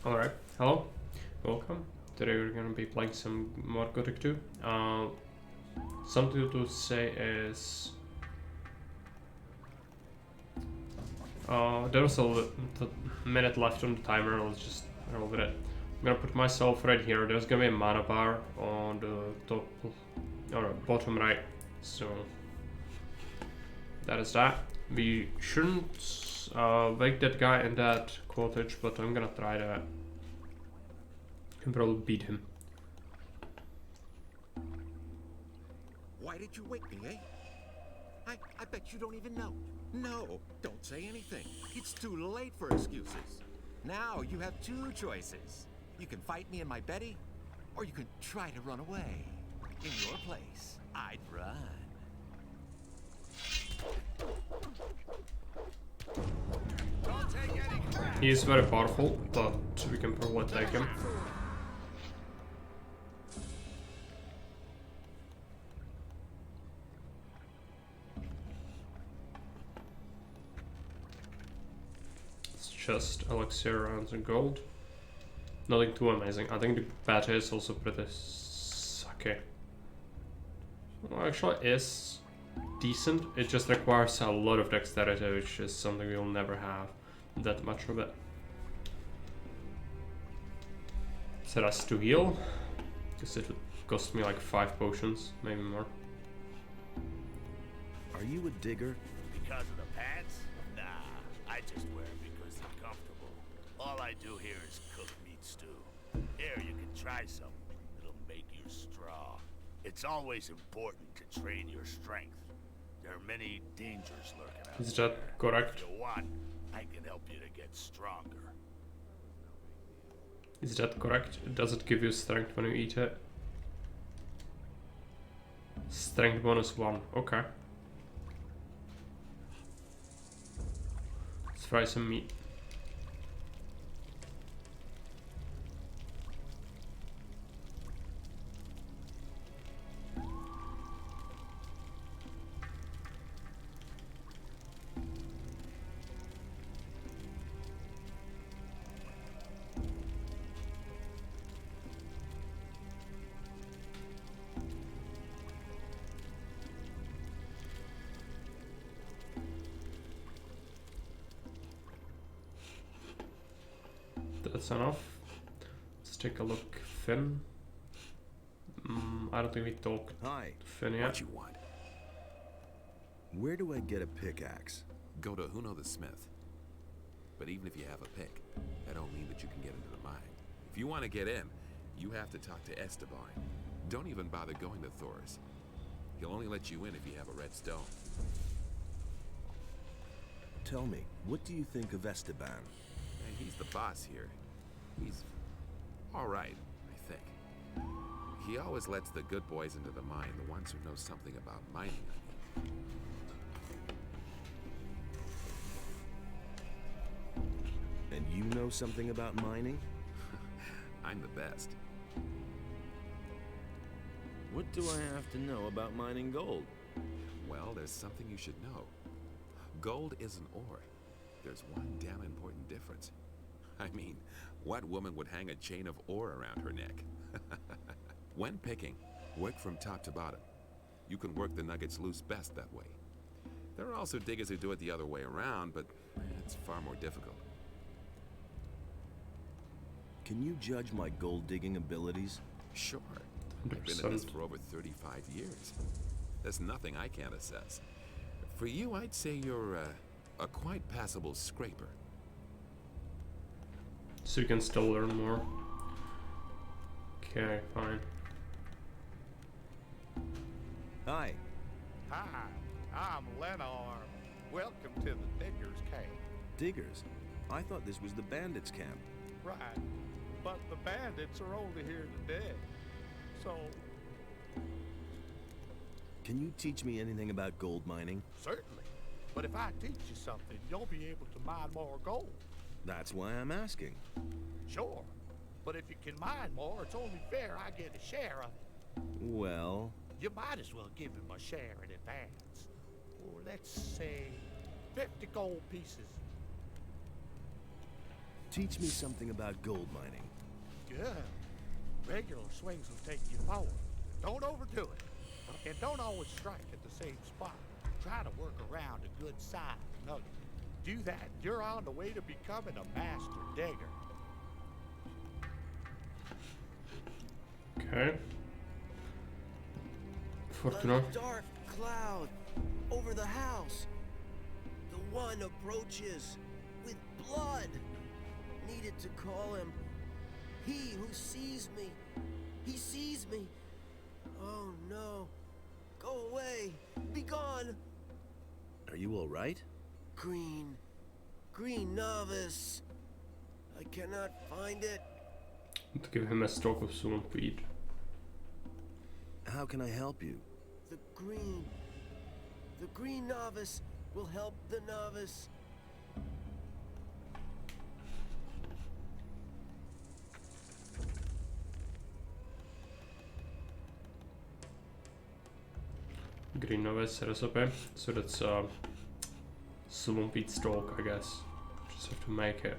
Alright, hello, welcome. Today we're gonna be playing some more Gothic 2. Something to say is... there was a minute left on the timer, let's just roll with it. I'm gonna put myself right here. There's gonna be a mana bar on the top, or bottom right, so... that is that. We shouldn't wake that guy in that cottage, but I'm gonna try that. Can probably beat him. Why did you wake me, eh? I bet you don't even know. No, don't say anything. It's too late for excuses. Now you have two choices. You can fight me in my Betty, or you can try to run away. In your place, I'd run. Don't take any crap. He is very powerful, but we can probably take him. It's just elixir rounds and gold. Nothing too amazing. I think the beta is also pretty sucky. Well, actually is decent. It just requires a lot of dexterity, which is something we'll never have that much of it. Set us to heal, because it would cost me like 5 potions, maybe more. Are you a digger? Because of the pants? Nah, I just wear them because they're comfortable. All I do here is cook meat stew. Here, you can try some. It'll make you strong. It's always important to train your strength. There are many dangers lurking out Is there. that correct? If you want, I can help you to get stronger. Is that correct? Does it give you strength when you eat it? Strength bonus 1, okay. Let's fry some meat. That's enough. Let's take a look. Finn. I don't think we talked Hi. to Finn yet. What you want? Where do I get a pickaxe? Go to Huno the Smith. But even if you have a pick, that don't mean that you can get into the mine. If you want to get in, you have to talk to Esteban. Don't even bother going to Thor's. He'll only let you in if you have a red stone. Tell me, what do you think of Esteban? Hey, he's the boss here. He's all right, I think. He always lets the good boys into the mine, the ones who know something about mining, I mean. And you know something about mining? I'm the best. What do I have to know about mining gold? Well, there's something you should know. Gold isn't ore. There's one damn important difference. I mean, what woman would hang a chain of ore around her neck? When picking, work from top to bottom. You can work the nuggets loose best that way. There are also diggers who do it the other way around, but it's far more difficult. Can you judge my gold digging abilities? Sure. I've been in this 100%. for over 35 years. There's nothing I can't assess. For you, I'd say you're a quite passable scraper. So you can still learn more. Okay, fine. Hi. Hi, I'm Lennar. Welcome to the Diggers Camp. Diggers? I thought this was the bandits' camp. Right, but the bandits are only here today. So, Can you teach me anything about gold mining? certainly. But if I teach you something, you'll be able to mine more gold. That's why I'm asking. Sure. But if you can mine more, it's only fair I get a share of it. Well, You might as well give him a share in advance. Or let's say 50 gold pieces. Teach me something about gold mining. Good. Regular swings will take you forward. Don't overdo it. And don't always strike at the same spot. Try to work around a good size nugget. Do that, and you're on the way to becoming a master digger. Okay. Fortuna. A dark cloud over the house. The one approaches with blood. Needed to call him. He who sees me. He sees me. Oh no. Go away. Be gone. Are you all right? Green. Green novice. I cannot find it. To give him a stroke of swamp weed. How can I help you? The green novice will help the novice. Green novice recipe. So that's swamp weed stalk, I guess. Just have to make it.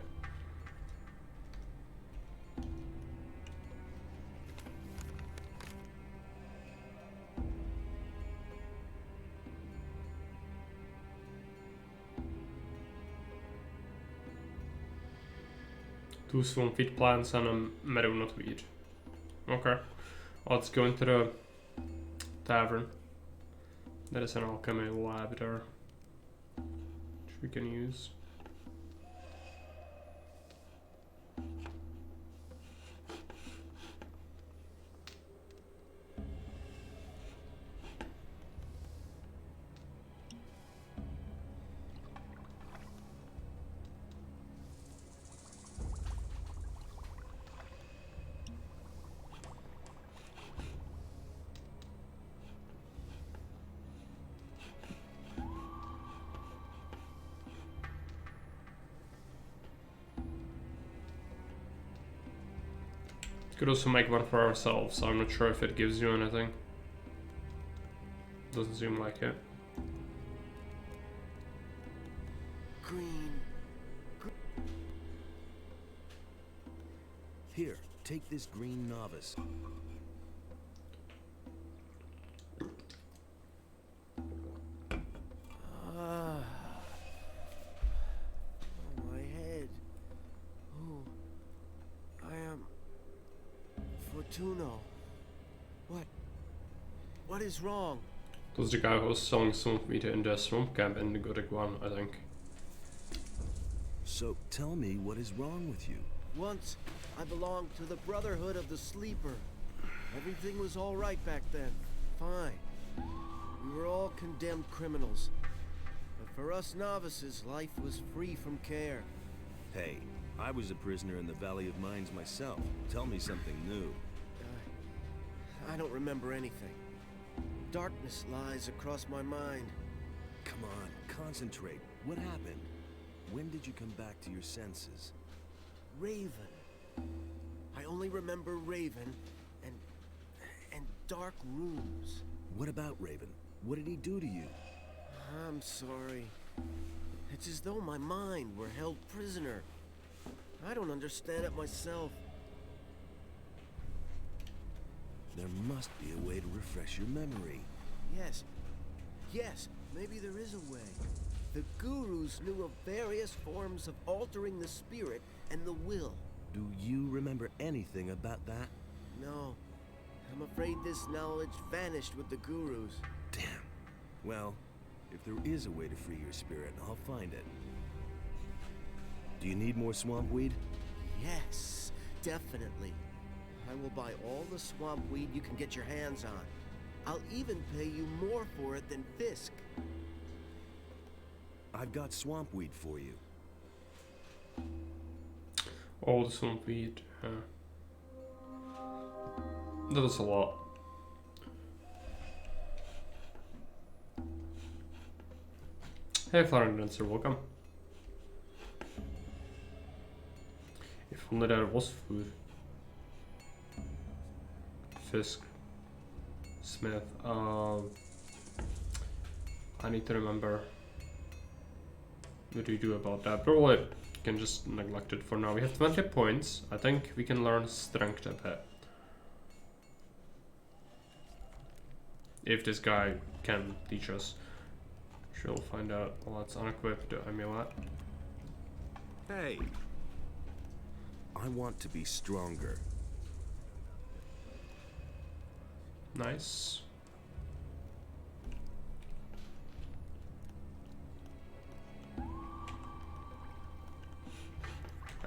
Two swamp weed plants and a meadow knotweed. Okay. Let's go into the tavern. There is an alchemy lab there, which we can use. Could also make one for ourselves, so I'm not sure if it gives you anything. Doesn't seem like it. Green. Here, take this green novice. Ah. Oh, my head. Oh, I am Fortuno. What is wrong? That's the guy who was selling swamp meat in the swamp camp in the Gothic one, I think. So tell me what is wrong with you. Once, I belonged to the Brotherhood of the Sleeper. Everything was all right back then. Fine. We were all condemned criminals. But for us novices, life was free from care. Hey, I was a prisoner in the Valley of Mines myself. Tell me something new. I don't remember anything. Darkness lies across my mind. Come on, concentrate. What happened? When did you come back to your senses? Raven. I only remember Raven and dark rooms. What about Raven? What did he do to you? I'm sorry. It's as though my mind were held prisoner. I don't understand it myself. There must be a way to refresh your memory. Yes, maybe there is a way. The gurus knew of various forms of altering the spirit and the will. Do you remember anything about that? No, I'm afraid this knowledge vanished with the gurus. Damn. Well, if there is a way to free your spirit, I'll find it. Do you need more swamp weed? Yes, definitely. I will buy all the swamp weed you can get your hands on. I'll even pay you more for it than Fisk. I've got swamp weed for you. All the swamp weed. That was a lot. Hey, Florian Dancer, welcome. If only there was food. Fisk. Smith. I need to remember what do you do about that. Probably can just neglect it for now. We have 20 points. I think we can learn strength a bit. If this guy can teach us. She'll find out. Let's unequip the amulet. Hey. I want to be stronger. Nice.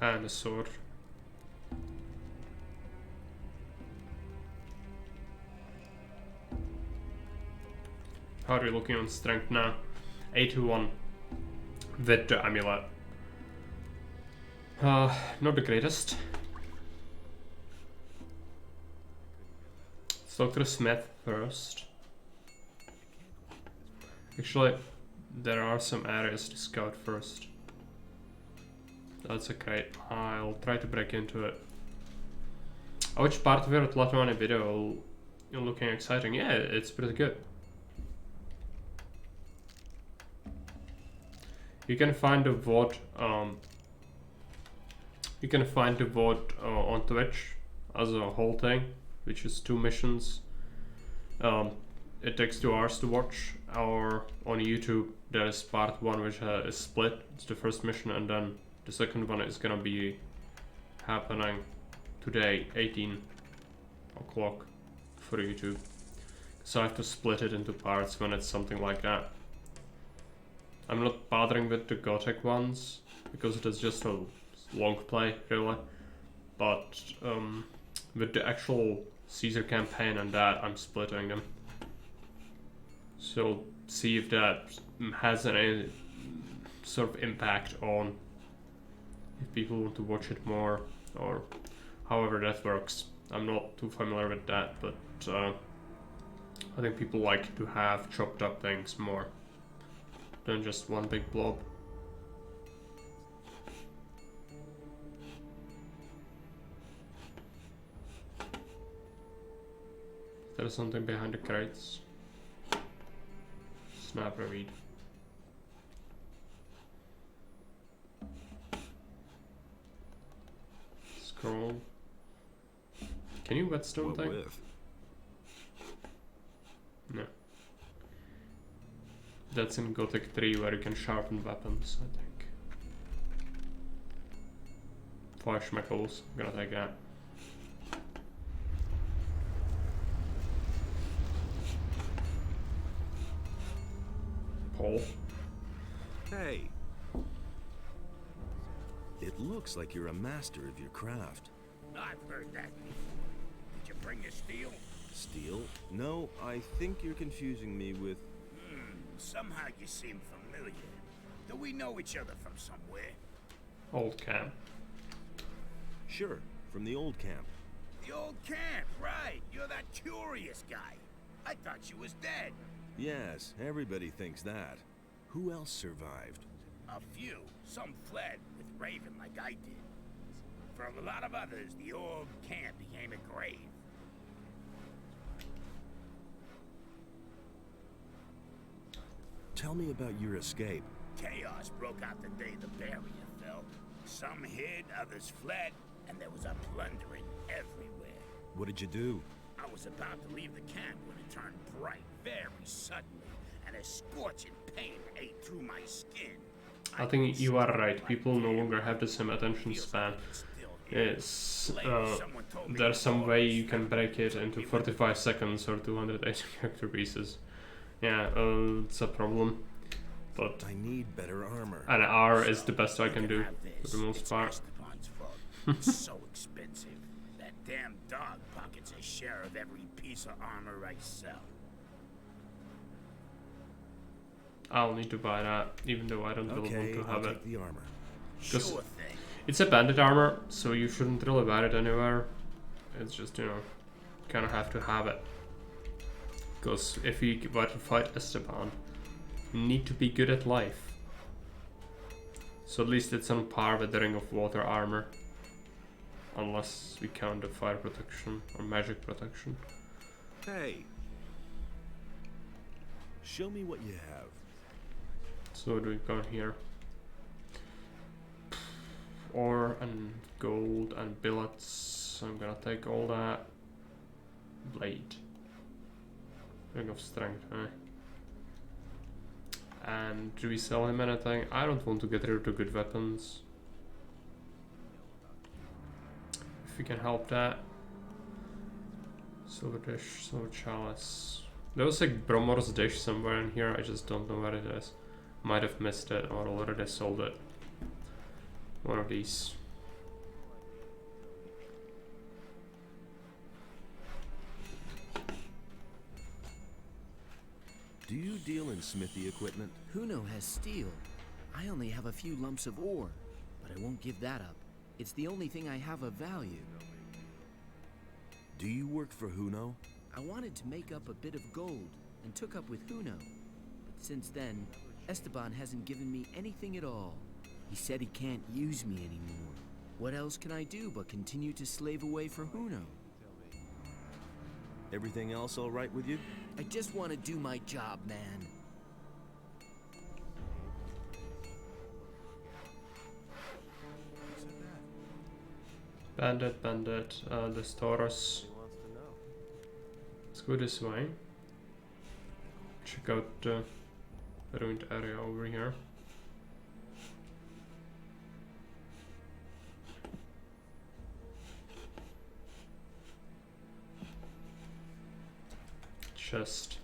And a sword. How are we looking on strength now? 81 with the amulet. Not the greatest. Let's talk to the smith first. Actually, there are some areas to scout first. That's okay. I'll try to break into it. Which part of your Tlatoani video you're looking exciting? Yeah, it's pretty good. You can find the VOD. You can find the VOD on Twitch as a whole thing, which is 2 missions. It takes 2 hours to watch. Or on YouTube, there is part 1 which is split. It's the first mission, and then the second one is gonna be happening today, 18 o'clock for YouTube. So I have to split it into parts when it's something like that. I'm not bothering with the Gothic ones because it is just a long play, really. But with the actual Caesar campaign and that, I'm splitting them. So see if that has any sort of impact on if people want to watch it more, or however that works. I'm not too familiar with that, but I think people like to have chopped up things more than just one big blob. There's something behind the crates. Snap read. Scroll. Can you whetstone What thing? with? No. That's in Gothic 3 where you can sharpen weapons, I think. 5 schmeckles. I'm gonna take that. Pole. Hey. It looks like you're a master of your craft. I've heard that before. Did you bring your steel? Steel? No, I think you're confusing me with... Somehow you seem familiar. Do we know each other from somewhere? Old camp. Sure, from the old camp. The old camp, right. You're that curious guy. I thought you was dead. Yes, everybody thinks that. Who else survived? A few. Some fled with Raven like I did. For a lot of others, the old camp became a grave. Tell me about your escape. Chaos broke out the day the barrier fell. Some hid, others fled, and there was a plundering everywhere. What did you do? I was about to leave the camp when it turned bright very suddenly, and a scorching pain ate through my skin. I think you are right. People no longer have the same attention span. It's, there's some way you can break it into 45 seconds or 280 character pieces. Yeah, it's a problem. But I need better armor. an hour is the best I can do for the most part. It's so expensive. That damn dog pockets a share of every piece of armor I sell. I'll need to buy that, even though I don't really want Okay, to I'll have it. take the armor. Sure 'Cause thing. it's a bandit armor, so you shouldn't really wear it anywhere. It's just, you know, kind of have to have it. Because if you were to fight Esteban, you need to be good at life. So at least it's on par with the Ring of Water armor. Unless we count the fire protection or magic protection. Hey. Show me what you have. So what do we got here? ore and gold and billets, so I'm gonna take all that. Blade. Ring of strength, eh? And do we sell him anything? I don't want to get rid of good weapons. If we can help that. Silver dish, silver chalice. There was like Bromor's dish somewhere in here, I just don't know where it is. Might have missed it or already sold it. One of these. Do you deal in smithy equipment? Huno has steel. I only have a few lumps of ore, but I won't give that up. It's the only thing I have of value. Do you work for Huno? I wanted to make up a bit of gold and took up with Huno. But since then, Esteban hasn't given me anything at all. He said he can't use me anymore. What else can I do but continue to slave away for Huno? Everything else all right with you? I just want to do my job, man. Bandit, this Taurus. Let's go this way. Check out the ruined area over here. Chest.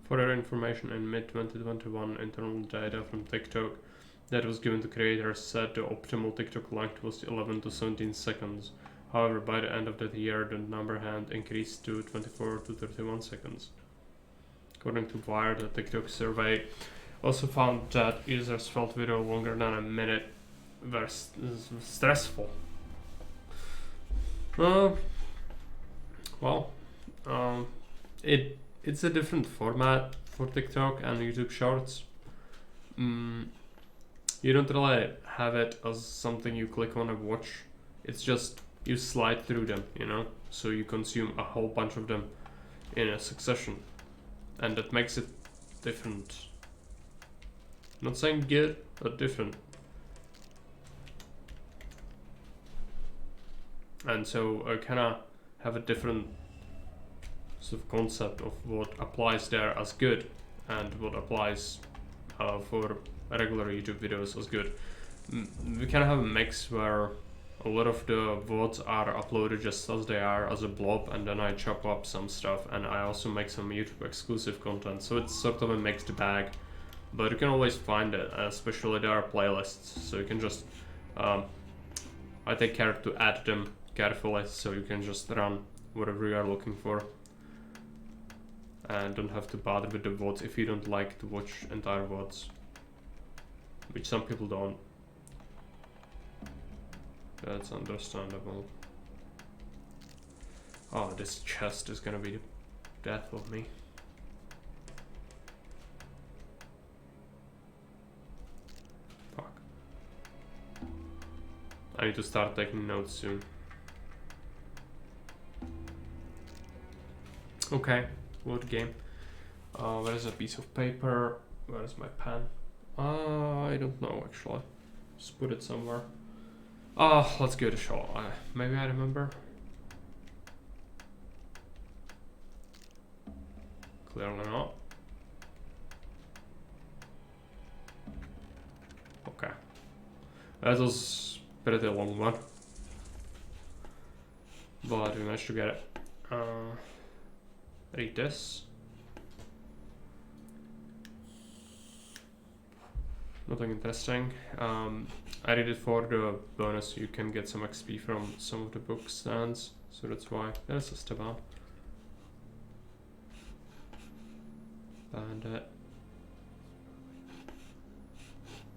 For your information, in mid-2021, internal data from TikTok that was given to creators said the optimal TikTok length was 11 to 17 seconds. However, by the end of that year, the number had increased to 24 to 31 seconds. According to Wired, a TikTok survey also found that users felt video longer than a minute were stressful. It's a different format for TikTok and YouTube Shorts. You don't really have it as something you click on and watch. It's just you slide through them, you know? So you consume a whole bunch of them in a succession. And that makes it different. Not saying good, but different. And so I kinda have a different sort of concept of what applies there as good and what applies for regular YouTube videos as good. We kind of have a mix where a lot of the VODs are uploaded just as they are as a blob, and then I chop up some stuff, and I also make some YouTube exclusive content, so it's sort of a mixed bag, but you can always find it, especially there are playlists, so you can just I take care to add them carefully, so you can just run whatever you are looking for and don't have to bother with the VODs if you don't like to watch entire VODs, which some people don't. That's understandable. Oh, this chest is gonna be the death of me. Fuck. I need to start taking notes soon. Okay, what game? Where's a piece of paper? Where's my pen? I don't know actually. Just put it somewhere. Let's give it a shot. Maybe I remember. Clearly not. Okay. That was a pretty long one. But we managed to get it. Read this. Nothing interesting. I read it for the bonus. You can get some XP from some of the book stands, so that's why. There's a Esteban. Bandit.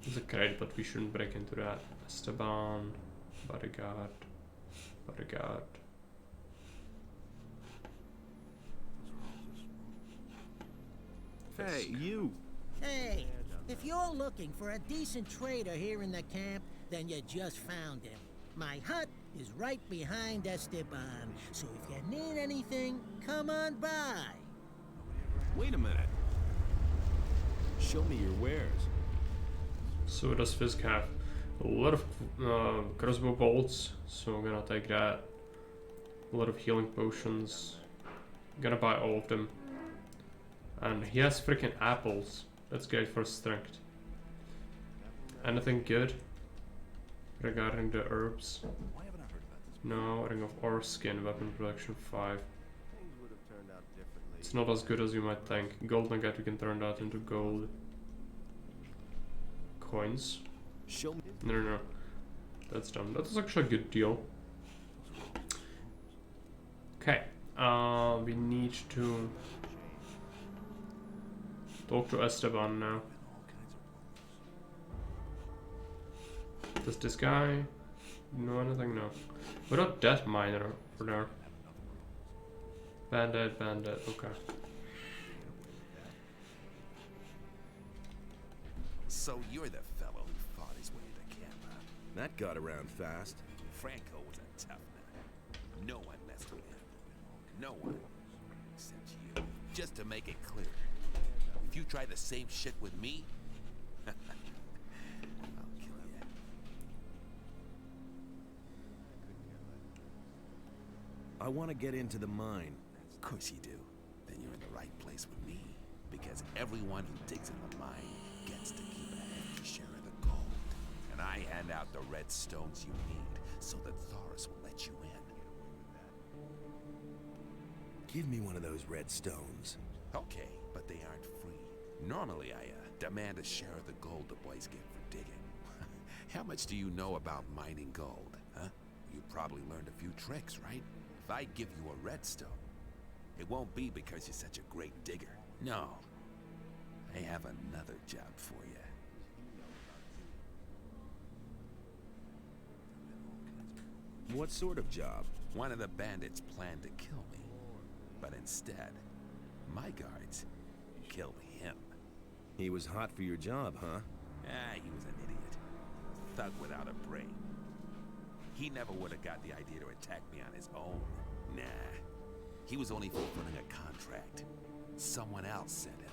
There's a crate, but we shouldn't break into that. Esteban. Bodyguard. Bodyguard. Hey, you! Hey, if you're looking for a decent trader here in the camp, then you just found him. My hut is right behind Esteban, so if you need anything, come on by. Wait a minute. Show me your wares. So does Fisk have a lot of crossbow bolts, so I'm gonna take that. A lot of healing potions. I'm gonna buy all of them. And he has freaking apples. That's great for strength. Anything good regarding the herbs? Why haven't I heard about this? No, ring of ore skin, weapon production 5. Things would have turned out differently. It's not as good as you might think. Gold nugget, we can turn that into gold. Coins. Show me. No. That's dumb. That was actually a good deal. Okay. We need to talk to Esteban now. Does this guy know anything? No. What about that miner over there? Bandit, okay. So you're the fellow who fought his way to camp, huh? That got around fast. Franco was a tough nut. No one messed with him. No one. Except you. Just to make it clear, if you try the same shit with me, I'll kill you. I want to get into the mine. Of course you do. Then you're in the right place with me. Because everyone who digs in the mine gets to keep a hefty share of the gold. And I hand out the red stones you need so that Thoris will let you in. Give me one of those red stones. Okay, but they aren't free. Normally I demand a share of the gold the boys get for digging. How much do you know about mining gold, huh? You probably learned a few tricks, right? If I give you a redstone, it won't be because you're such a great digger. No. I have another job for you. What sort of job? One of the bandits planned to kill me. But instead, my guards killed him. He was hot for your job, huh? He was an idiot. Thug without a brain. He never would have got the idea to attack me on his own. Nah. He was only fulfilling a contract. Someone else sent him.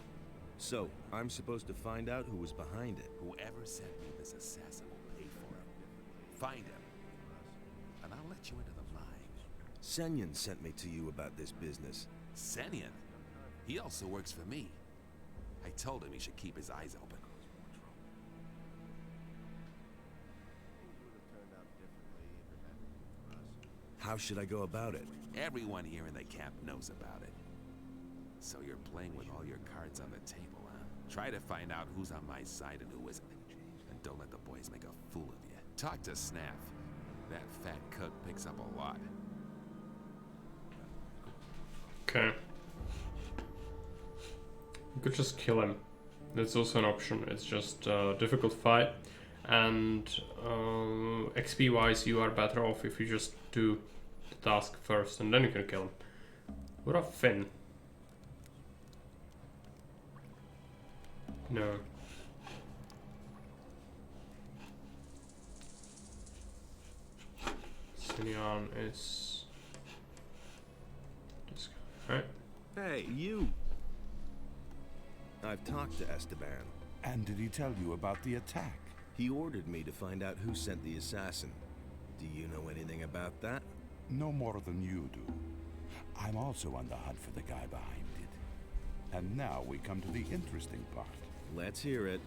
So, I'm supposed to find out who was behind it. Whoever sent me this assassin will pay for him. Find him. And I'll let you into the mine. Senyan sent me to you about this business. Senyan? He also works for me. I told him he should keep his eyes open. How should I go about it? Everyone here in the camp knows about it. So you're playing with all your cards on the table, huh? Try to find out who's on my side and who isn't. And don't let the boys make a fool of you. Talk to Snaff. That fat cook picks up a lot. Okay. You could just kill him. That's also an option. It's just a difficult fight. And XP wise, you are better off if you just do the task first and then you can kill him. What a Finn. No. Sinyan is this guy, right? Hey, you! I've talked to Esteban. And did he tell you about the attack? He ordered me to find out who sent the assassin. Do you know anything about that? No more than you do. I'm also on the hunt for the guy behind it. And now we come to the interesting part. Let's hear it.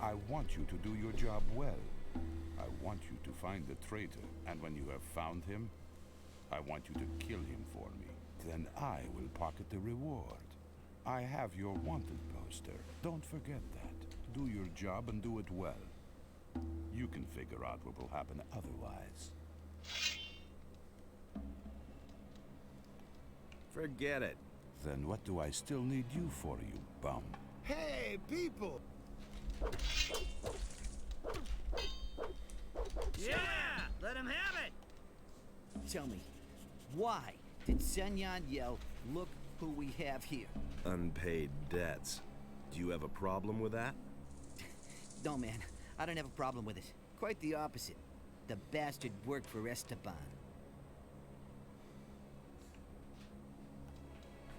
I want you to do your job well. I want you to find the traitor, and when you have found him, I want you to kill him for me. Then I will pocket the reward. I have your wanted poster. Don't forget that. Do your job and do it well. You can figure out what will happen otherwise. Forget it. Then what do I still need you for, you bum? Hey, people! Yeah! Let him have it! Tell me, why did Senyan yell, "Look who we have here"? Unpaid debts. Do you have a problem with that? No, man. I don't have a problem with it. Quite the opposite. The bastard worked for Esteban.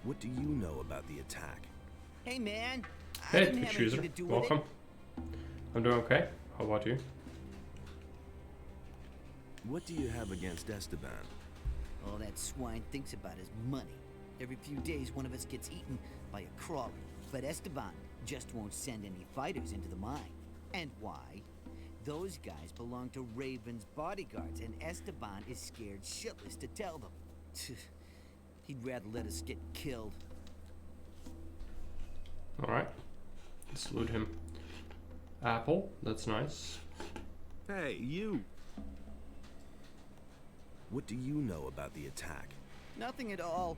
What do you know about the attack? Hey, man. Hey, didn't Twitch have anything user. to do with Welcome. I'm doing okay. How about you? What do you have against Esteban? All that swine thinks about is money. Every few days, one of us gets eaten by a crawler. But Esteban just won't send any fighters into the mine. And why? Those guys belong to Raven's bodyguards, and Esteban is scared shitless to tell them. He'd rather let us get killed. Alright. Let's loot him. Apple, that's nice. Hey, you! What do you know about the attack? Nothing at all.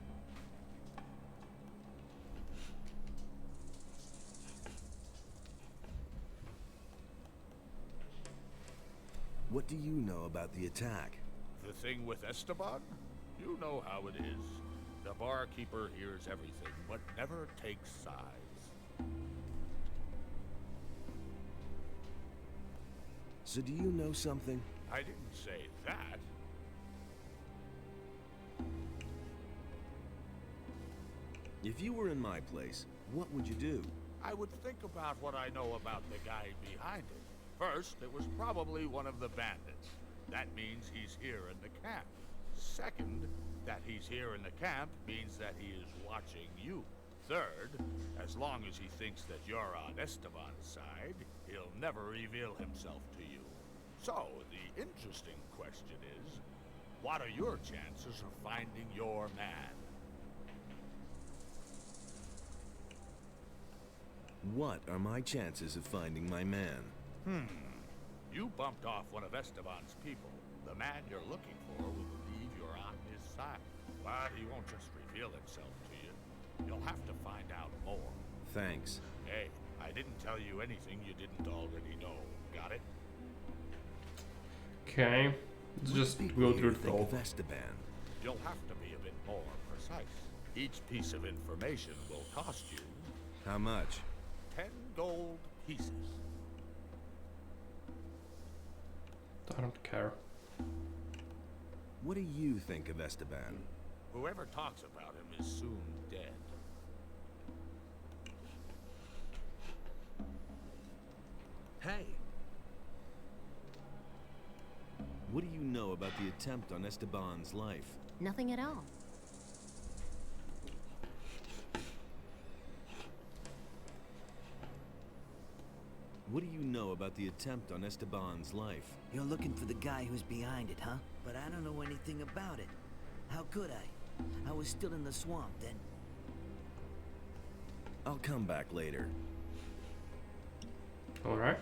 What do you know about the attack? The thing with Esteban? You know how it is. The barkeeper hears everything, but never takes sides. So do you know something? I didn't say that. If you were in my place, what would you do? I would think about what I know about the guy behind it. First, it was probably one of the bandits. That means he's here in the camp. Second, that he's here in the camp means that he is watching you. Third, as long as he thinks that you're on Esteban's side, he'll never reveal himself to you. So, the interesting question is, what are your chances of finding your man? What are my chances of finding my man? You bumped off one of Esteban's people. The man you're looking for will believe you're on his side. But he won't just reveal himself to you. You'll have to find out more. Thanks. Hey, I didn't tell you anything you didn't already know. Got it? Okay. Let's just go through the gold. Of Esteban. You'll have to be a bit more precise. Each piece of information will cost you How much? 10 gold pieces. I don't care. What do you think of Esteban? Whoever talks about him is soon dead. Hey! What do you know about the attempt on Esteban's life? Nothing at all. What do you know about the attempt on Esteban's life? You're looking for the guy who's behind it, huh? But I don't know anything about it. How could I? I was still in the swamp then. I'll come back later. Alright.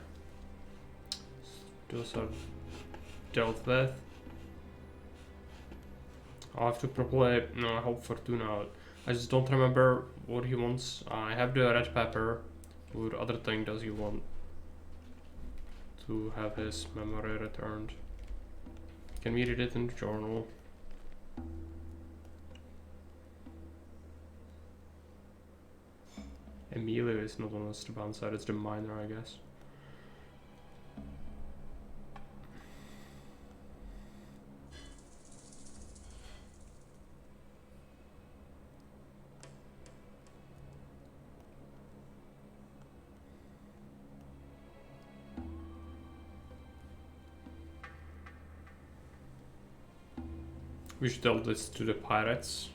Those are dealt with. I'll have to probably help Fortuna out. I just don't remember what he wants. I have the red pepper. What other thing does he want to have his memory returned? Can we read it in the journal? Emilio is not on Esteban's side, it's the miner, I guess. We should tell this to the pirates.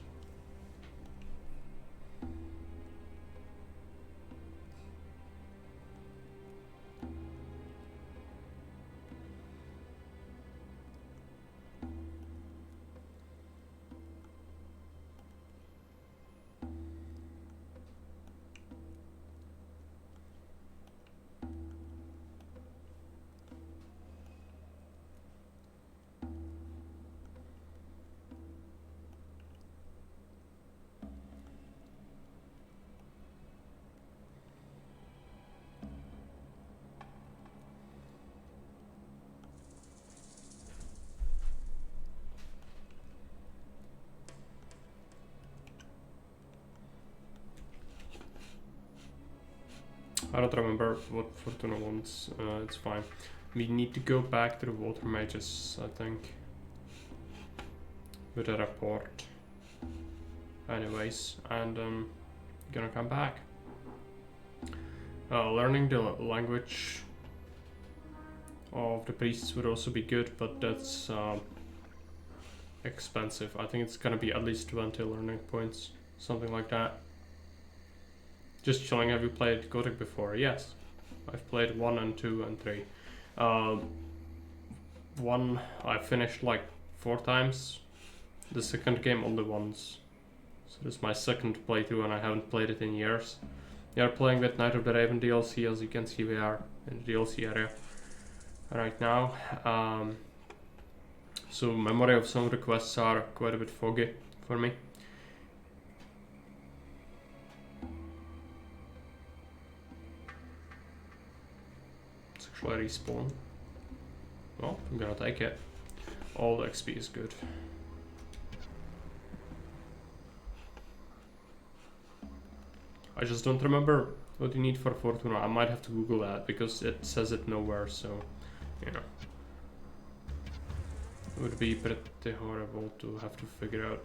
I don't remember what Fortuna wants, it's fine. We need to go back to the water mages, I think. With a report. Anyways, and gonna come back. Learning the language of the priests would also be good, but that's expensive. I think it's gonna be at least 20 learning points, something like that. Just chilling. Have you played Gothic before? Yes, I've played 1 and 2 and 3. 1 I finished like 4 times. The second game only once. So this is my second playthrough and I haven't played it in years. We are playing with Night of the Raven DLC. As you can see, we are in the DLC area right now. So memory of some of the quests are quite a bit foggy for me. It's actually a respawn. Well, I'm gonna take it. All the XP is good. I just don't remember what you need for Fortuna. I might have to Google that because it says it nowhere, so you know. It would be pretty horrible to have to figure out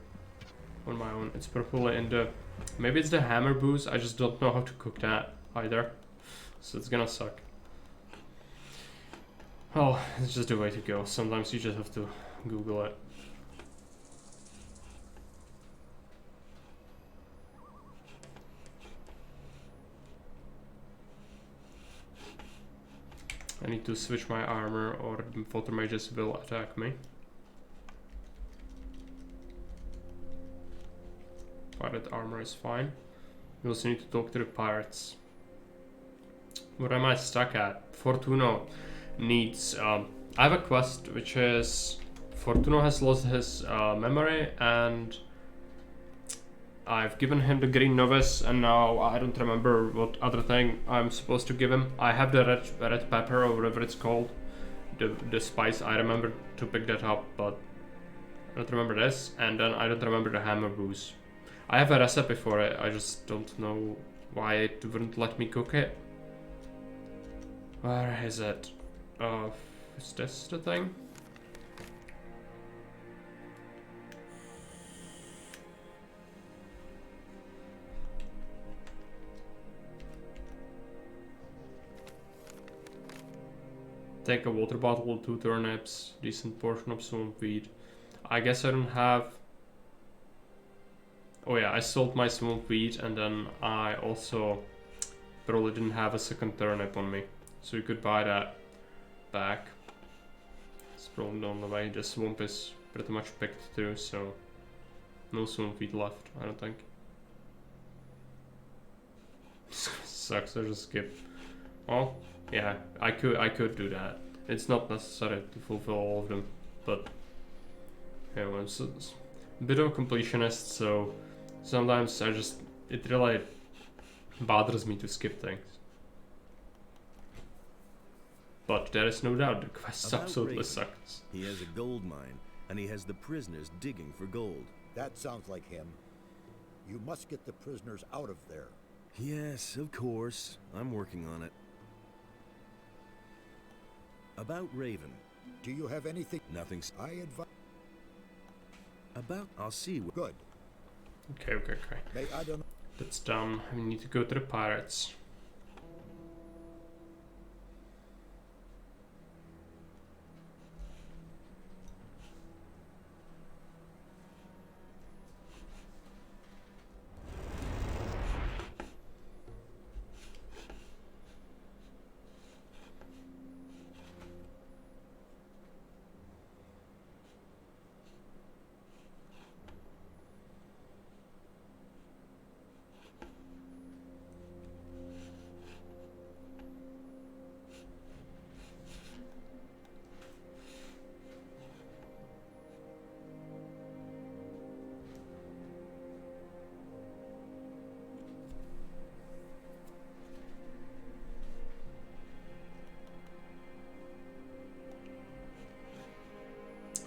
on my own. It's probably in the... Maybe it's the hammer booze. I just don't know how to cook that either. So it's gonna suck. Oh, it's just the way to go. Sometimes you just have to Google it. I need to switch my armor or the water mages will attack me. Pirate armor is fine. We also need to talk to the pirates. What am I stuck at? Fortuno needs... I have a quest which is... Fortuno has lost his memory and... I've given him the green novice and now I don't remember what other thing I'm supposed to give him. I have the red pepper or whatever it's called. The spice, I remember to pick that up, but I don't remember this. And then I don't remember the hammer booze. I have a recipe for it, I just don't know why it wouldn't let me cook it. Where is it? Is this the thing? Take a water bottle, 2 turnips, decent portion of swamp weed. I guess I don't have... Oh yeah, I sold my swamp weed and then I also probably didn't have a second turnip on me. So you could buy that back. It's probably the only way. The swamp is pretty much picked too, so no swamp weed left, I don't think. Sucks, I just skip. Well, yeah, I could do that. It's not necessary to fulfill all of them, but yeah, well, it's a bit of a completionist, so sometimes it really bothers me to skip things. But there is no doubt the quest absolutely sucks. He has a gold mine, and he has the prisoners digging for gold. That sounds like him. You must get the prisoners out of there. Yes, of course. I'm working on it. About Raven. Do you have anything? Nothing's... I advise... About... I'll see what... Good. Okay. I don't... That's done. We need to go to the pirates.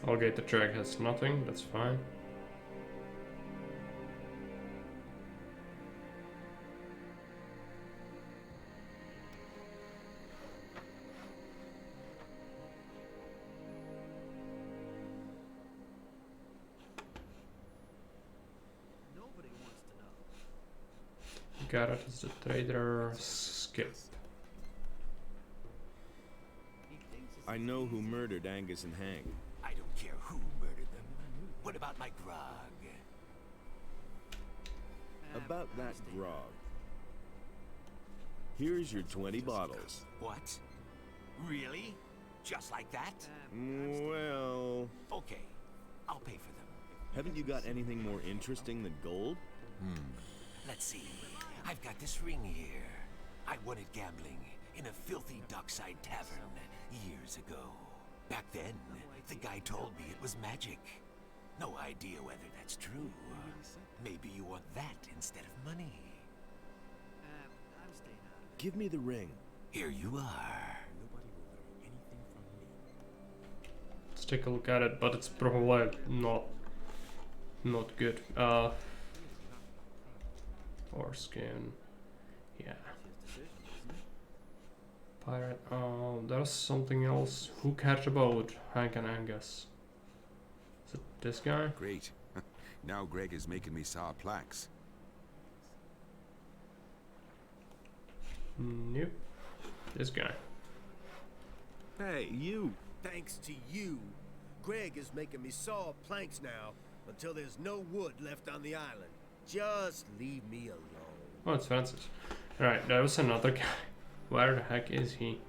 Alligator track has nothing, that's fine. Nobody wants to know. Garrett is the trader. skip. I know who murdered Angus and Hank. I don't care who murdered them. What about my grog? About that grog. Here's your 20 bottles. What? Really? Just like that? Well... Okay, I'll pay for them. Haven't you got anything more interesting than gold? Let's see. I've got this ring here. I won it gambling in a filthy dockside tavern years ago. Back then, the guy told me it was magic. No idea whether that's true. Maybe you want that instead of money. Give me the ring. Here you are. Let's take a look at it, but it's probably not good. Or skin. Yeah. Pirate. There's something else. Who cares about Hank and Angus? Is it this guy? Great. Now Greg is making me saw plaques. Nope. This guy. Hey, you! Thanks to you, Greg is making me saw planks now until there's no wood left on the island. Just leave me alone. Oh, it's Francis. Alright, there was another guy. Where the heck is he?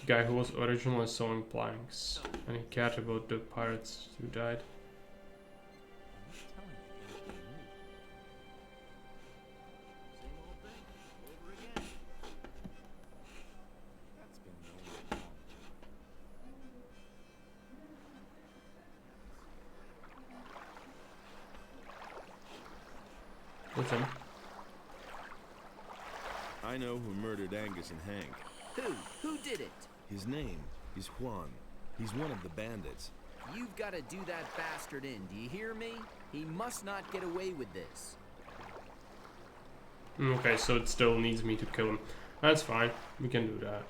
Guy who was originally sawing planks, and he cared about the pirates who died. That's him. I know who murdered Angus and Hank. Who? Who did it? His name is Juan. He's one of the bandits. You've got to do that bastard in, do you hear me? He must not get away with this. Okay, so it still needs me to kill him. That's fine. We can do that.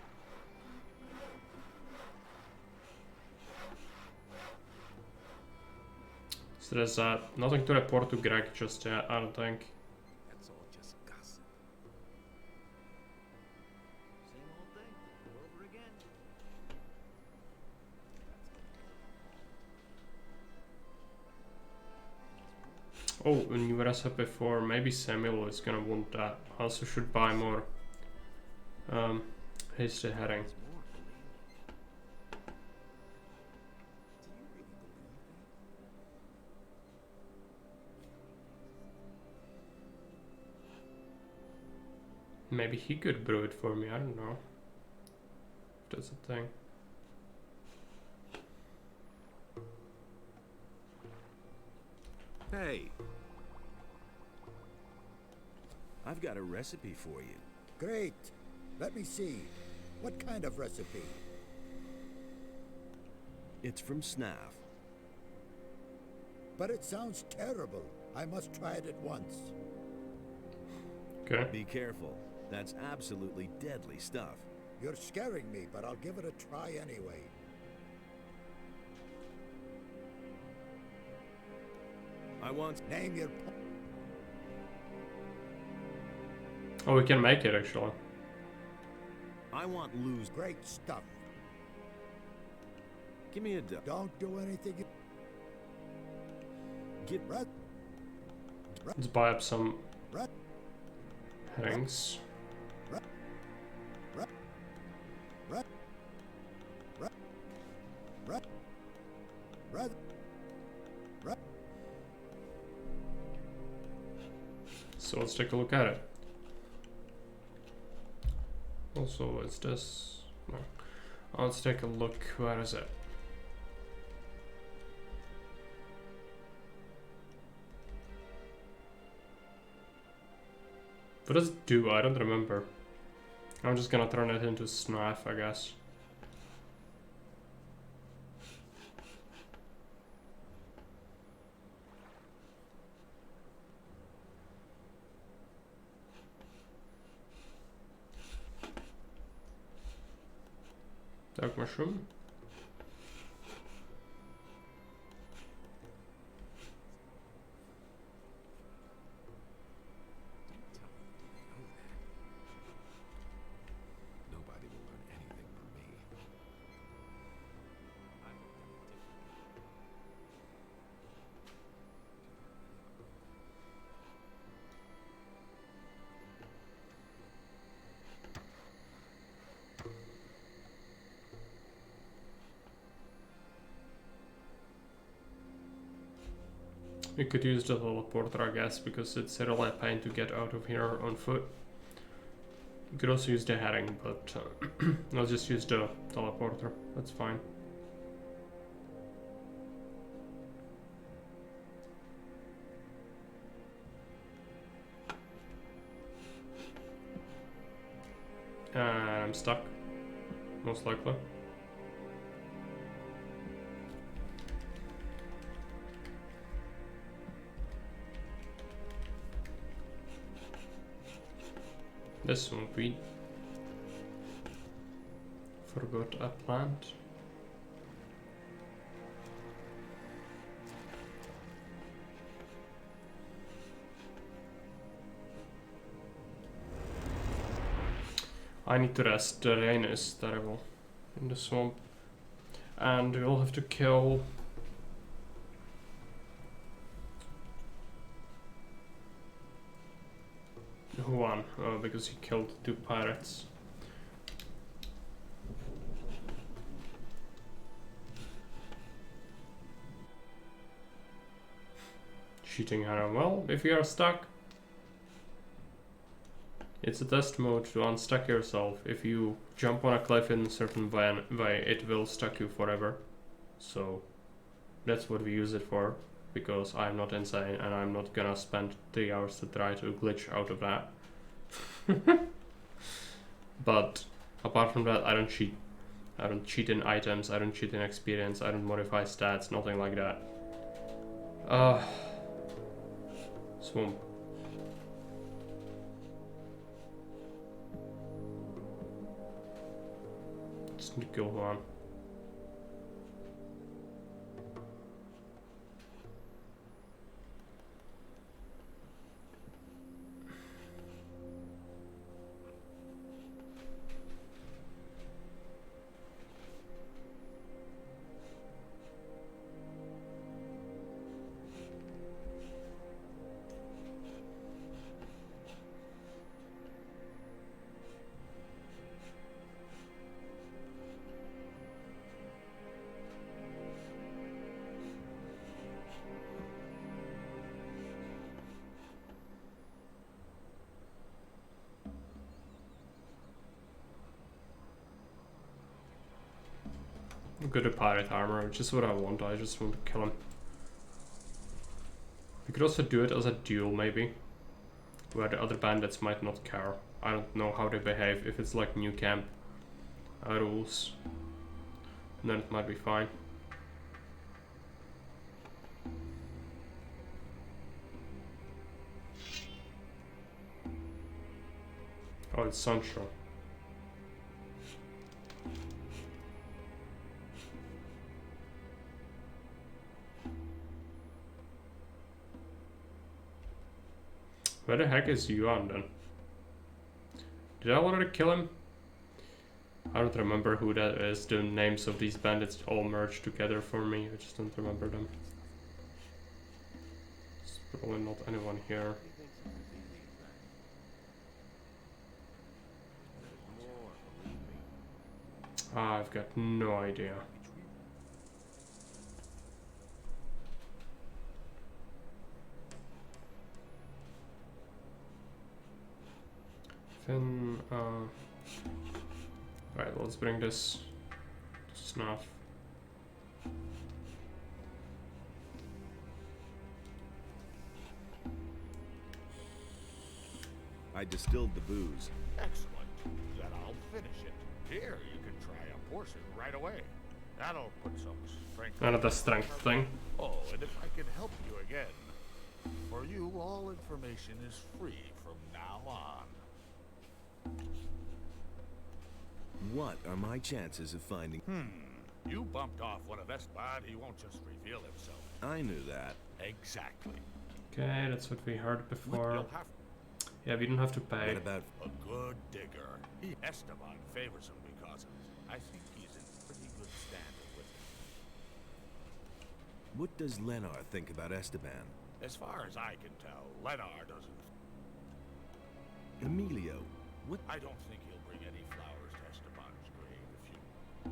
So there's nothing to report to Greg just yet, I don't think. That's all just gossip. Same old thing, all over again. Oh, a new recipe for maybe Samuel is gonna want that. Also should buy more hasty herring. Maybe he could brew it for me, I don't know. If that's a thing. Hey! I've got a recipe for you. Great. Let me see. What kind of recipe? It's from Snaff. But it sounds terrible. I must try it at once. Okay. Be careful. That's absolutely deadly stuff. You're scaring me, but I'll give it a try anyway. I want... Name your... Oh, we can make it actually. I want Lou's... Great stuff. Give me a duck. Don't do anything... Get... Red... Let's buy up some Red... herrings. Red... Red... Red... Red... Red... Red... Red... So let's take a look at it. Also, is this... No. Let's take a look. Where is it? What does it do? I don't remember. I'm just gonna turn it into Snaff, I guess. Dark mushroom. We could use the teleporter, I guess, because it's really a pain to get out of here on foot. We could also use the heading, but I'll just use the teleporter. That's fine. And I'm stuck, most likely. This won't be. Forgot a plant. I need to rest. The rain is terrible in the swamp. And we'll have to kill... Juan, because he killed 2 pirates. Cheating Hannah. Well, if you are stuck, it's a test mode to unstuck yourself. If you jump on a cliff in a certain way, it will stuck you forever. So that's what we use it for, because I'm not insane and I'm not gonna spend 3 hours to try to glitch out of that. But apart from that, I don't cheat. I don't cheat in items, I don't cheat in experience, I don't modify stats, nothing like that. Swamp. Just need to kill one. Good at pirate armor, which is what I want. I just want to kill him. We could also do it as a duel, maybe, where the other bandits might not care. I don't know how they behave. If it's like new camp rules, then it might be fine. Oh, it's Sunshine. Where the heck is Yuan then? Did I already kill him? I don't remember who that is. The names of these bandits all merged together for me. I just don't remember them. There's probably not anyone here. I've got no idea. Then, right, let's bring this to snuff. I distilled the booze. Excellent. Then I'll finish it. Here, you can try a portion right away. That'll put some strength. Another strength thing. Oh, and if I can help you again, for you, all information is free from now on. What are my chances of finding... You bumped off one of Esteban, he won't just reveal himself. I knew that. Exactly. Okay, that's what we heard before. You'll have Yeah, we don't have to pay. What about... a good digger. Esteban favors him because of it. I think he's in pretty good standing with him. What does Lenar think about Esteban? As far as I can tell, Lenar doesn't... Emilio, what... I don't think he'll bring any flowers to Esteban's grave if you...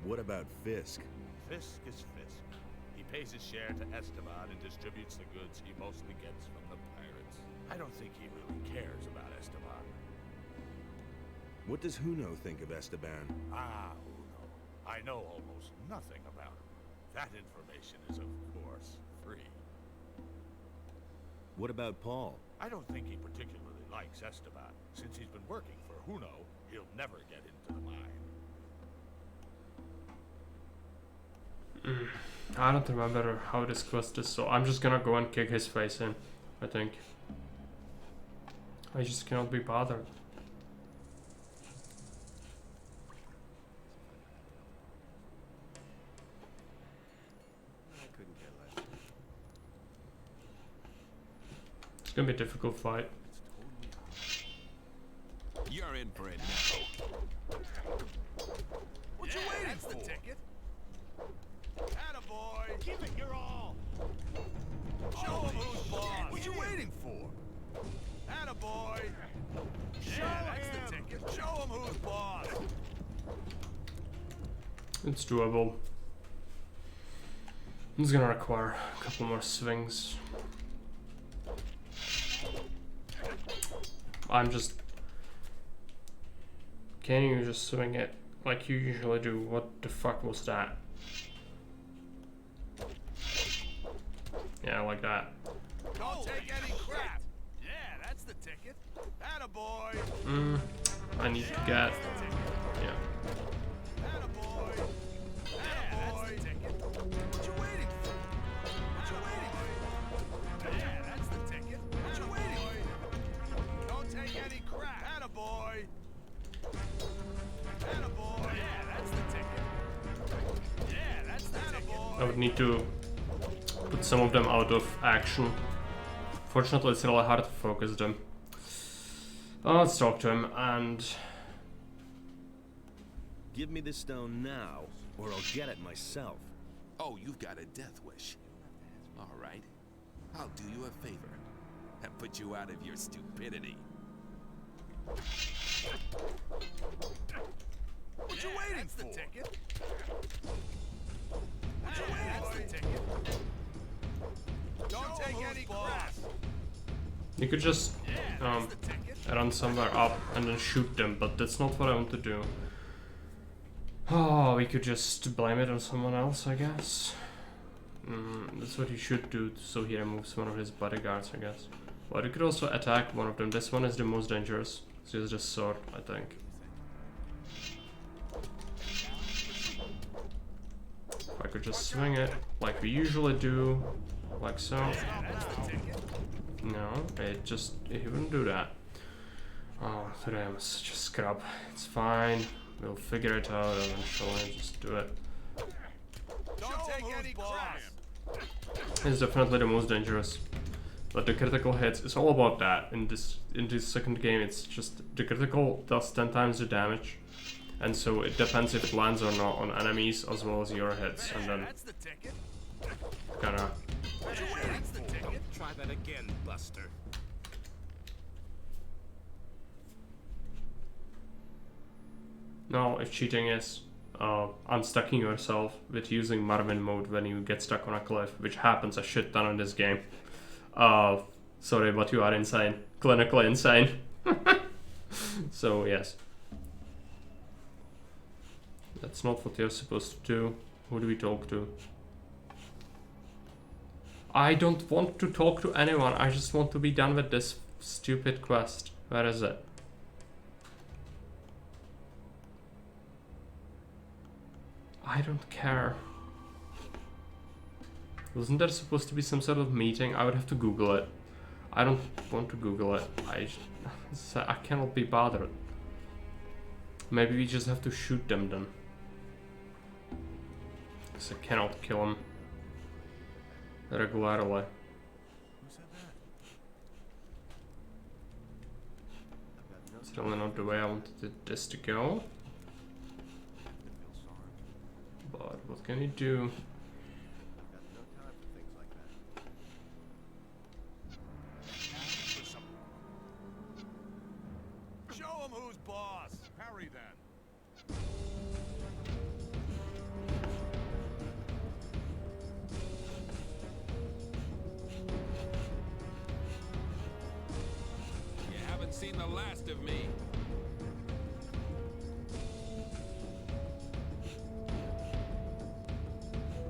What about Fisk? Fisk is Fisk. He pays his share to Esteban and distributes the goods he mostly gets from the pirates. I don't think he really cares about Esteban. What does Huno think of Esteban? Ah, Uno. I know almost nothing about him. That information is, of course, free. What about Paul? I don't think he particularly likes Esteban. Since he's been working for Huno, he'll never get into the mine. I don't remember how this quest is, so I'm just gonna go and kick his face in, I think. I just cannot be bothered. It's gonna be a difficult fight. You're in for it now. What you waiting for? That's the ticket. Attaboy! Give it your all! Show him who's boss! What you waiting for? Attaboy! That's the ticket. Show him who's boss! It's doable. It's gonna require a couple more swings. Can you just swing it like you usually do? What the fuck was that? Yeah, like that. Don't take any crap! Yeah, that's the ticket. Attaboy! I need to get... Yeah. Attaboy! Yeah, that's the ticket. What you waiting for? What you waiting for? Yeah, that's the ticket. What you waiting for? Don't take any crap. Attaboy! Attaboy! Yeah, that's the ticket. Yeah, that's the ticket. I would need to put some of them out of action. Fortunately, it's really hard to focus them. Let's talk to him and... Give me the stone now, or I'll get it myself. Oh, you've got a death wish. All right. I'll do you a favor and put you out of your stupidity. What you waiting for? The ticket. What you waiting for? The ticket. Don't take any crap. You could just run somewhere up and then shoot them, but that's not what I want to do. Oh, we could just blame it on someone else, I guess. That's what he should do, so he removes one of his bodyguards, I guess. But you could also attack one of them. This one is the most dangerous. It's just a sword, I think. If I could just swing it like we usually do, like so. No, he wouldn't do that. Oh, today I'm such a scrub. It's fine. We'll figure it out eventually. Just do it. Don't take any crap. It's definitely the most dangerous. But the critical hits, it's all about that. In this second game, it's just the critical does 10 times the damage. And so it depends if it lands or not on enemies as well as your hits. And then kinda... Try that again, Buster. No, if cheating is unstucking yourself with using Marvin mode when you get stuck on a cliff, which happens a shit ton in this game. Sorry, but you are insane. Clinically insane. So, yes. That's not what you're supposed to do. Who do we talk to? I don't want to talk to anyone. I just want to be done with this stupid quest. Where is it? I don't care. Wasn't there supposed to be some sort of meeting? I would have to Google it. I don't want to Google it. I cannot be bothered. Maybe we just have to shoot them then. Because I cannot kill them regularly. It's really not the way I wanted this to go. But what can you do? Show him who's boss. Hurry then. seen the last of me.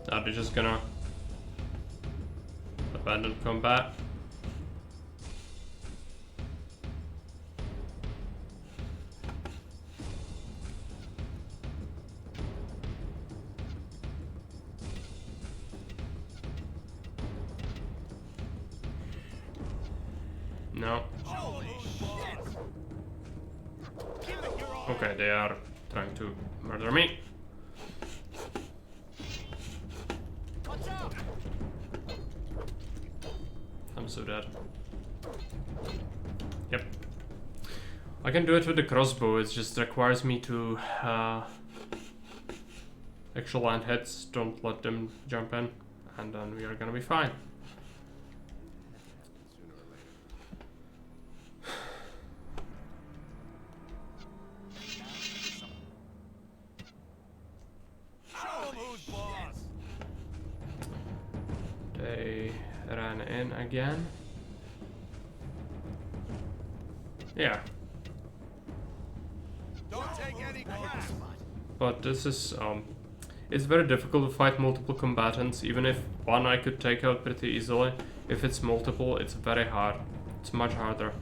Are they just gonna abandon combat? No. Okay, they are trying to murder me. I'm so dead. Yep. I can do it with the crossbow, it just requires me to actual land hits, don't let them jump in, and then we are gonna be fine. They ran in again. Yeah. Don't take any crap. But this is, it's very difficult to fight multiple combatants, even if one I could take out pretty easily. If it's multiple, it's very hard. It's much harder.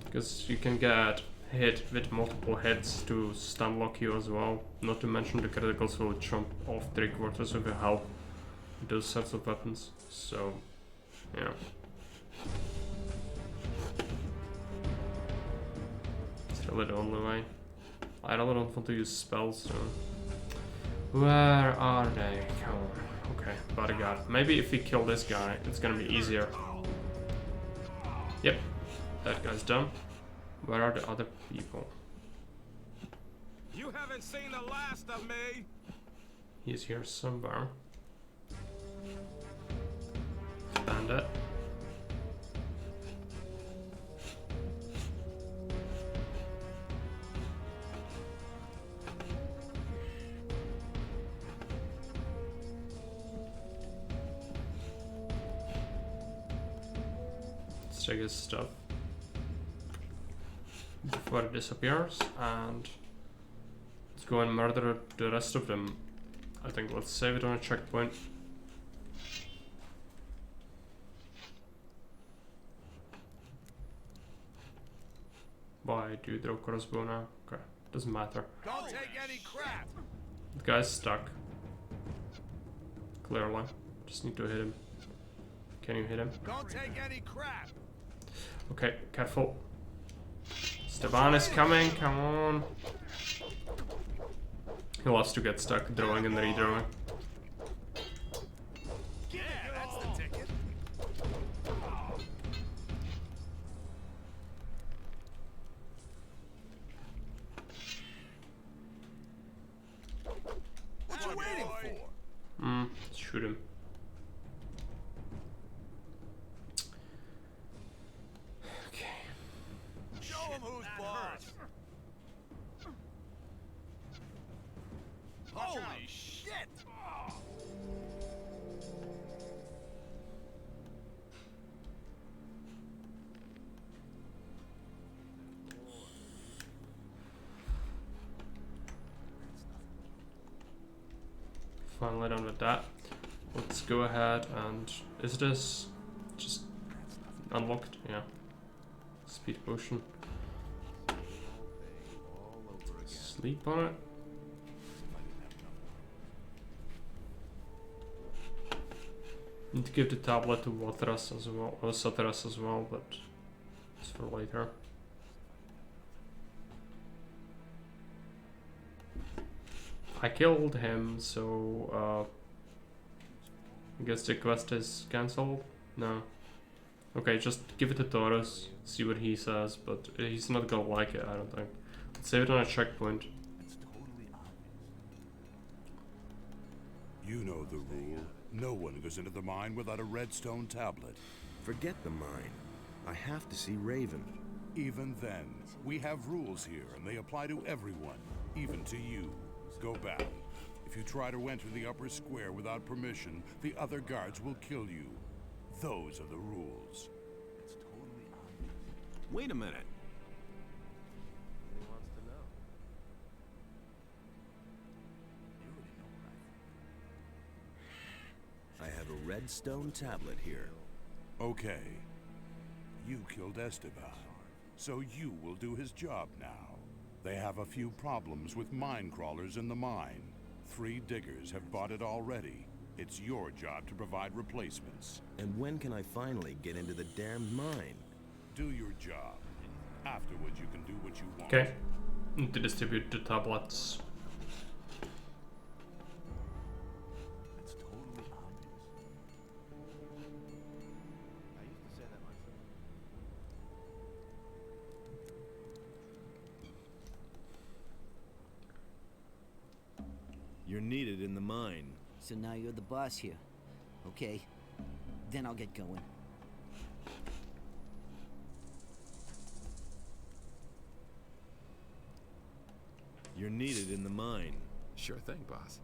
Because you can get hit with multiple hits to stun lock you as well. Not to mention the criticals will chomp off 3/4 of your health with those sets of weapons. So, yeah. It's really the only way. I really don't want to use spells, so... Where are they? Come on. Okay, bodyguard. Maybe if we kill this guy, it's gonna be easier. Yep, that guy's done. Where are the other people? You haven't seen the last of me. He's here somewhere. Bandit. Let's check his stuff before it disappears, and let's go and murder the rest of them. I think let's save it on a checkpoint. Why do you throw crossbow now? Okay, doesn't matter. Don't take any crap. The guy's stuck. Clearly. Just need to hit him. Can you hit him? Don't take any crap. Okay, careful. Esteban is coming, come on. He loves to get stuck drawing and redrawing. Yeah, that's the ticket. What you waiting for? Let's shoot him. Show him who's boss. Holy shit! Finally done with that. Let's go ahead and... Is this just unlocked? Yeah. Speed potion. Sleep on it. Need to give the tablet to Watras as well, or Satras as well, but it's for later. I killed him, so I guess the quest is cancelled? No. Okay, just give it to Taurus, see what he says, but he's not gonna like it, I don't think. Let's save it on a checkpoint. You know the rule. No one goes into the mine without a redstone tablet. Forget the mine. I have to see Raven. Even then, we have rules here, and they apply to everyone, even to you. Go back. If you try to enter the upper square without permission, the other guards will kill you. Those are the rules. Wait a minute. He wants to know. I have a red stone tablet here. Okay. You killed Esteban, so you will do his job now. They have a few problems with mine crawlers in the mine. 3 diggers have bought it already. It's your job to provide replacements. And when can I finally get into the damned mine? Do your job. Afterwards, you can do what you want. Okay. Need to distribute the tablets. It's totally obvious. I used to say that myself. You're needed in the mine. So now you're the boss here. Okay, then I'll get going. You're needed in the mine. Sure thing, boss.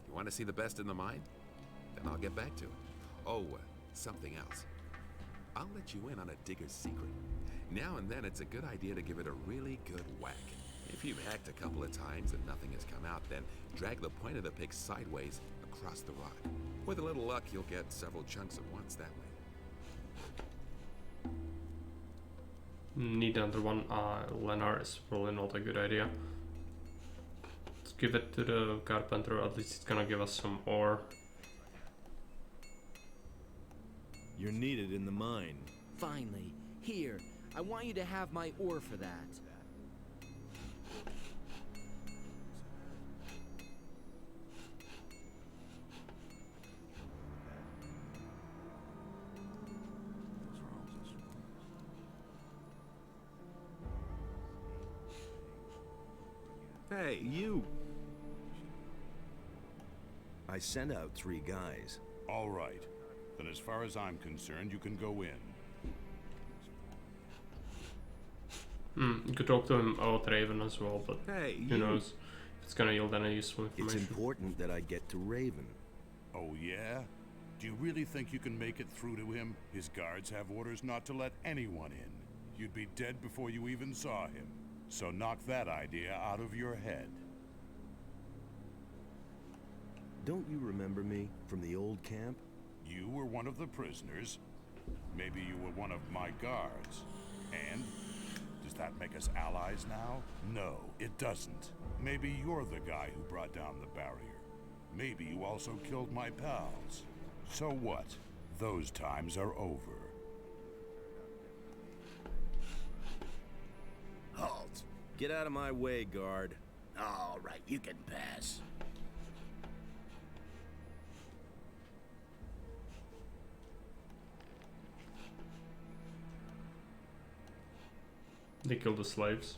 You want to see the best in the mine? Then I'll get back to it. Oh, something else. I'll let you in on a digger's secret. Now and then it's a good idea to give it a really good whack. If you've hacked a couple of times and nothing has come out, then drag the point of the pick sideways across the rock. With a little luck, you'll get several chunks at once that way. Need another one. Leonard is probably not a good idea. Let's give it to the carpenter, at least it's gonna give us some ore. You're needed in the mine. Finally, here. I want you to have my ore for that. Hey, you! I sent out 3 guys. All right. Then as far as I'm concerned, you can go in. You could talk to him about Raven as well, but Hey, who you! knows if it's gonna yield any useful It's information. important that I get to Raven. Oh, yeah? Do you really think you can make it through to him? His guards have orders not to let anyone in. You'd be dead before you even saw him. So knock that idea out of your head. Don't you remember me from the old camp? You were one of the prisoners. Maybe you were one of my guards. And? Does that make us allies now? No, it doesn't. Maybe you're the guy who brought down the barrier. Maybe you also killed my pals. So what? Those times are over. Halt. Get out of my way, guard. All right, you can pass. They killed the slaves.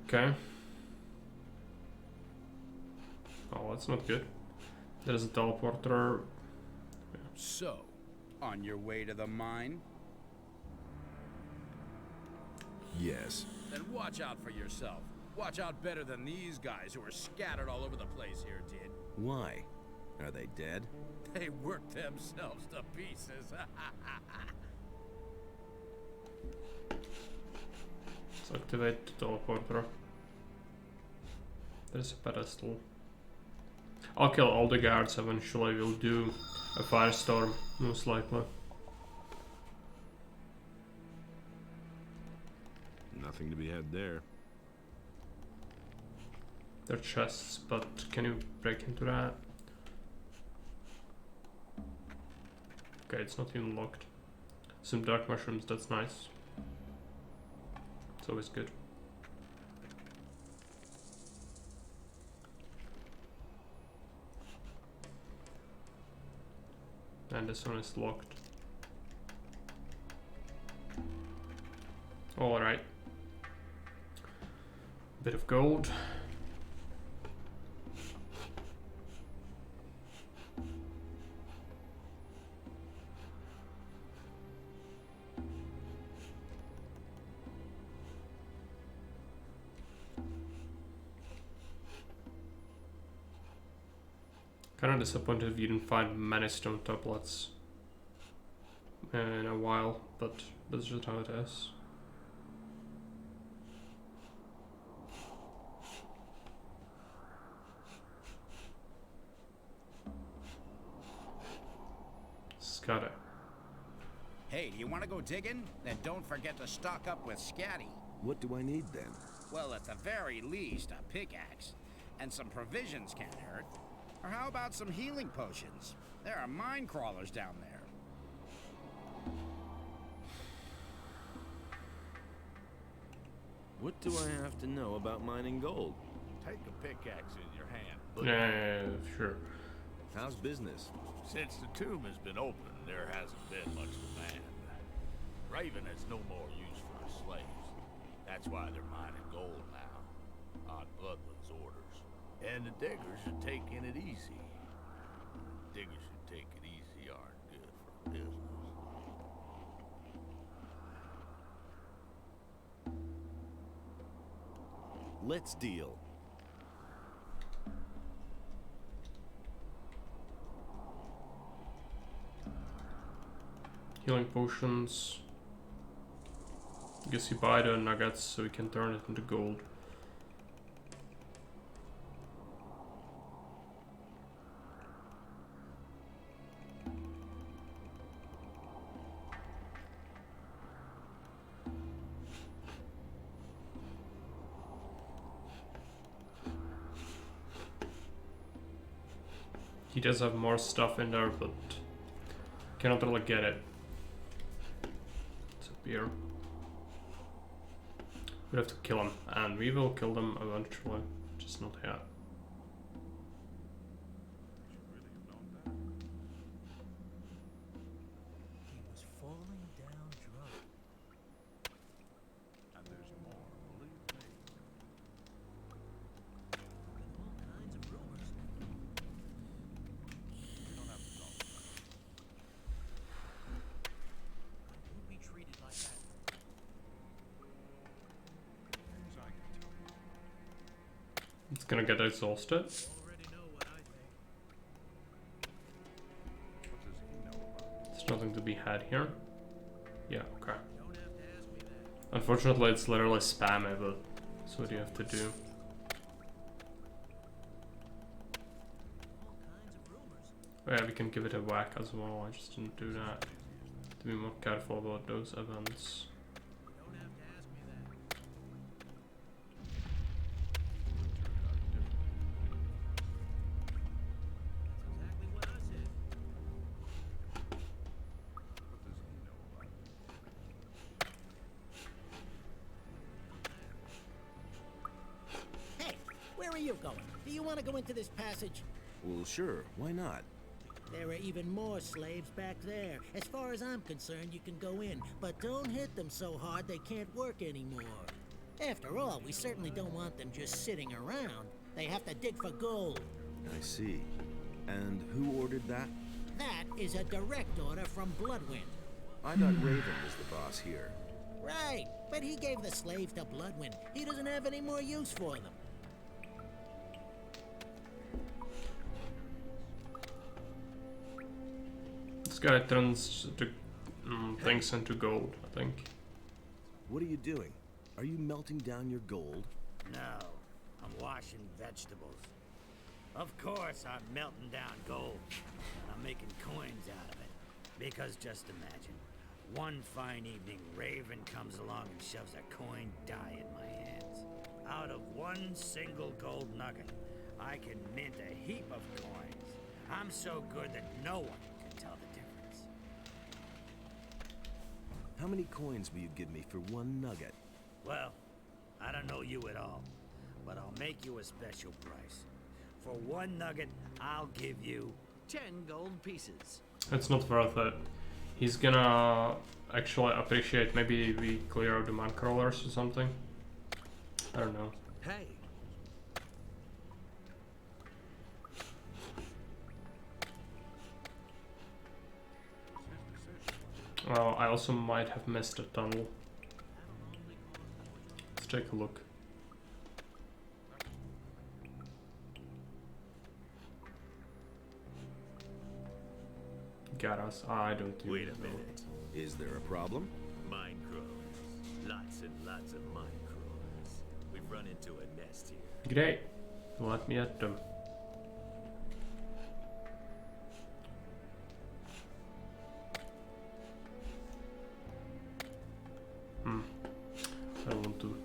Okay. Oh, that's not good. There's a teleporter. So, on your way to the mine? Yes. Then watch out for yourself. Watch out better than these guys who are scattered all over the place here did. Why? Are they dead? They worked themselves to pieces. Let's activate the teleporter. There's a pedestal. I'll kill all the guards eventually. We'll do a firestorm, most likely. Nothing to be had there. They're chests, but can you break into that? Okay, it's not even locked. Some dark mushrooms, that's nice. It's always good. And this one is locked. Alright. Bit of gold. Kinda disappointed we didn't find many stone tablets. in a while, but that's just how it is. Got it. Hey, you want to go digging? Then don't forget to stock up with Scatty. What do I need then? Well, at the very least, a pickaxe. And some provisions can't hurt. Or how about some healing potions? There are mine crawlers down there. What do I have to know about mining gold? Take a pickaxe in your hand. Yeah, sure. How's business? Since the tomb has been opened, there hasn't been much demand. Raven has no more use for the slaves. That's why they're mining gold now, on Bloodland's orders. And the diggers are taking it easy. Diggers who take it easy aren't good for business. Let's deal. Healing potions. Guess you buy the nuggets so we can turn it into gold. He does have more stuff in there, but cannot really get it. It's up here. We have to kill him, and we will kill them eventually, just not yet. He was falling down drunk. And there's more, believe me. All kinds of rumors. You don't have to talk about it. I won't be treated like that. Things I can tell you. It's gonna get exhausted. Already know what I think. What does he know about it? There's nothing to be had here. Yeah, okay. Don't have to ask me that. Unfortunately, it's literally spammy, but that's what you have to do. All kinds of rumors. Oh yeah, we can give it a whack as well. I just didn't do that. To be more careful about those events. Don't have to ask me that. That's exactly what I said. What does he know about it? Hey, where are you going? Do you want to go into this passage? Well, sure. Why not? There are even more slaves back there. As far as I'm concerned, you can go in, but don't hit them so hard they can't work anymore. After all, we certainly don't want them just sitting around. They have to dig for gold. I see. And who ordered that? That is a direct order from Bloodwind. I thought Raven was the boss here. Right, but he gave the slaves to Bloodwind. He doesn't have any more use for them. This guy turns the things into gold, I think. What are you doing? Are you melting down your gold? No, I'm washing vegetables. Of course I'm melting down gold, and I'm making coins out of it. Because just imagine, one fine evening, Raven comes along and shoves a coin die in my hands. Out of one single gold nugget, I can mint a heap of coins. I'm so good that no one can tell the difference. How many coins will you give me for one nugget? Well, I don't know you at all, but I'll make you a special price. For one nugget, I'll give you 10 gold pieces. It's not worth it. He's gonna actually appreciate, maybe we clear out the man crawlers or something. I don't know. Hey! Well, I also might have missed a tunnel. Let's take a look. Got us. I don't think. Wait a minute. Is there a problem? Mine crawlers. Lots and lots of mine crawlers. We've run into a nest here. Great. Let me at them. I don't want to.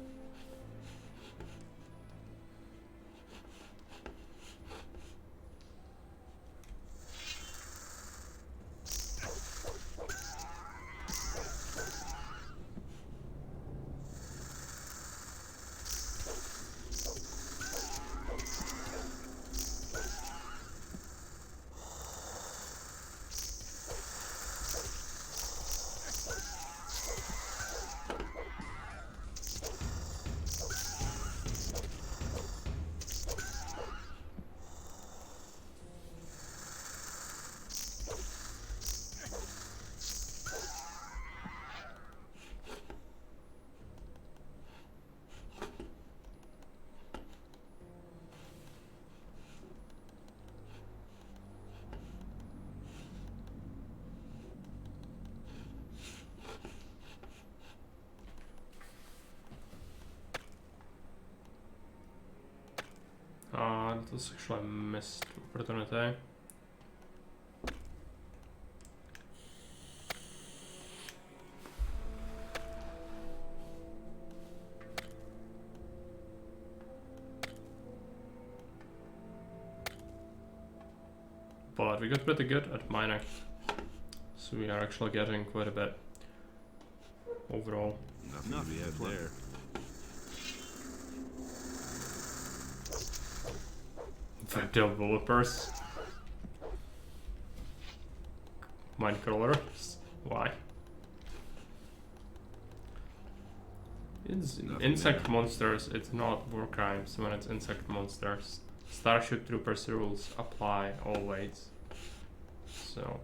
That was actually a missed opportunity. But we got pretty good at mining, so we are actually getting quite a bit overall. Nothing to be had there. Developers. Mine crawlers. Why? It's insect monsters, it's not war crimes when it's insect monsters. Starship Troopers rules apply always. So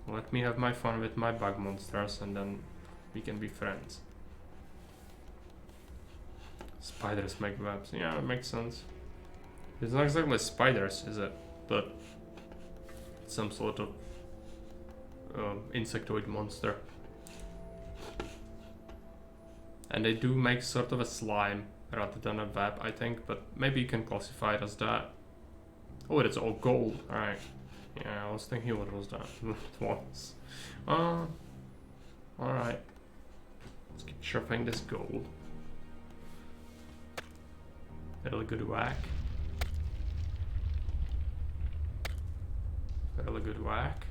let me have my fun with my bug monsters and then we can be friends. Spiders make webs. Yeah, it makes sense. It's not exactly spiders, is it? But some sort of insectoid monster. And they do make sort of a slime rather than a web, I think, but maybe you can classify it as that. Oh, it's all gold. Alright. Yeah, I was thinking what was that? It was. Alright. Let's keep shoving this gold. Really good whack. Really good whack.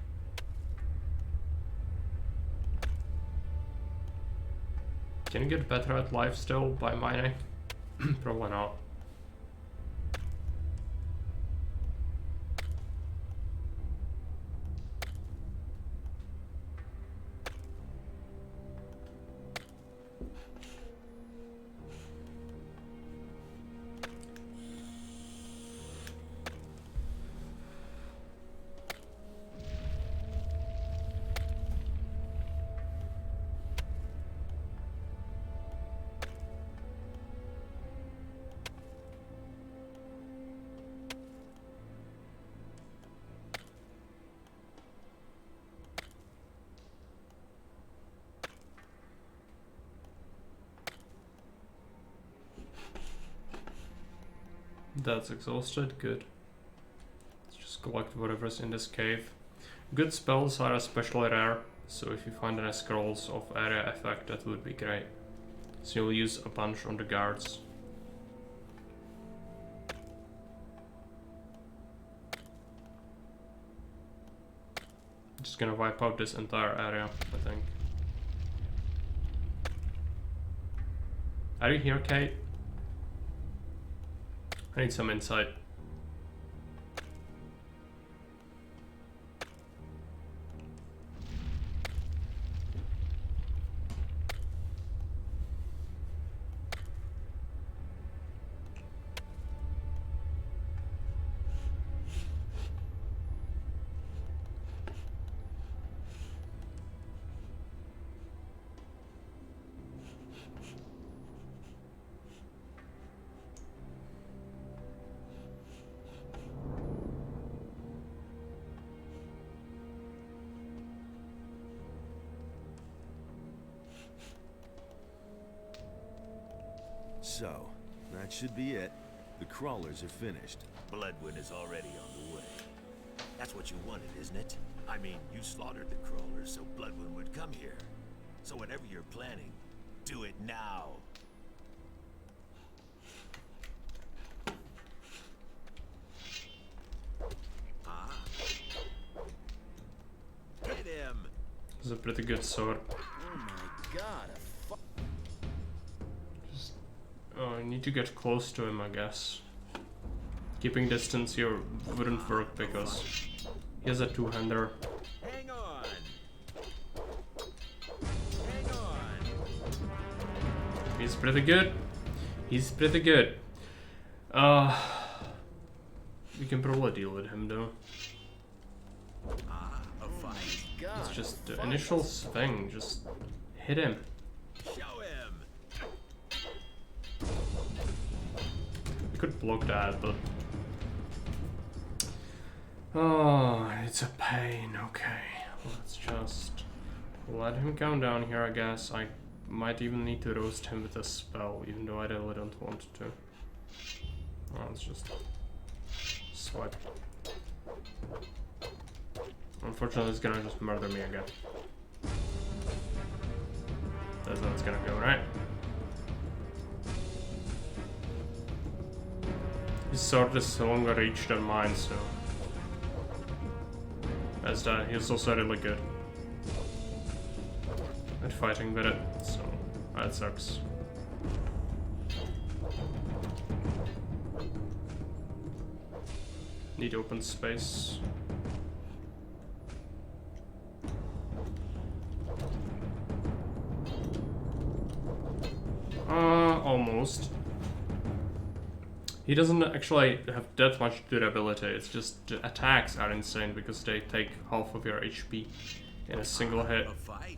Can you get better at life still by mining? Probably not. That's exhausted, good. Let's just collect whatever's in this cave. Good spells are especially rare, so if you find any scrolls of area effect, that would be great. So you'll use a bunch on the guards. Just gonna wipe out this entire area, I think. Are you here, Kate? I need some insight. so. That should be it. The crawlers are finished. Bloodwind is already on the way. That's what you wanted, isn't it? I mean, you slaughtered the crawlers so Bloodwind would come here. So whatever you're planning, do it now. Hit him! It's a pretty good sword. Oh my god, Oh, I need to get close to him, I guess. Keeping distance here wouldn't work because he has a two-hander. Hang on! Hang on! He's pretty good. He's pretty good. We can probably deal with him though. A fight. It's just the initial swing, just hit him. Show him! You could block that, but oh, it's a pain. Okay, let's just let him come down here, I guess. I might even need to roast him with a spell, even though I really don't want to. Oh, let's just swipe. Unfortunately, it's gonna just murder me again. That's how it's gonna go, right? His sword is longer reach than mine, so as that, he's also really good at fighting with it, so that sucks. Need open space. Almost. He doesn't actually have that much durability, it's just the attacks are insane because they take half of your HP in a single hit. A fight.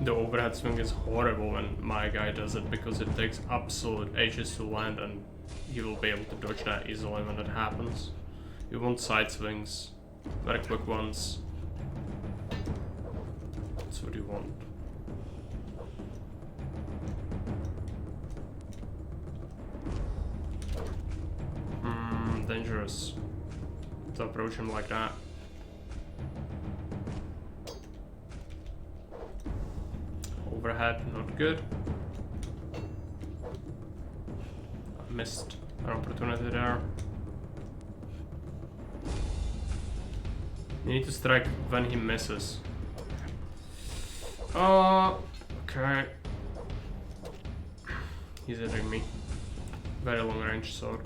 The overhead swing is horrible when my guy does it because it takes absolute ages to land and you will be able to dodge that easily when it happens. You want side swings, very quick ones. That's what you want. Dangerous to approach him like that. Overhead, not good. I missed an opportunity there. You need to strike when he misses. Okay. He's hitting me. Very long range sword.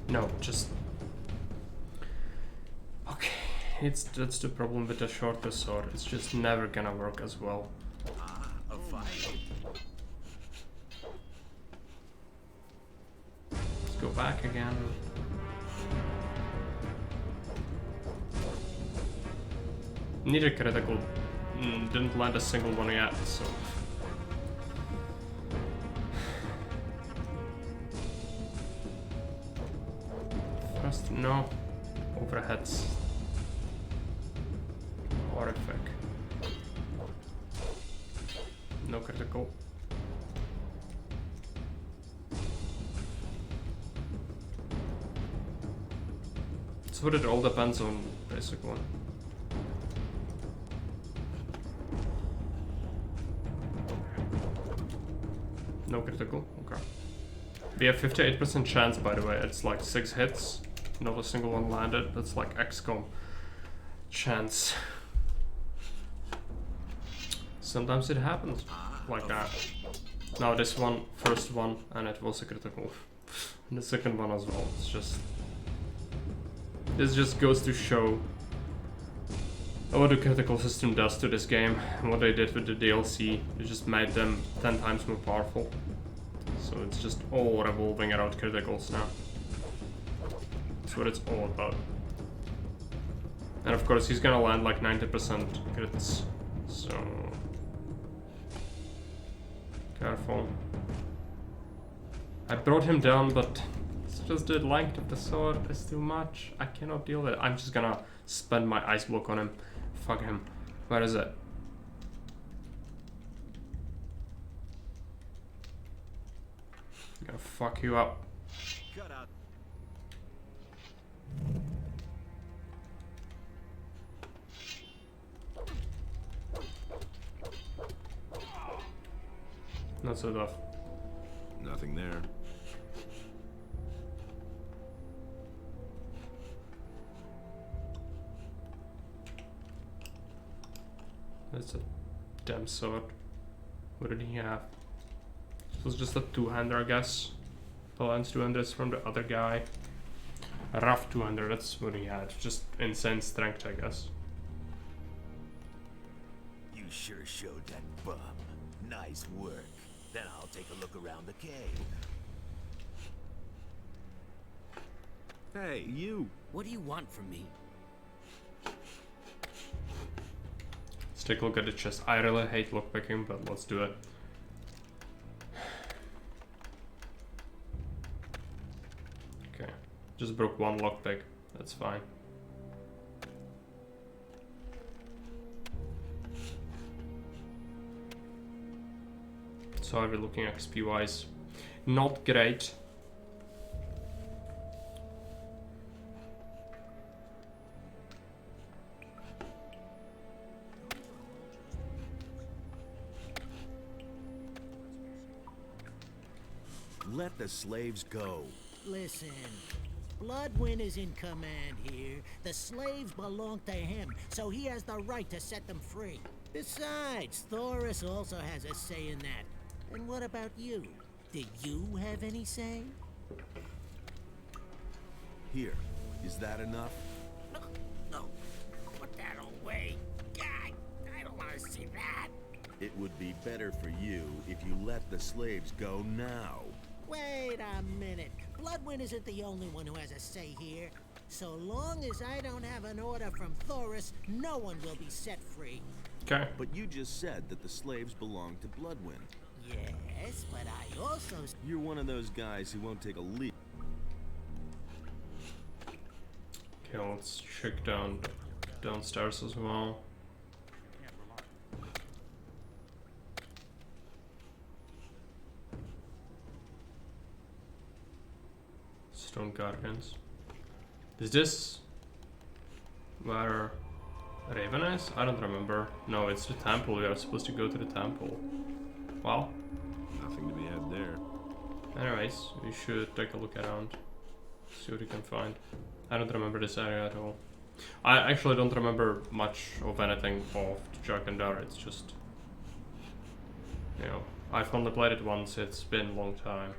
No, just... Okay, that's the problem with the shorter sword. It's just never gonna work as well. A fight. Let's go back again. Need a critical. Didn't land a single one yet, so... First, no. Overheads. Horrific. No critical. That's what it all depends on, basically. No critical, okay. We have 58% chance, by the way. It's like 6 hits, not a single one landed. That's like XCOM chance. Sometimes it happens like that. Now this one, first one, and it was a critical. And the second one as well. It's just... This just goes to show what the critical system does to this game and what they did with the DLC. It just made them 10 times more powerful. So it's just all revolving around criticals now. That's what it's all about. And of course he's gonna land like 90% crits, so careful. I brought him down, but it's just the length of the sword is too much. I cannot deal with it. I'm just gonna spend my ice block on him. Fuck him. Where is it? I'm gonna fuck you up. Cut out. Not so tough. Nothing there. That's a damn sword. What did he have? This was just a two-hander, I guess. The lance two-hander is from the other guy. A rough two-hander, that's what he had. Just insane strength, I guess. You sure showed that bum. Nice work. Then I'll take a look around the cave. Hey, you! What do you want from me? Let's take a look at the chest. I really hate lockpicking, but let's do it. Okay, just broke one lockpick. That's fine. So are we looking XP wise? Not great. Let the slaves go. Listen, Bloodwind is in command here. The slaves belong to him, so he has the right to set them free. Besides, Thoris also has a say in that. And what about you? Do you have any say? Here, is that enough? No, put that away. God, I don't want to see that. It would be better for you if you let the slaves go now. Wait a minute. Bloodwind isn't the only one who has a say here. So long as I don't have an order from Thoris, no one will be set free. Okay. But you just said that the slaves belong to Bloodwind. Yes, but I also... You're one of those guys who won't take a leap. Okay, let's check downstairs as well. Stone Guardians. Is this where Raven is? I don't remember. No, it's the temple. We are supposed to go to the temple. Well, Nothing to be had there. anyways, we should take a look around. See what we can find. I don't remember this area at all. I actually don't remember much of anything of Jak and Dara. It's just, you know, I've only played it once. It's been a long time.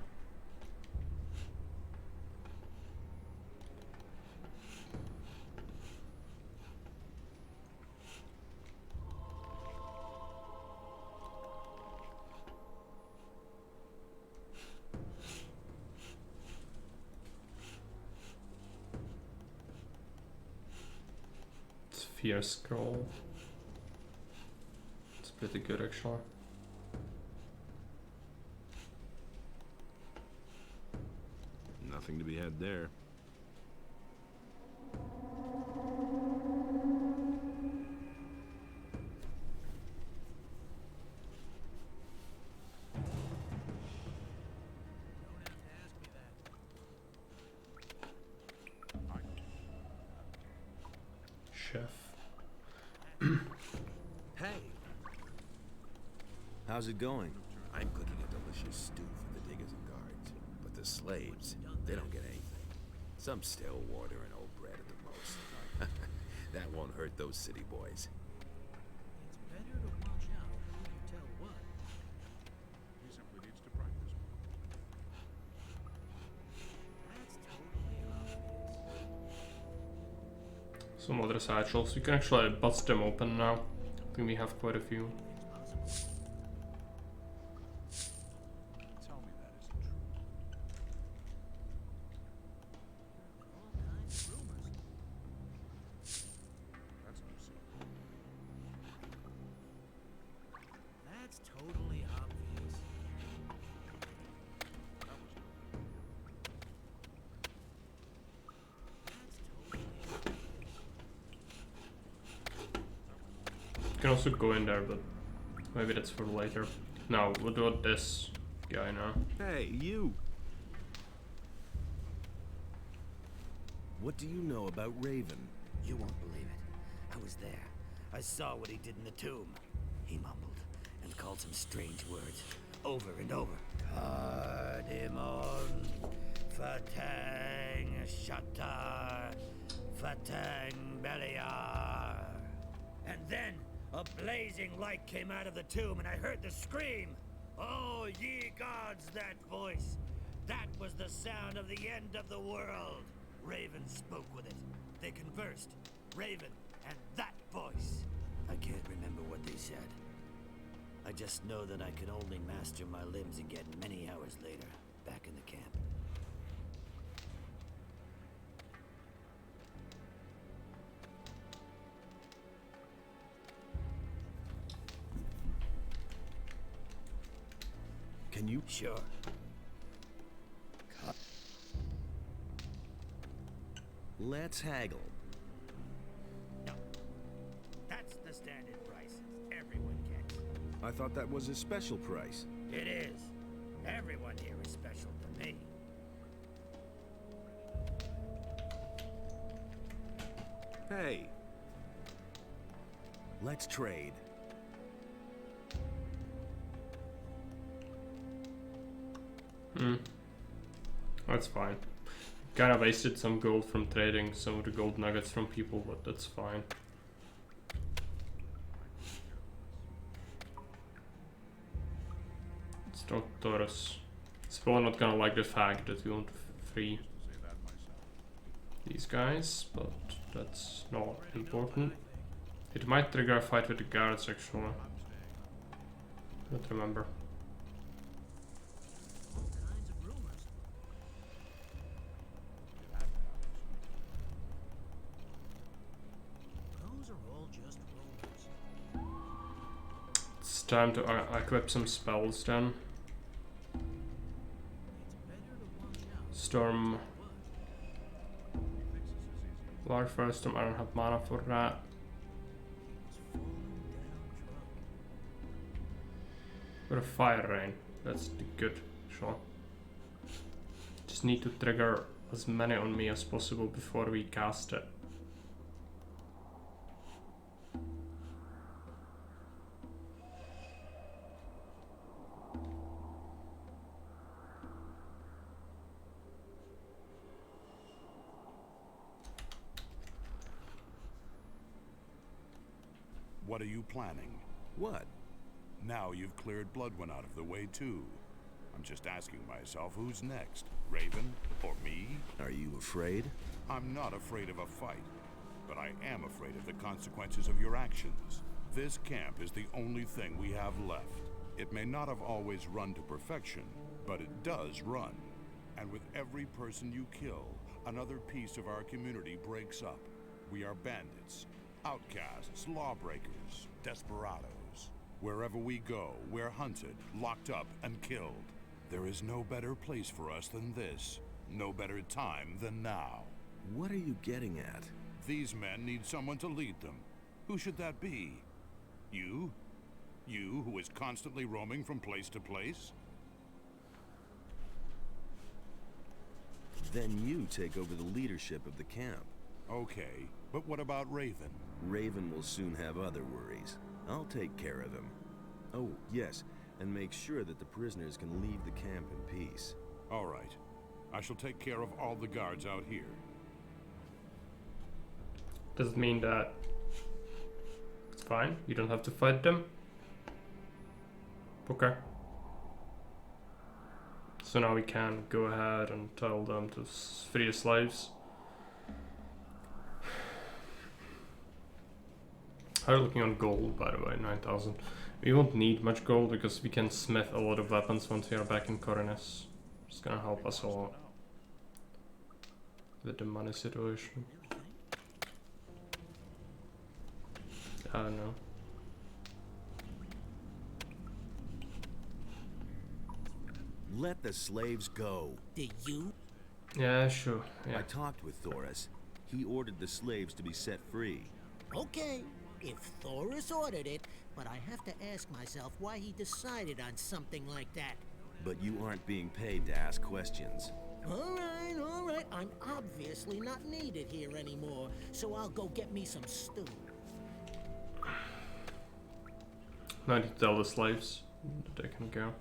Sphere scroll. It's pretty good actually. Nothing to be had there. Chef. Hey, How's it going? I'm cooking a delicious stew for the diggers and guards. But the slaves, they don't get anything. Some still water and old bread at the most. That won't hurt those city boys. It's better to watch out who you tell what. He simply needs to practice. That's totally obvious. Some other satchels. You can actually bust them open now. I think we have quite a few. Tell me that isn't You can also go in there, but maybe that's for later. Now, what about this guy now? Hey, you! What do you know about Raven? You won't believe it. I was there. I saw what he did in the tomb. He mumbled and called some strange words over and over. Cardamon, Fatang, Shatar, Fatang, Beliar. And then a blazing light came out of the tomb and I heard the scream. Oh, ye gods, that voice. That was the sound of the end of the world. Raven spoke with it. They conversed. Raven and that voice. I can't remember what they said. I just know that I could only master my limbs again many hours later, back in the camp. Can you? Sure. Let's haggle. No. That's the standard price everyone gets. I thought that was a special price. It is. Everyone here is special to me. Hey. Let's trade. That's fine. Kinda wasted some gold from trading some of the gold nuggets from people, but that's fine. It's not Taurus. It's probably not gonna like the fact that we want free these guys, but that's not important. It might trigger a fight with the guards actually. Don't remember. It's time to equip some spells then. Storm. Large Firestorm, I don't have mana for that. But a Fire Rain, that's good, sure. Just need to trigger as many on me as possible before we cast it. What are you planning? What? Now you've cleared Bloodwind out of the way too. I'm just asking myself, who's next? Raven or me? Are you afraid? I'm not afraid of a fight, but I am afraid of the consequences of your actions. This camp is the only thing we have left. It may not have always run to perfection, but it does run. And with every person you kill, another piece of our community breaks up. We are bandits, outcasts, lawbreakers, desperados. Wherever we go, we're hunted, locked up, and killed. There is no better place for us than this. No better time than now. What are you getting at? These men need someone to lead them. Who should that be? You? You, who is constantly roaming from place to place? Then you take over the leadership of the camp. Okay, but what about Raven? Raven will soon have other worries. I'll take care of him. Oh, yes, and make sure that the prisoners can leave the camp in peace. All right. I shall take care of all the guards out here. Does it mean that it's fine? You don't have to fight them? Okay. So now we can go ahead and tell them to free the slaves. How are you looking on gold, by the way? 9,000. We won't need much gold because we can smith a lot of weapons once we are back in Coronis. It's gonna help us a lot with the money situation. I don't know. Let the slaves go. Did you? Yeah, sure. Yeah. I talked with Thoris. He ordered the slaves to be set free. Okay. if Thoris ordered it, but I have to ask myself why he decided on something like that. But you aren't being paid to ask questions. All right. I'm obviously not needed here anymore, so I'll go get me some stew. I need to tell the slaves that they can go.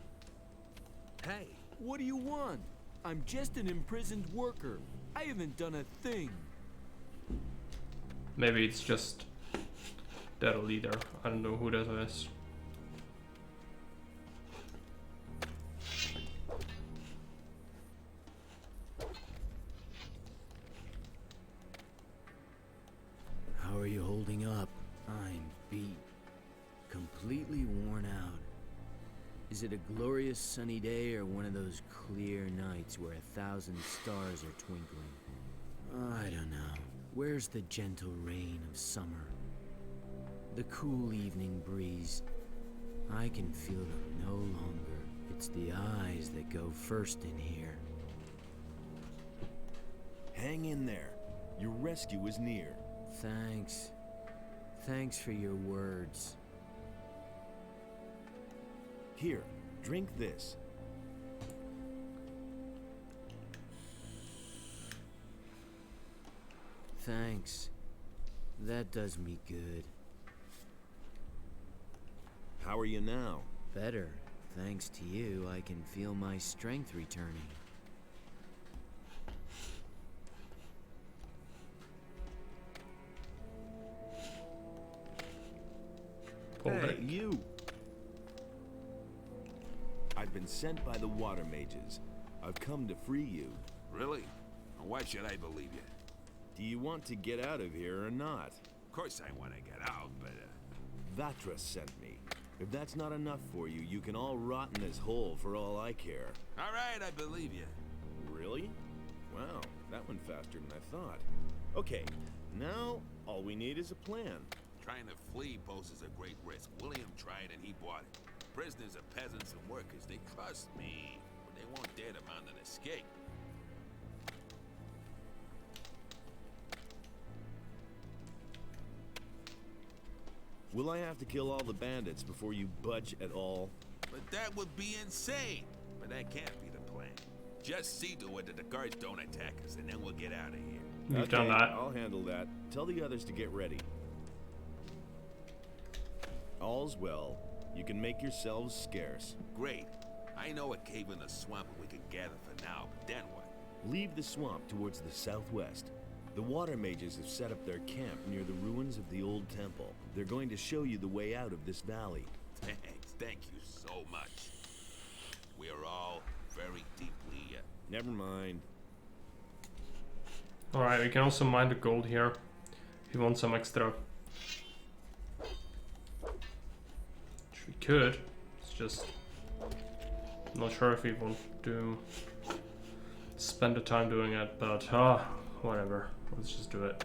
Hey, what do you want? I'm just an imprisoned worker. I haven't done a thing. Maybe it's just their leader. I don't know who that is. How are you holding up? I'm beat. Completely worn out. Is it a glorious sunny day or one of those clear nights where 1,000 stars are twinkling? I don't know. Where's the gentle rain of summer? The cool evening breeze. I can feel them no longer. It's the eyes that go first in here. Hang in there. Your rescue is near. Thanks. Thanks for your words. Here, drink this. Thanks. That does me good. How are you now? Better. Thanks to you, I can feel my strength returning. Hey, you! I've been sent by the water mages. I've come to free you. Really? Why should I believe you? Do you want to get out of here or not? Of course I want to get out, but... Vatra sent me. If that's not enough for you, you can all rot in this hole for all I care. All right, I believe you. Really? Wow, that went faster than I thought. Okay, now all we need is a plan. Trying to flee poses a great risk. William tried and he bought it. Prisoners are peasants and workers. They trust me, but they won't dare to mount an escape. Will I have to kill all the bandits before you budge at all? But that would be insane. But that can't be the plan. Just see to it that the guards don't attack us, and then we'll get out of here. You've done that. I'll handle that. Tell the others to get ready. All's well. You can make yourselves scarce. Great. I know a cave in the swamp we can gather for now, but then what? Leave the swamp towards the southwest. The water mages have set up their camp near the ruins of the old temple. They're going to show you the way out of this valley. Thanks. Thank you so much. We are all very deeply... Never mind. Alright, we can also mine the gold here. If you want some extra. Which we could. It's just... I'm not sure if we want to spend the time doing it, but whatever. Let's just do it.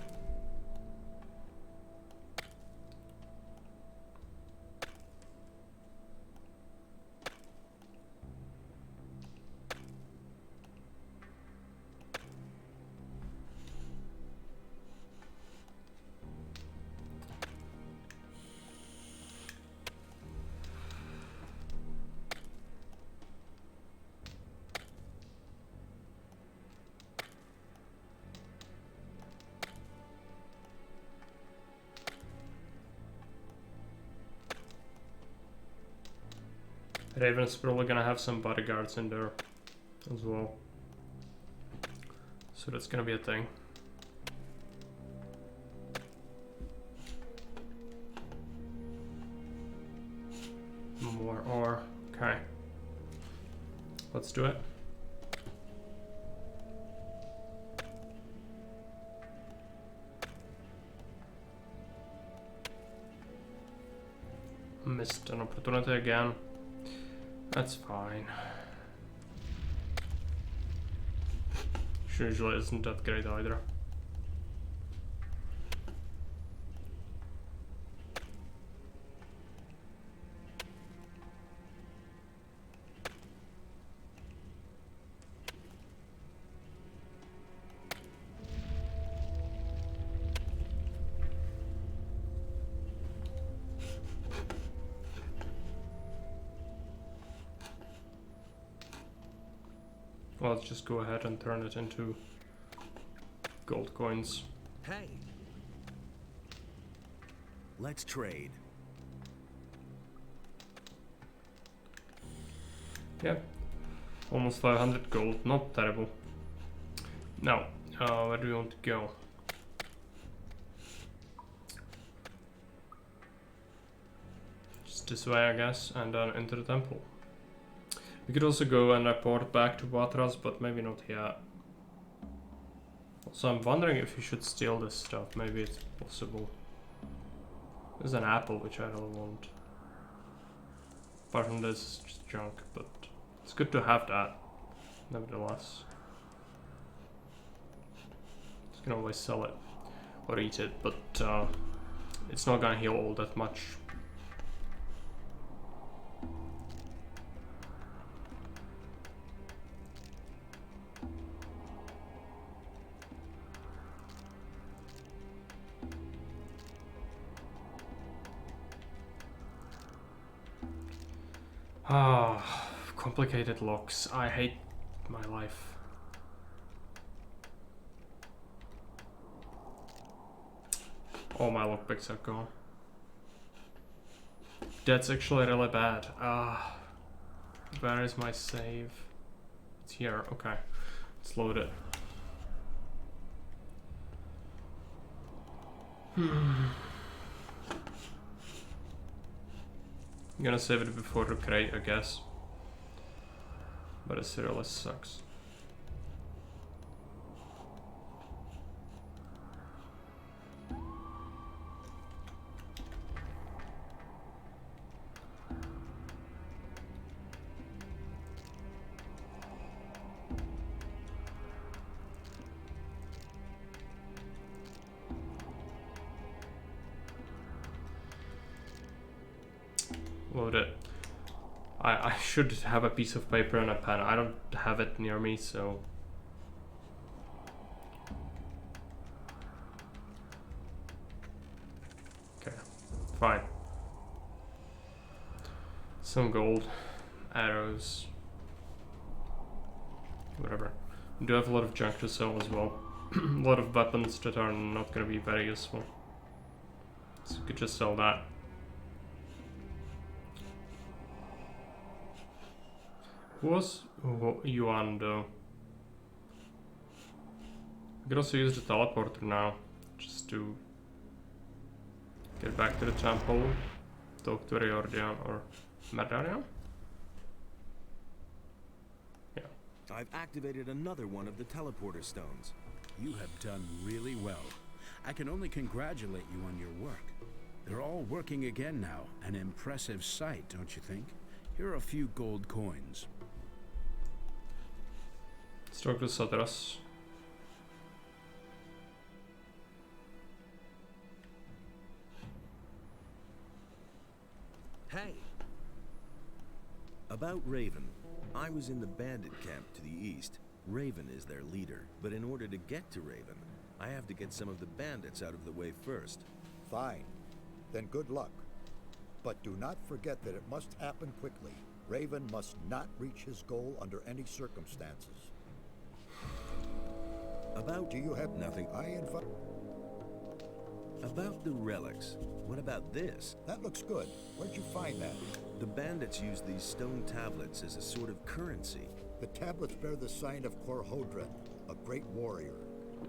Raven's probably gonna have some bodyguards in there as well. So that's gonna be a thing. More ore. Okay. Let's do it. Missed an opportunity again. That's fine. Which usually isn't that great either. Well, let's just go ahead and turn it into gold coins. Hey, Let's trade. Yeah, almost 500 gold, not terrible. Now, where do we want to go? Just this way, I guess, and then into the temple. We could also go and report back to Watras, but maybe not yet. Also, I'm wondering if we should steal this stuff. Maybe it's possible. There's an apple, which I don't want. Apart from this, it's just junk, but it's good to have that, nevertheless. You can always sell it or eat it, but it's not gonna heal all that much. Ah, complicated locks. I hate my life. All my lockpicks are gone. That's actually really bad. Ah, where is my save? It's here. Okay, let's load it. I'm gonna save it before the crate, I guess. But it really sucks. Load it. I should have a piece of paper and a pen. I don't have it near me, so... Okay, fine. Some gold, arrows, whatever. We do have a lot of junk to sell as well. A lot of weapons that are not going to be very useful. So we could just sell that. Who was Yuan though? We could also use the teleporter now, just to get back to the temple, talk to Riordian or Merdarian? Yeah. I've activated another one of the teleporter stones. You have done really well. I can only congratulate you on your work. They're all working again now. An impressive sight, don't you think? Here are a few gold coins. Let's talk to Satras. Hey! About Raven. I was in the bandit camp to the east. Raven is their leader, but in order to get to Raven, I have to get some of the bandits out of the way first. Fine. Then good luck. But do not forget that it must happen quickly. Raven must not reach his goal under any circumstances. About... Do you have nothing? About the relics. What about this? That looks good. Where'd you find that? The bandits use these stone tablets as a sort of currency. The tablets bear the sign of Korhodren, a great warrior.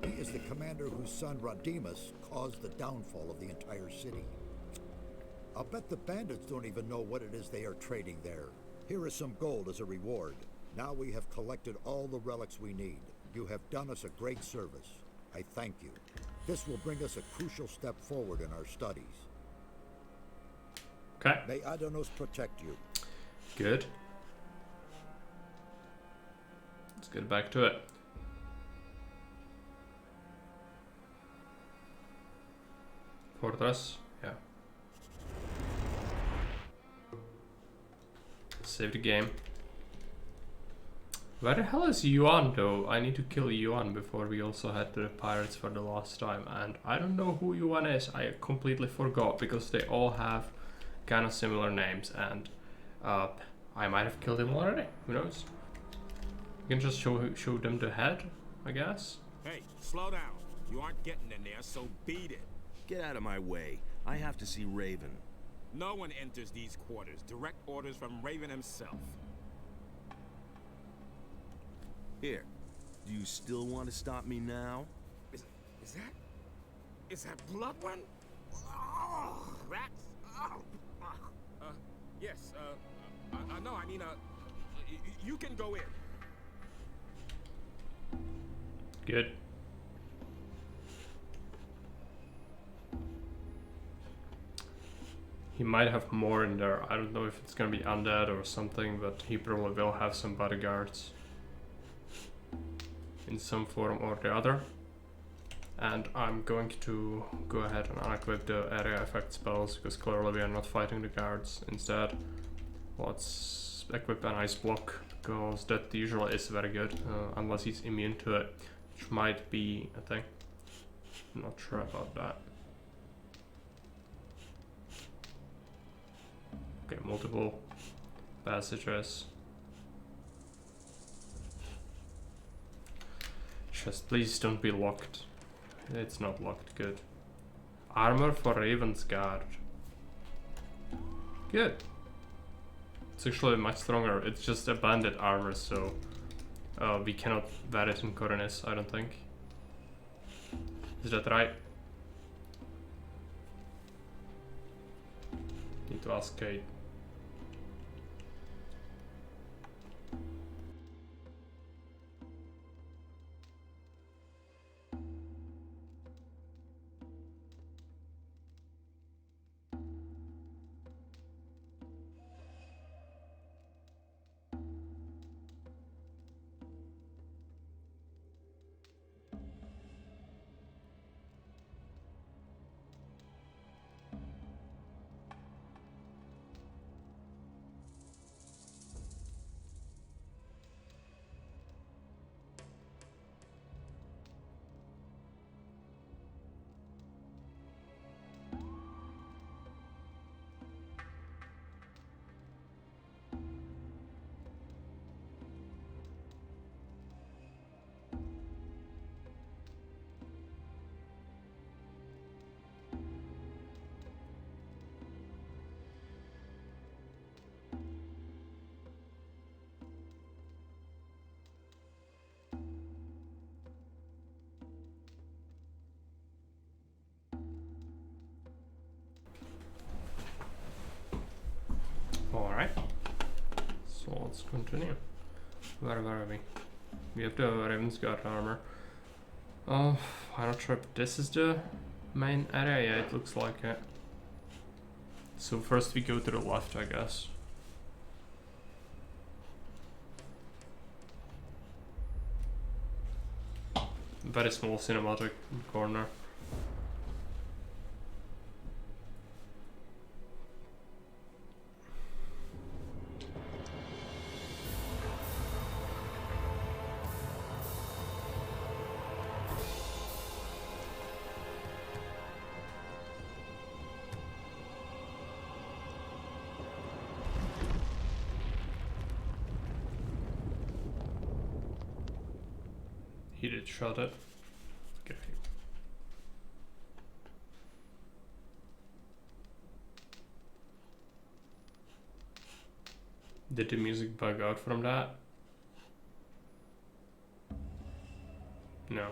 He is the commander whose son Rodimus caused the downfall of the entire city. I'll bet the bandits don't even know what it is they are trading there. Here is some gold as a reward. Now we have collected all the relics we need. You have done us a great service. I thank you. This will bring us a crucial step forward in our studies. Okay. May Adonos protect you. Good. Let's get back to it. Fortress, yeah. Save the game. Where the hell is Yuan though? I need to kill Yuan before we also head to the pirates for the last time, and I don't know who Yuan is. I completely forgot because they all have kind of similar names, and I might have killed him already. Who knows? You can just show them the head, I guess. Hey, slow down. You aren't getting in there, so beat it. Get out of my way. I have to see Raven. No one enters these quarters. Direct orders from Raven himself. Here. Do you still want to stop me now? Is that blood one? Oh, rats. Oh. Yes, no, I mean, you can go in. Good. He might have more in there. I don't know if it's gonna be undead or something, but he probably will have some bodyguards in some form or the other. And I'm going to go ahead and unequip the area effect spells, because clearly we are not fighting the guards. Instead, let's equip an ice block, because that usually is very good, unless he's immune to it, which might be a thing. I'm not sure about that. Okay, multiple passages. Just please don't be locked. It's not locked, good. Armor for Raven's Guard. Good. It's actually much stronger. It's just a bandit armor, so we cannot wear it in Coronis, I don't think. Is that right? Need to ask Kate. Alright, so let's continue. Where are we? We have the Raven's Guard armor. I'm not sure if this is the main area. Yeah, it looks like it. So first we go to the left, I guess. Very small cinematic corner. He did shot it. Okay. Did the music bug out from that? No.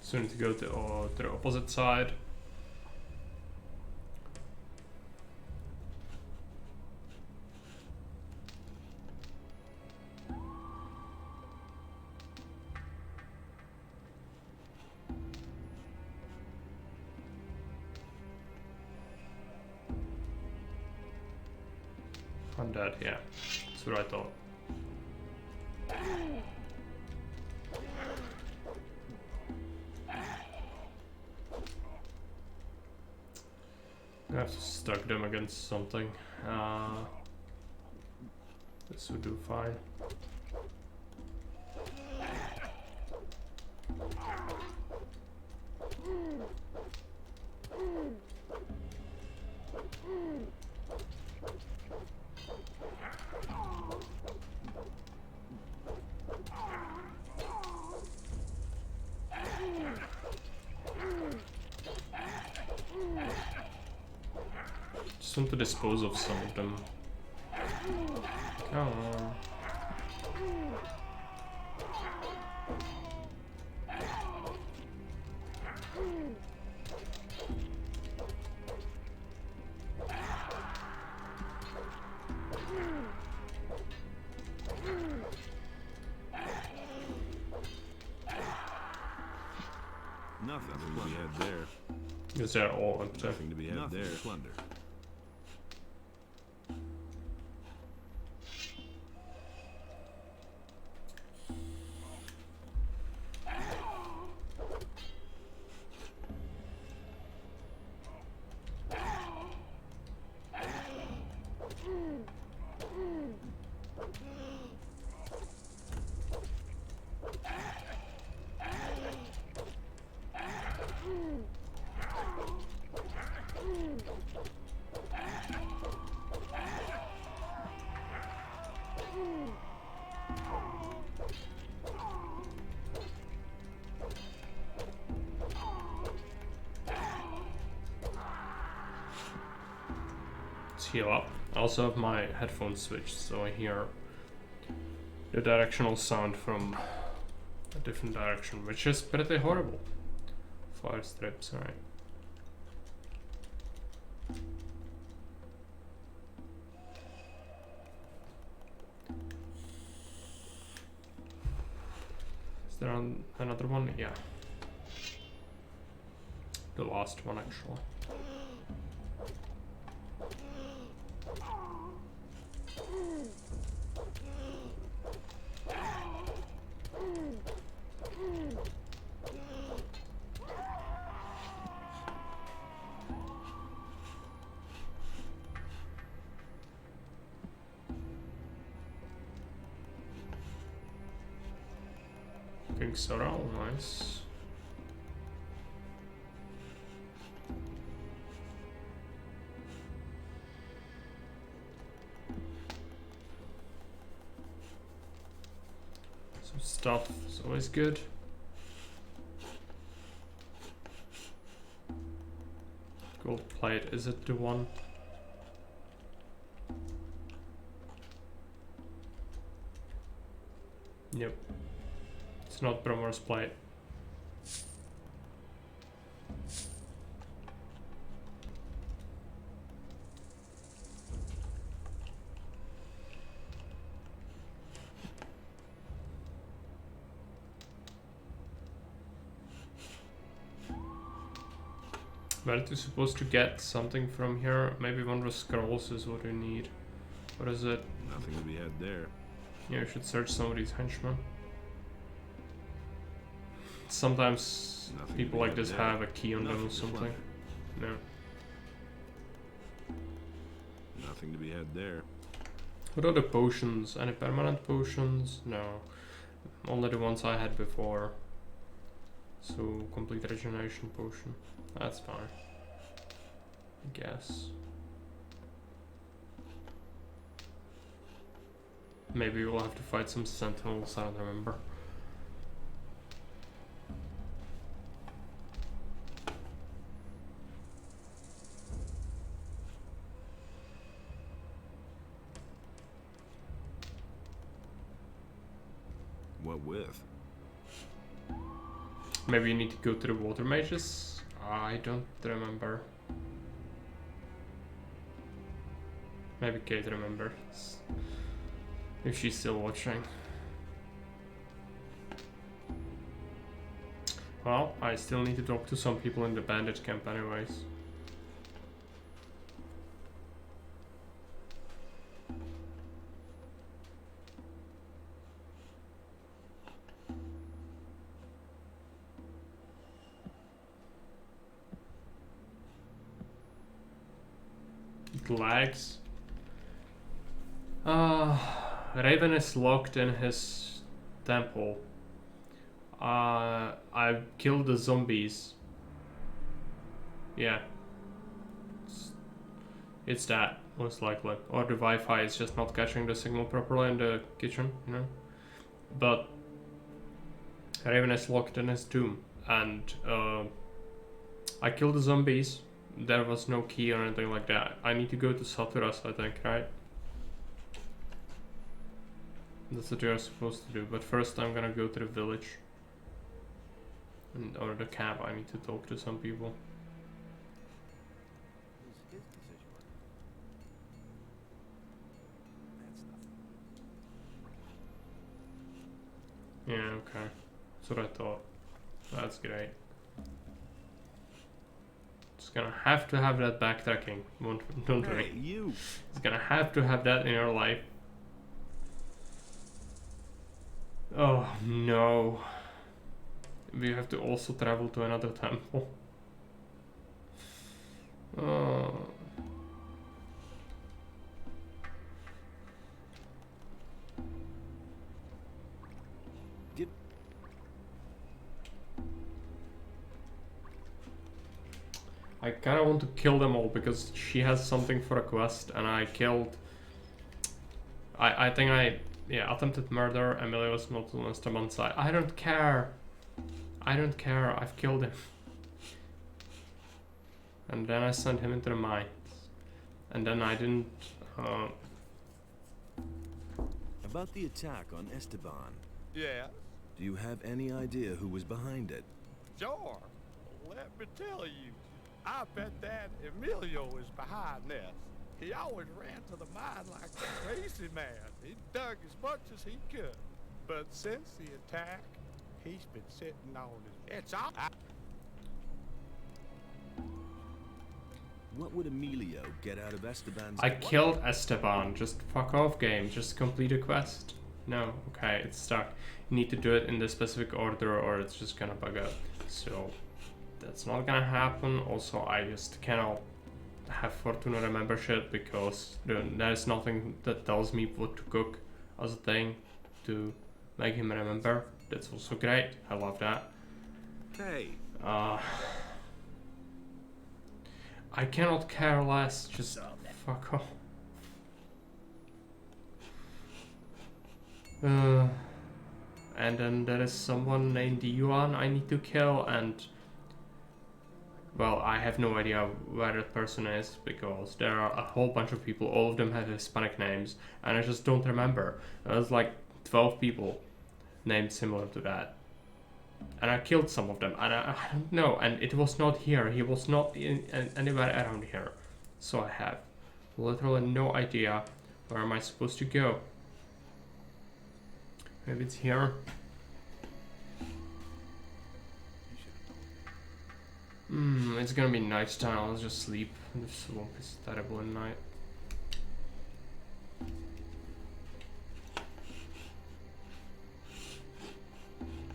So we need to go to the opposite side. Undead, yeah. That's what I thought. I have to stack them against something. This would do fine. Just want to dispose of some of them. Come on. Nothing to be had there. Is that all empty? Nothing to be had there. Plunder. Heal up. I also have my headphones switched, so I hear the directional sound from a different direction, which is pretty horrible. Fire strips, alright. Is there another one? Yeah. The last one, actually. King Sorrel, nice. Some stuff is always good. Gold plate, is it the one? Yep. It's not Bromer's plate. Well, you're supposed to get something from here. Maybe one of the scrolls is what we need. What is it? Nothing to be had there. Yeah, I should search some of these henchmen. Sometimes Nothing people to be like had this there. have a key on them Nothing or to something. plunder. No. Nothing to be had there. What are the potions? Any permanent potions? No. Only the ones I had before. So, complete regeneration potion. That's fine. I guess. Maybe we'll have to fight some sentinels, I don't remember. What with? Maybe you need to go to the water mages? I don't remember. Maybe Kate remembers. If she's still watching. Well, I still need to talk to some people in the bandit camp anyways. It lags. Raven is locked in his temple. I killed the zombies. Yeah. It's that, most likely. Or the Wi-Fi is just not catching the signal properly in the kitchen, you know? But Raven is locked in his tomb. And I killed the zombies. there was no key or anything like that. I need to go to Saturas, I think, right? That's what you're supposed to do. But first I'm gonna go to the village. Or the camp. I need to talk to some people. Yeah, okay. That's what I thought. That's great. Just gonna have to have that backtracking. Don't worry. Hey, you! It's gonna have to have that in your life. Oh no. We have to also travel to another temple. Oh. I kinda want to kill them all because she has something for a quest and I killed... I think I... Yeah, attempted murder, Emilio's not on Esteban's side. I don't care! I don't care, I've killed him. And then I sent him into the mines. And then I didn't... About the attack on Esteban. Yeah? Do you have any idea who was behind it? Sure. Let me tell you. I bet that Emilio is behind this. He always ran to the mine like a crazy man. He dug as much as he could. But since the attack, he's been sitting on his... It's all... What would Emilio get out of Esteban's... I killed Esteban. Just fuck off, game. Just complete a quest. No, okay, it's stuck. You need to do it in the specific order or it's just gonna bug out. So... that's not gonna happen. Also, I just cannot have Fortuna remember shit because there's nothing that tells me what to cook as a thing to make him remember. That's also great. I love that. Hey. I cannot care less. Just fuck off. And then there is someone named Yuan I need to kill and... well, I have no idea where that person is because there are a whole bunch of people, all of them have Hispanic names, and I just don't remember. There's like 12 people named similar to that. And I killed some of them, and I don't know, and it was not here, he was not anywhere around here. So I have literally no idea where am I supposed to go. Maybe it's here. It's gonna be nighttime, I'll just sleep. This won't be terrible at night.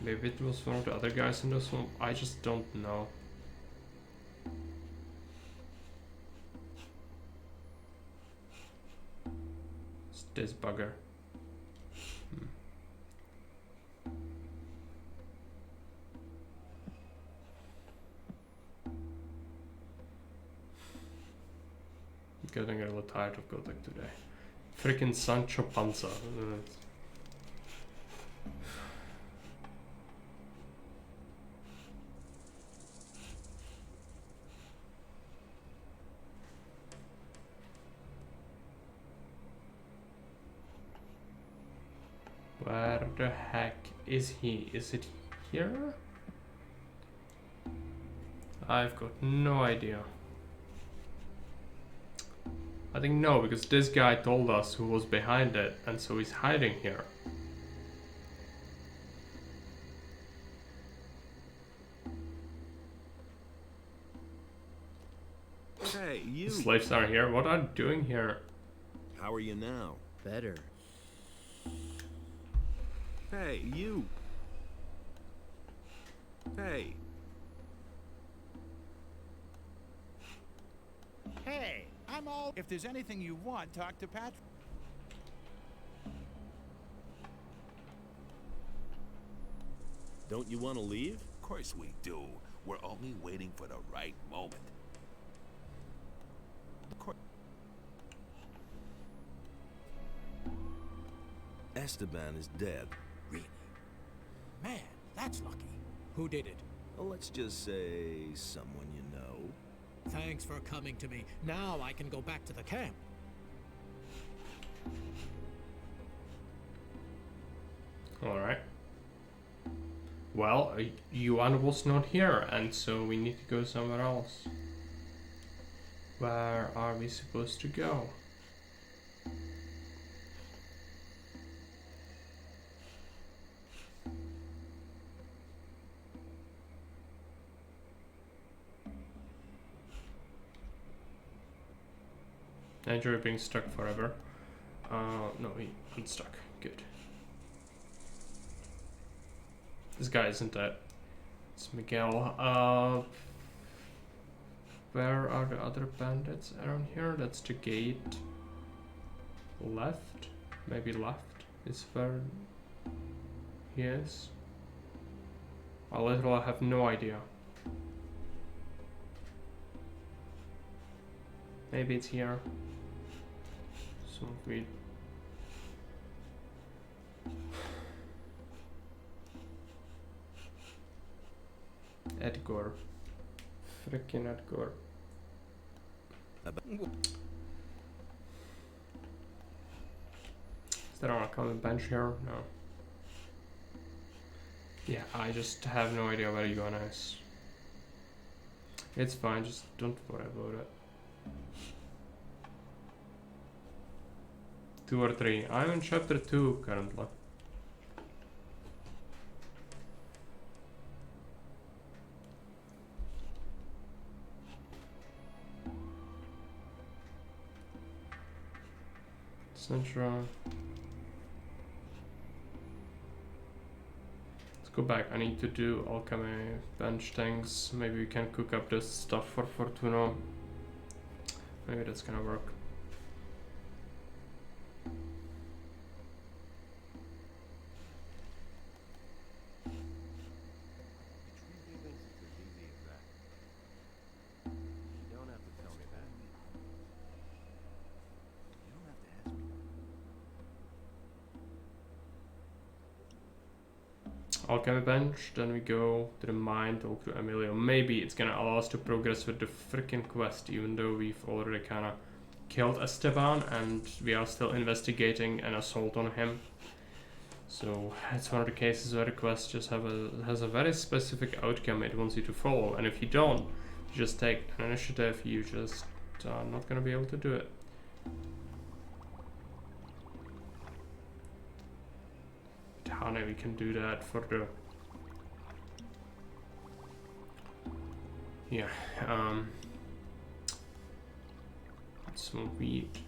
Maybe it was one of the other guys in this one, I just don't know. It's this bugger. Getting a little tired of Gothic today. Freaking Sancho Panza. Where the heck is he? Is it here? I've got no idea. I think no, because this guy told us who was behind it, and so he's hiding here. Hey, you! The slaves are here? What are you doing here? How are you now? Better. Hey, you! Hey! Hey, I'm all... If there's anything you want, talk to Patrick. Don't you want to leave? Of course we do. We're only waiting for the right moment. Esteban is dead. Really? Man, that's lucky. Who did it? Well, let's just say someone you know. Thanks for coming to me. Now I can go back to the camp. Alright. Well, Yuan was not here, and so we need to go somewhere else. Where are we supposed to go? I enjoy being stuck forever. No, he unstuck. Good. This guy isn't dead. It's Miguel. Where are the other bandits around here? That's the gate. Left? Maybe left is where he is. I literally have no idea. Maybe it's here. So we Edgar. Frickin' Edgar. Is there an upcoming bench here? No. Yeah, I just have no idea where Yuan is. It's fine, just don't worry about it. 2 or 3. I'm in chapter 2 currently. Central. Let's go back. I need to do alchemy bench things. Maybe we can cook up this stuff for Fortuna. Maybe that's gonna work. Alchemy bench, then we go to the mine, talk to Emilio. Maybe it's gonna allow us to progress with the freaking quest, even though we've already kinda killed Esteban and we are still investigating an assault on him. So it's one of the cases where the quest just has a very specific outcome it wants you to follow, and if you don't, you just take an initiative, you just are not gonna be able to do it. Honey, we can do that for the some wheat.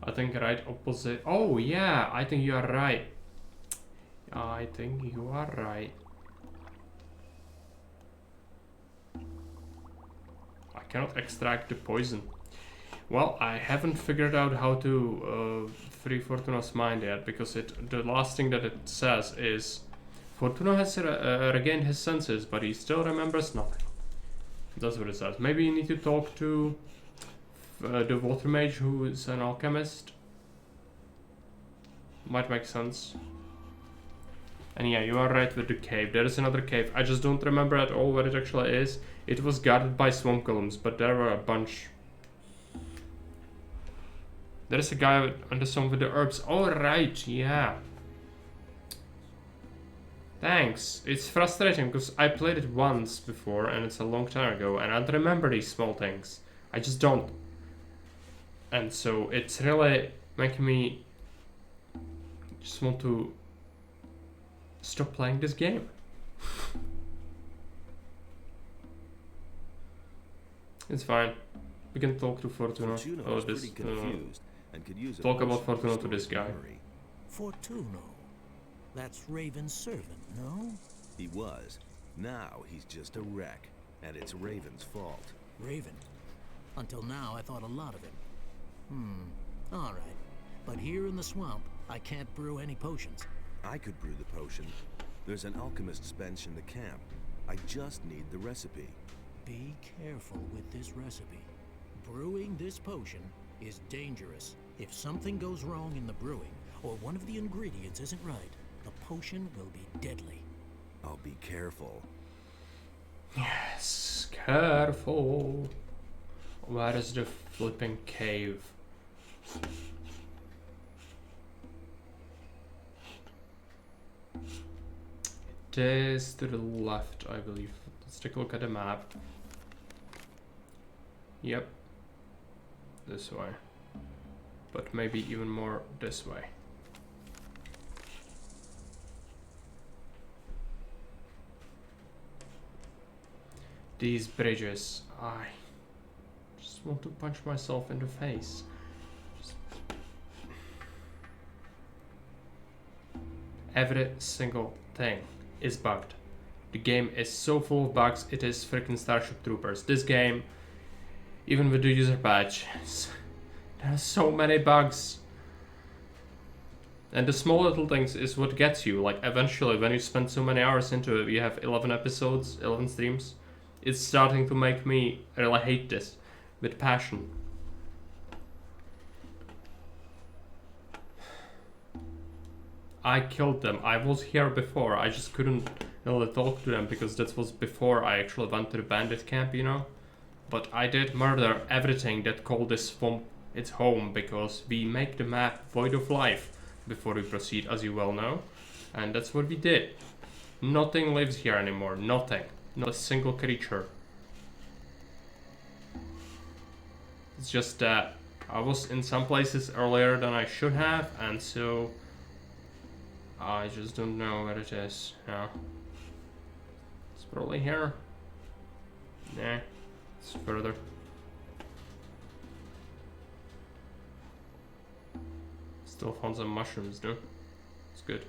I think right opposite. Oh yeah, I think you are right. I think you are right. I cannot extract the poison. Well, I haven't figured out how to free Fortuna's mind yet, because the last thing that it says is Fortuna has regained his senses, but he still remembers nothing. That's what it says. Maybe you need to talk to the water mage who is an alchemist. Might make sense. And yeah, you are right with the cave. There is another cave. I just don't remember at all where it actually is. It was guarded by swamp golems, but there were a bunch. There's a guy on the song with the herbs. All right, yeah. Thanks. It's frustrating because I played it once before and it's a long time ago and I don't remember these small things. I just don't. And so it's really making me just want to stop playing this game. It's fine. We can talk to Fortuna. Oh, this. And could use talk about Fortuna to this guy. Fortuno. That's Raven's servant, no? He was. Now he's just a wreck, and it's Raven's fault. Raven? Until now, I thought a lot of him. All right. But here in the swamp, I can't brew any potions. I could brew the potion. There's an alchemist's bench in the camp. I just need the recipe. Be careful with this recipe. Brewing this potion is dangerous. If something goes wrong in the brewing, or one of the ingredients isn't right, the potion will be deadly. I'll be careful. Yes, careful. Where is the flipping cave? It is to the left, I believe. Let's take a look at the map. Yep. This way. But maybe even more this way. These bridges, I just want to punch myself in the face. Every single thing is bugged. The game is so full of bugs, it is freaking Starship Troopers. This game, even with the user patch, there are so many bugs. And the small little things is what gets you. Like eventually, when you spend so many hours into it, you have 11 episodes, 11 streams. It's starting to make me really hate this with passion. I killed them. I was here before. I just couldn't really talk to them because that was before I actually went to the bandit camp, you know? But I did murder everything that called this swamp its home because we make the map void of life before we proceed, as you well know. And that's what we did. Nothing lives here anymore. Nothing. Not a single creature. It's just that I was in some places earlier than I should have, and so I just don't know where it is. Yeah. It's probably here. Nah, it's further. Still found some mushrooms, though. It's good.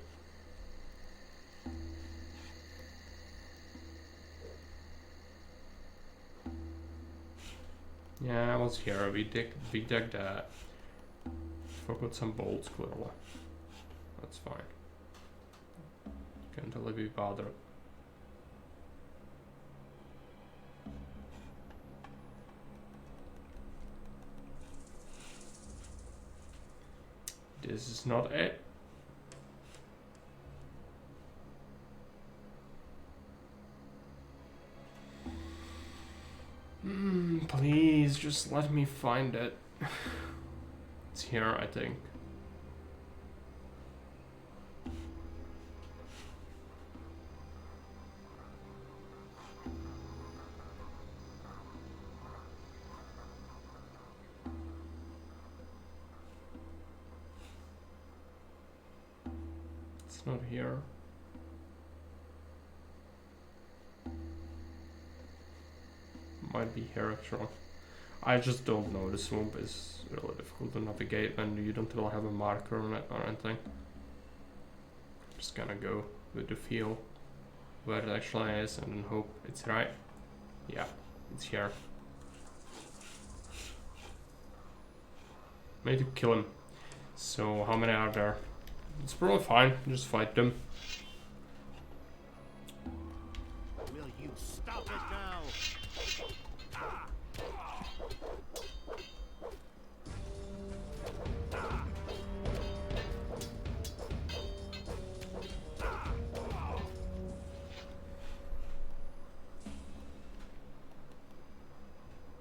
Yeah, I was here. We dug that. Forgot some bolts, clearly. That's fine. Can't really be bothered. This is not it. Please, just let me find it. It's here, I think. It's not here. Might be here actually. I just don't know. The swamp is really difficult to navigate and you don't really have a marker on it or anything. Just gonna go with the feel where it actually is and then hope it's right. Yeah, it's here. I need to kill him. So how many are there? It's probably fine. Just fight them. Will you stop it now?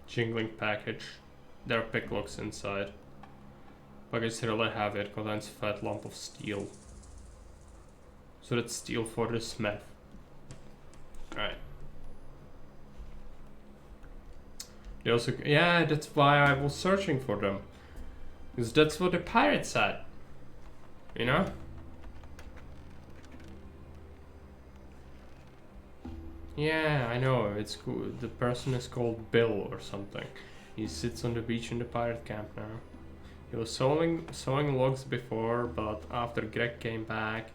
Jingling package. There are picklocks inside. Package really heavy. It contains fat lump of steel. So that's steel for the smith. Alright. They also, yeah, that's why I was searching for them. Because that's what the pirate said. You know? Yeah, I know. It's cool. The person is called Bill or something. He sits on the beach in the pirate camp now. He was sawing logs before, but after Greg came back,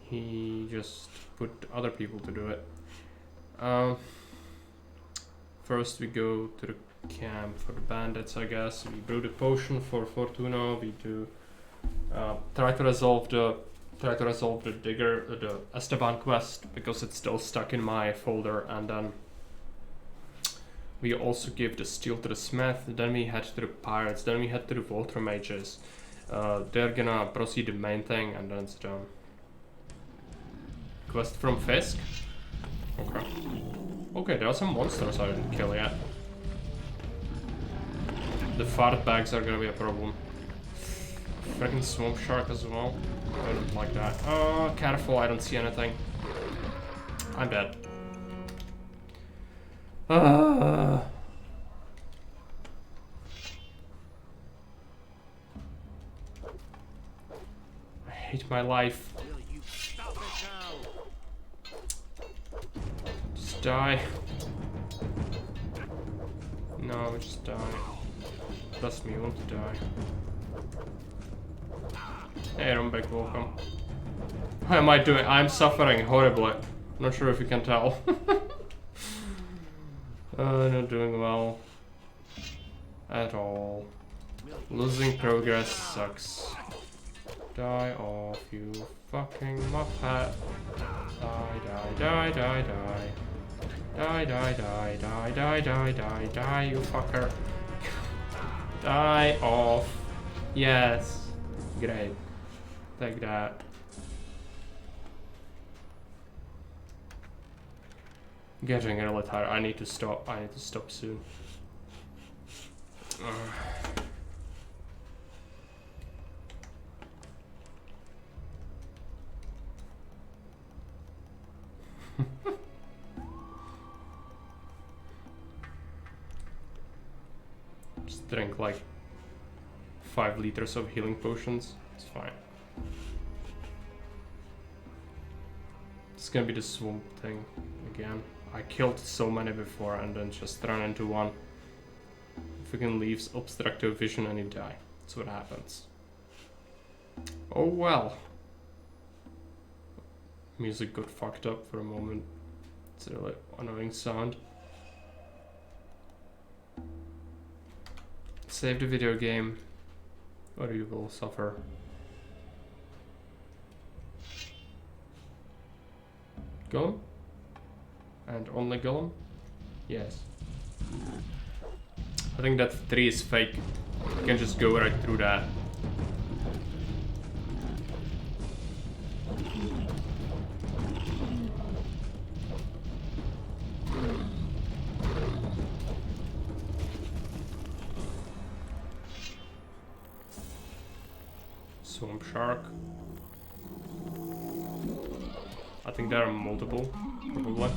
he just put other people to do it. First we go to the camp for the bandits, I guess. We brew the potion for Fortuna. We do try to resolve the Esteban quest because it's still stuck in my folder, and then we also give the steel to the smith. Then we head to the pirates. Then we head to the water mages. They're gonna proceed the main thing, and then it's done. Quest from Fisk. Okay. Okay, there are some monsters I didn't kill yet. The fart bags are gonna be a problem. Freaking swamp shark as well. I don't like that. Oh, careful, I don't see anything. I'm dead. I hate my life. Just die. No, just die. Trust me, you want to die. Hey, Rumbek, welcome. How am I doing? I'm suffering horribly. Not sure if you can tell. Not doing well. At all. Losing progress sucks. Die off, you fucking muppet. Die, die, die, die, die. Die, die, die, die, die, die, die, die, you fucker. Die off. Yes. Great. Take that. Getting really tired. I need to stop. I need to stop soon. Just drink like 5 liters of healing potions. It's fine. It's gonna be the swamp thing again. I killed so many before and then just ran into one. Freaking leaves obstruct your vision and you die. That's what happens. Oh well. Music got fucked up for a moment. It's a really annoying sound. Save the video game or you will suffer. Golem? And only Golem? Yes. I think that tree is fake. You can just go right through that. Swamp shark. I think there are multiple, probably.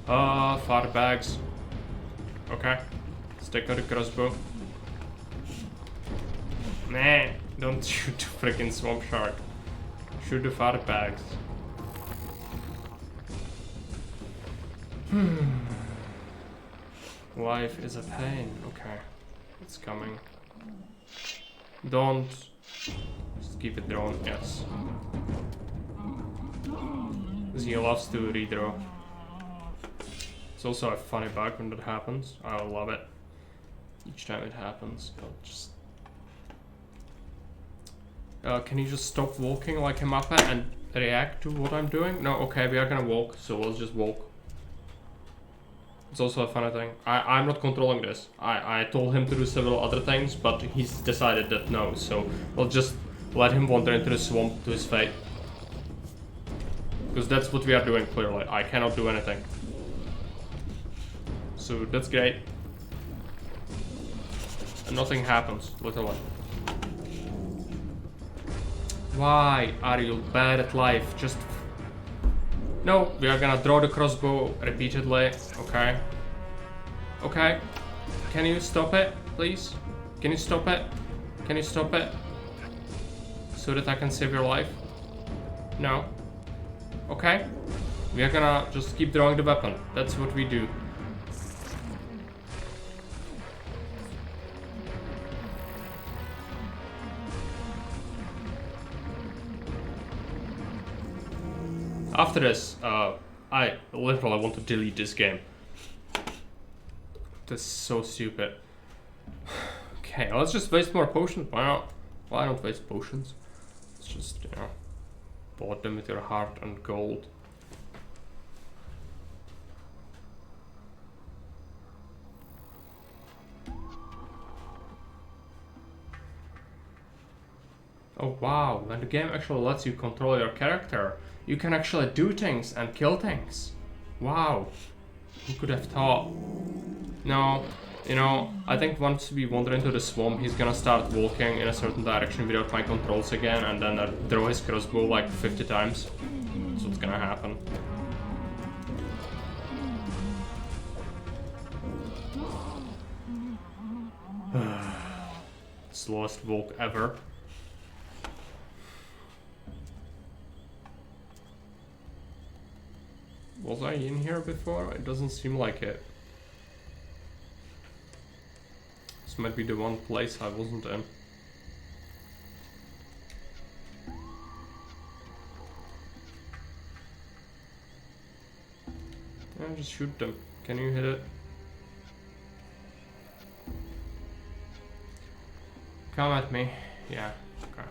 Fire bags. Okay. Stick with the crossbow. Nah, don't shoot the freaking swamp shark. Shoot the fire bags. Life is a pain. Okay. It's coming. Don't. Just keep it drawn, yes. He loves to redraw. It's also a funny bug when that happens. I love it. Each time it happens, I'll just... can you just stop walking like a Muppet and react to what I'm doing? No, okay, we are gonna walk, so let's just walk. It's also a funny thing. I'm not controlling this. I told him to do several other things, but he's decided that no, so we'll just let him wander into the swamp to his fate. Because that's what we are doing, clearly. I cannot do anything. So that's great. And nothing happens, literally. Why are you bad at life? Just... No, we are gonna draw the crossbow repeatedly. Okay. Okay. Can you stop it, please? Can you stop it? Can you stop it? So that I can save your life? No. Okay. We are gonna just keep drawing the weapon. That's what we do. After this, I literally want to delete this game. That's so stupid. Okay, let's just waste more potions. Why not? Why not waste potions? Let's just, you know, bought them with your heart and gold. Oh wow, when the game actually lets you control your character, you can actually do things and kill things. Wow. Who could have thought? No, you know, I think once we wander into the swamp, he's gonna start walking in a certain direction without my controls again, and then throw his crossbow like 50 times. That's what's gonna happen. Slowest walk ever. Was I in here before? It doesn't seem like it. This might be the one place I wasn't in. Yeah, just shoot them. Can you hit it? Come at me. Yeah, okay.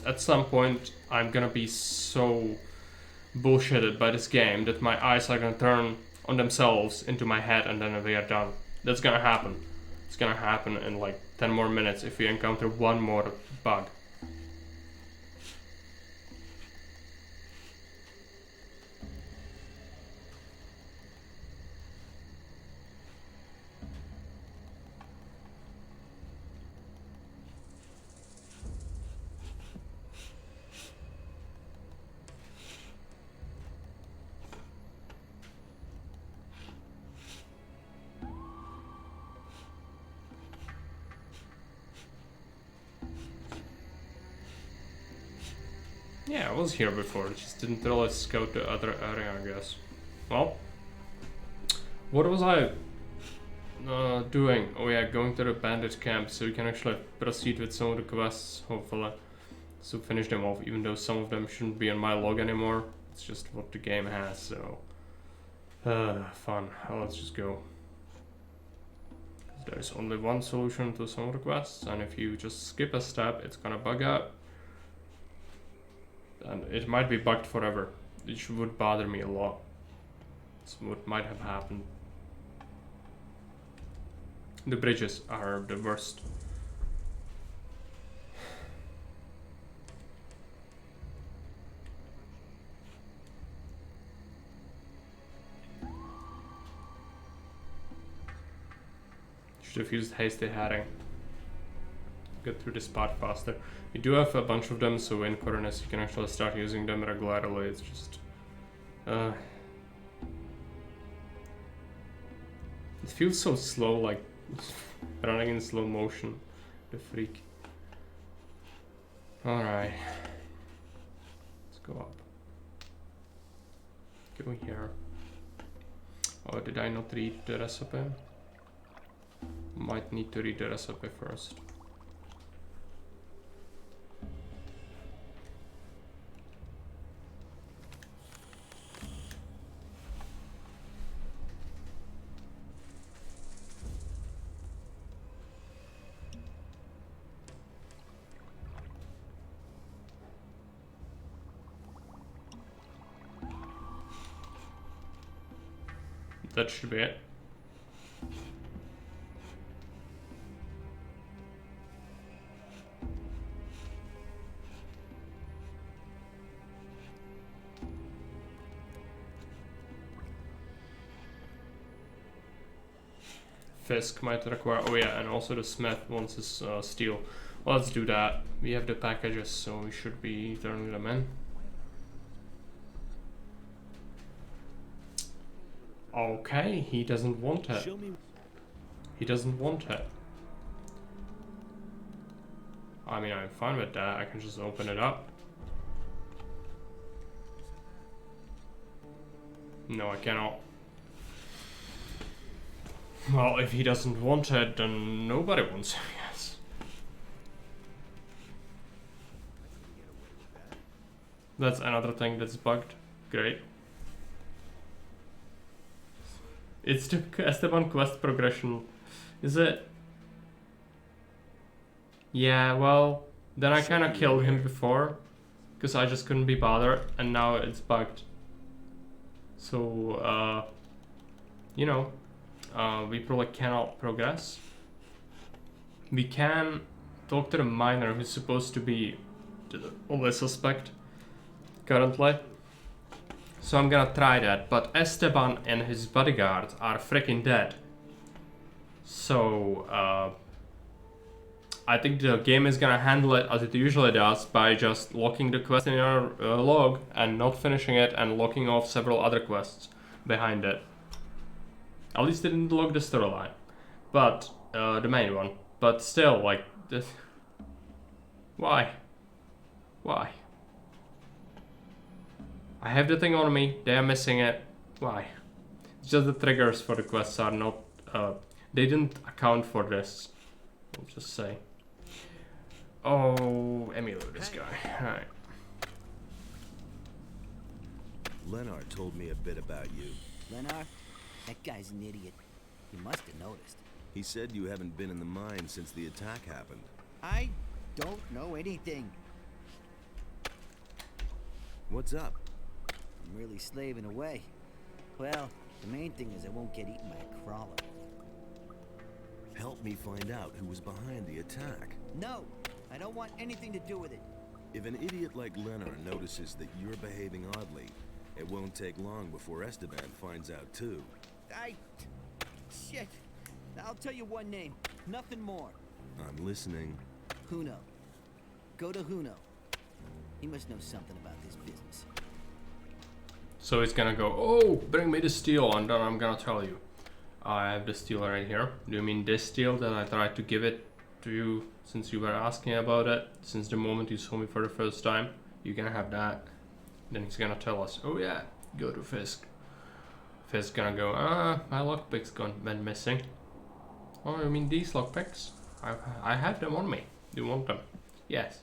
At some point, I'm gonna be so bullshitted by this game that my eyes are gonna turn on themselves into my head and then we are done. That's gonna happen. It's gonna happen in like 10 more minutes if we encounter one more bug. Yeah, I was here before, just didn't really scout the other area, I guess. Well, what was I doing? Oh yeah, going to the bandit camp so we can actually proceed with some of the quests, hopefully. So finish them off, even though some of them shouldn't be on my log anymore. It's just what the game has, so... fun. Let's just go. There's only one solution to some of the quests, and if you just skip a step, it's gonna bug out. And it might be bugged forever, which would bother me a lot. That's what might have happened. The bridges are the worst. Should have used hasty heading. Get through this part faster. We do have a bunch of them, so in Coronis you can actually start using them regularly. It's just... it feels so slow, like running in slow motion. The freak. Alright. Let's go up. Go here. Oh, did I not read the recipe? Might need to read the recipe first. That should be it. Fisk might require... Oh yeah, and also the smith wants his steel. Well, let's do that. We have the packages, so we should be turning them in. Okay, he doesn't want it. He doesn't want it. I mean, I'm fine with that. I can just open it up. No, I cannot. Well, if he doesn't want it, then nobody wants it, I guess. That's another thing that's bugged. Great. It's the Esteban quest progression. Is it? Yeah, well, then I kinda killed him before. Because I just couldn't be bothered, and now it's bugged. So, you know, we probably cannot progress. We can talk to the miner who's supposed to be the only suspect. currently. So I'm gonna try that, but Esteban and his bodyguards are freaking dead. So, I think the game is gonna handle it as it usually does by just locking the quest in your log and not finishing it and locking off several other quests behind it. At least it didn't log the storyline, but the main one. But still, like this. Why? Why? I have the thing on me. They are missing it. Why? It's just the triggers for the quests are not. They didn't account for this. I'll just say. Oh, Emilio, this guy. Alright. Leonard told me a bit about you. Leonard? That guy's an idiot. You must have noticed. He said you haven't been in the mine since the attack happened. I don't know anything. What's up? I'm really slaving away. Well, the main thing is I won't get eaten by a crawler. Help me find out who was behind the attack. No, I don't want anything to do with it. If an idiot like Leonard notices that you're behaving oddly, it won't take long before Esteban finds out too. Shit. I'll tell you one name. Nothing more. I'm listening. Huno. Go to Huno. He must know something about this business. So he's gonna go, oh, bring me the steel, and then I'm gonna tell you. I have the steel right here. Do you mean this steel that I tried to give it to you since you were asking about it? Since the moment you saw me for the first time, you can have that. Then he's gonna tell us, oh yeah, go to Fisk. Fisk's gonna go, my lockpick's went missing. Oh, you mean these lockpicks? I have them on me. Do you want them? Yes.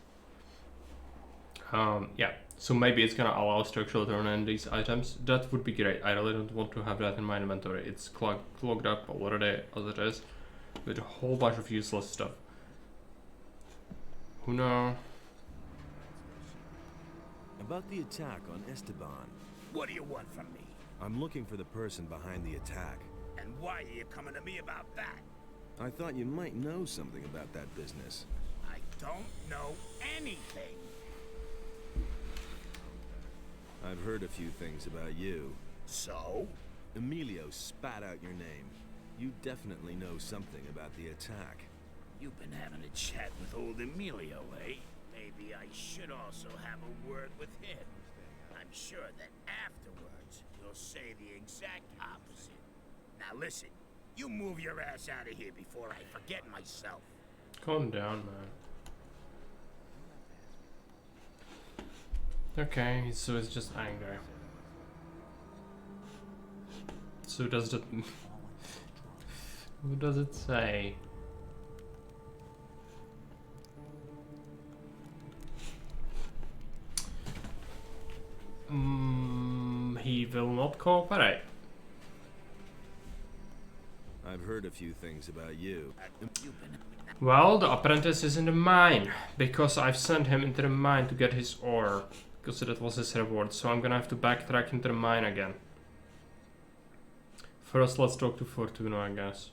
Yeah. So maybe it's gonna allow us to actually turn in these items. That would be great. I really don't want to have that in my inventory. It's clogged up already as it is, with a whole bunch of useless stuff. Who knows? About the attack on Esteban. What do you want from me? I'm looking for the person behind the attack. And why are you coming to me about that? I thought you might know something about that business. I don't know anything. I've heard a few things about you. So? Emilio spat out your name. You definitely know something about the attack. You've been having a chat with old Emilio, eh? Maybe I should also have a word with him. I'm sure that afterwards, you'll say the exact opposite. Now listen, you move your ass out of here before I forget myself. Calm down, man. Okay, so it's just anger. So does it... What does it say? He will not cooperate. I've heard a few things about you. Well, the apprentice is in the mine, because I've sent him into the mine to get his ore, because that was his reward, so I'm gonna have to backtrack into the mine again. First, let's talk to Fortuna, I guess.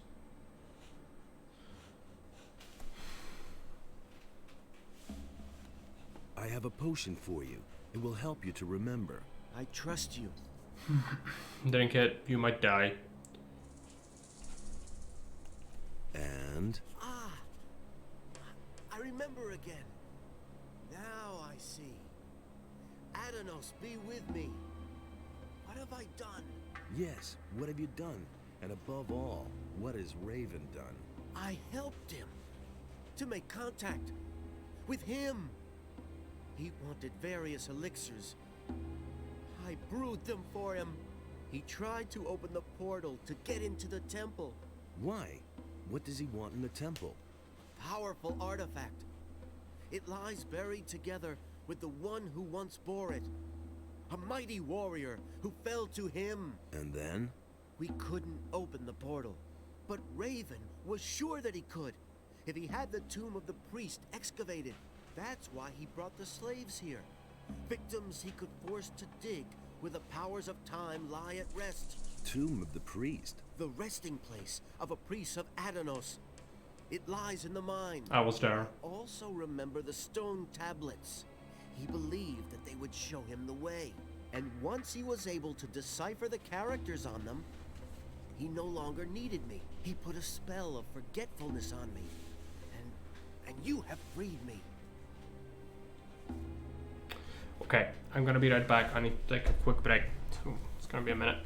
I have a potion for you. It will help you to remember. I trust you. Drink it, you might die. And? Ah! I remember again. Now I see. Adanos, be with me. What have I done? Yes, what have you done? And above all, what has Raven done? I helped him to make contact with him. He wanted various elixirs. I brewed them for him. He tried to open the portal to get into the temple. Why? What does he want in the temple? Powerful artifact. It lies buried together with the one who once bore it. A mighty warrior who fell to him. And then? We couldn't open the portal, but Raven was sure that he could, if he had the tomb of the priest excavated. That's why he brought the slaves here. Victims he could force to dig where the powers of time lie at rest. Tomb of the priest? The resting place of a priest of Adanos. It lies in the mine. I was there. Also remember the stone tablets. He believed that they would show him the way. And once he was able to decipher the characters on them, he no longer needed me. He put a spell of forgetfulness on me. And you have freed me. Okay, I'm gonna be right back. I need to take a quick break. So it's gonna be a minute.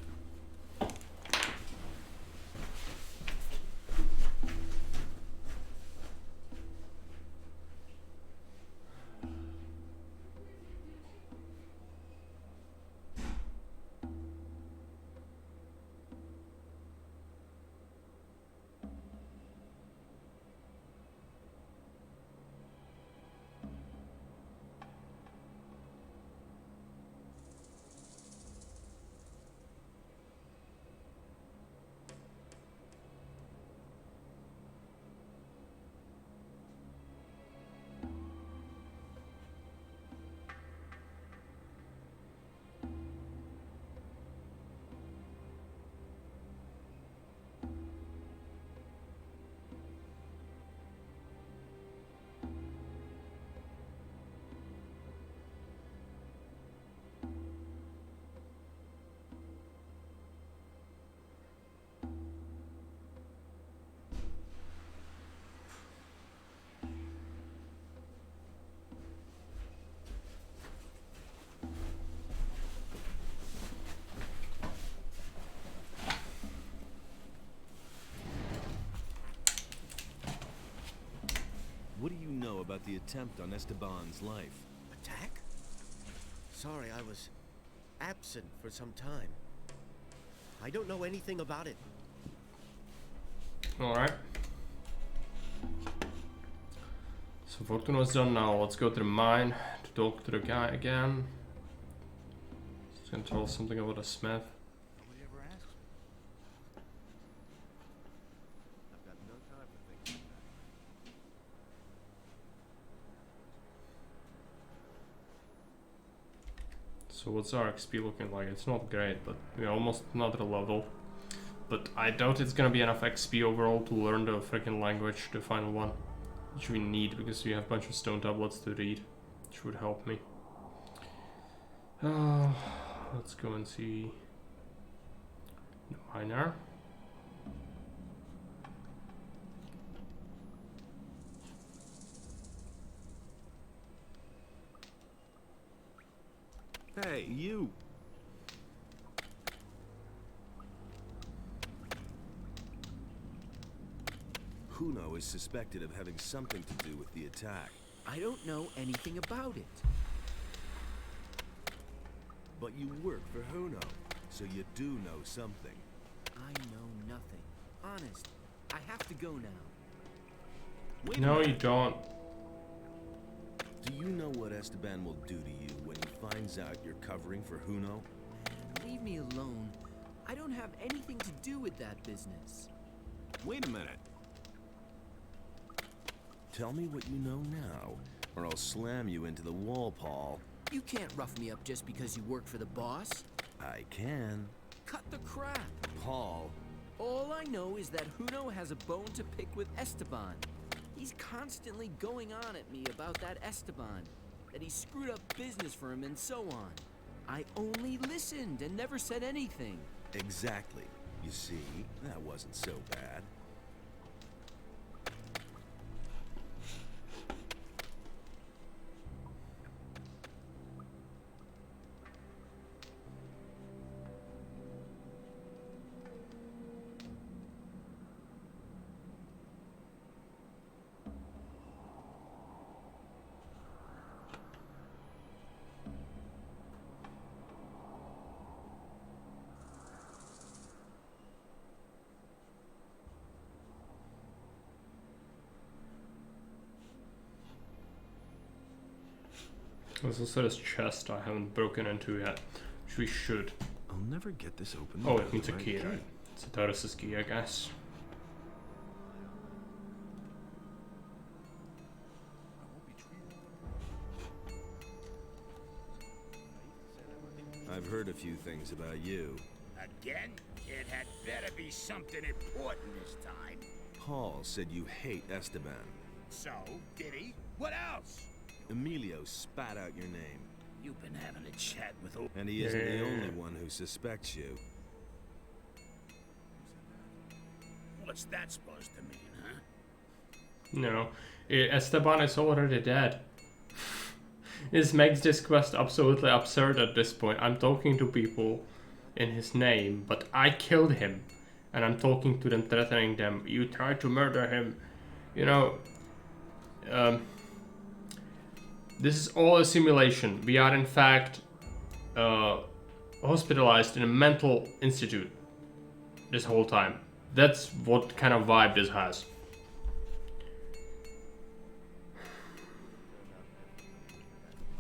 What do you know about the attempt on Esteban's life? Attack? Sorry, I was absent for some time. I don't know anything about it. Alright. So Fortuna is done now. Let's go to the mine to talk to the guy again. He's gonna tell us something about a smith. Nobody ever asks me. I've got no time for things like that. So what's our XP looking like? It's not great, but we're almost another level. But I doubt it's gonna be enough XP overall to learn the freaking language, the final one. Which we need because we have a bunch of stone tablets to read. Which would help me. Let's go and see the miner. Hey, you! Huno is suspected of having something to do with the attack. I don't know anything about it. But you work for Huno, so you do know something. I know nothing. Honest, I have to go now. Wait No, you don't. Do you know what Esteban will do to you when he finds out you're covering for Huno? Leave me alone. I don't have anything to do with that business. Wait a minute. Tell me what you know now, or I'll slam you into the wall, Paul. You can't rough me up just because you work for the boss. I can. Cut the crap. Paul. All I know is that Huno has a bone to pick with Esteban. He's constantly going on at me about that Esteban, that he screwed up business for him and so on. I only listened and never said anything. Exactly. You see, that wasn't so bad. There's also this chest I haven't broken into yet, which we should. I'll never get this open. Oh, it needs a key, right? It's a Taurus's key, I guess. I've heard a few things about you. Again? It had better be something important this time. Paul said you hate Esteban. So, did he? What else? Emilio spat out your name. You've been having a chat with old... And he isn't the only one who suspects you. What's that supposed to mean, huh? No, Esteban is already dead. This makes this quest absolutely absurd at this point. I'm talking to people in his name, but I killed him. And I'm talking to them, threatening them. You tried to murder him. You know, this is all a simulation. We are in fact hospitalized in a mental institute this whole time. That's what kind of vibe this has.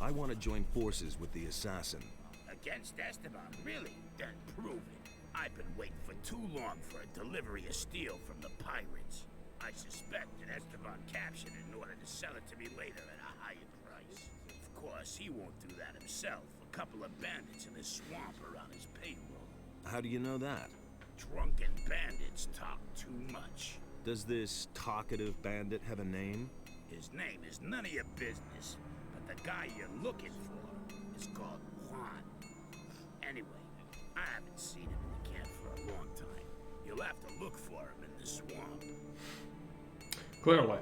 I want to join forces with the assassin. Against Esteban, really? Then prove it. I've been waiting for too long for a delivery of steel from the pirates. I suspect that Esteban captured it in order to sell it to me later at a higher price. Of course, he won't do that himself. A couple of bandits in his swamp are on his payroll. How do you know that? Drunken bandits talk too much. Does this talkative bandit have a name? His name is none of your business, but the guy you're looking for is called Juan. Anyway, I haven't seen him in the camp for a long time. You'll have to look for him in the swamp. Clearly.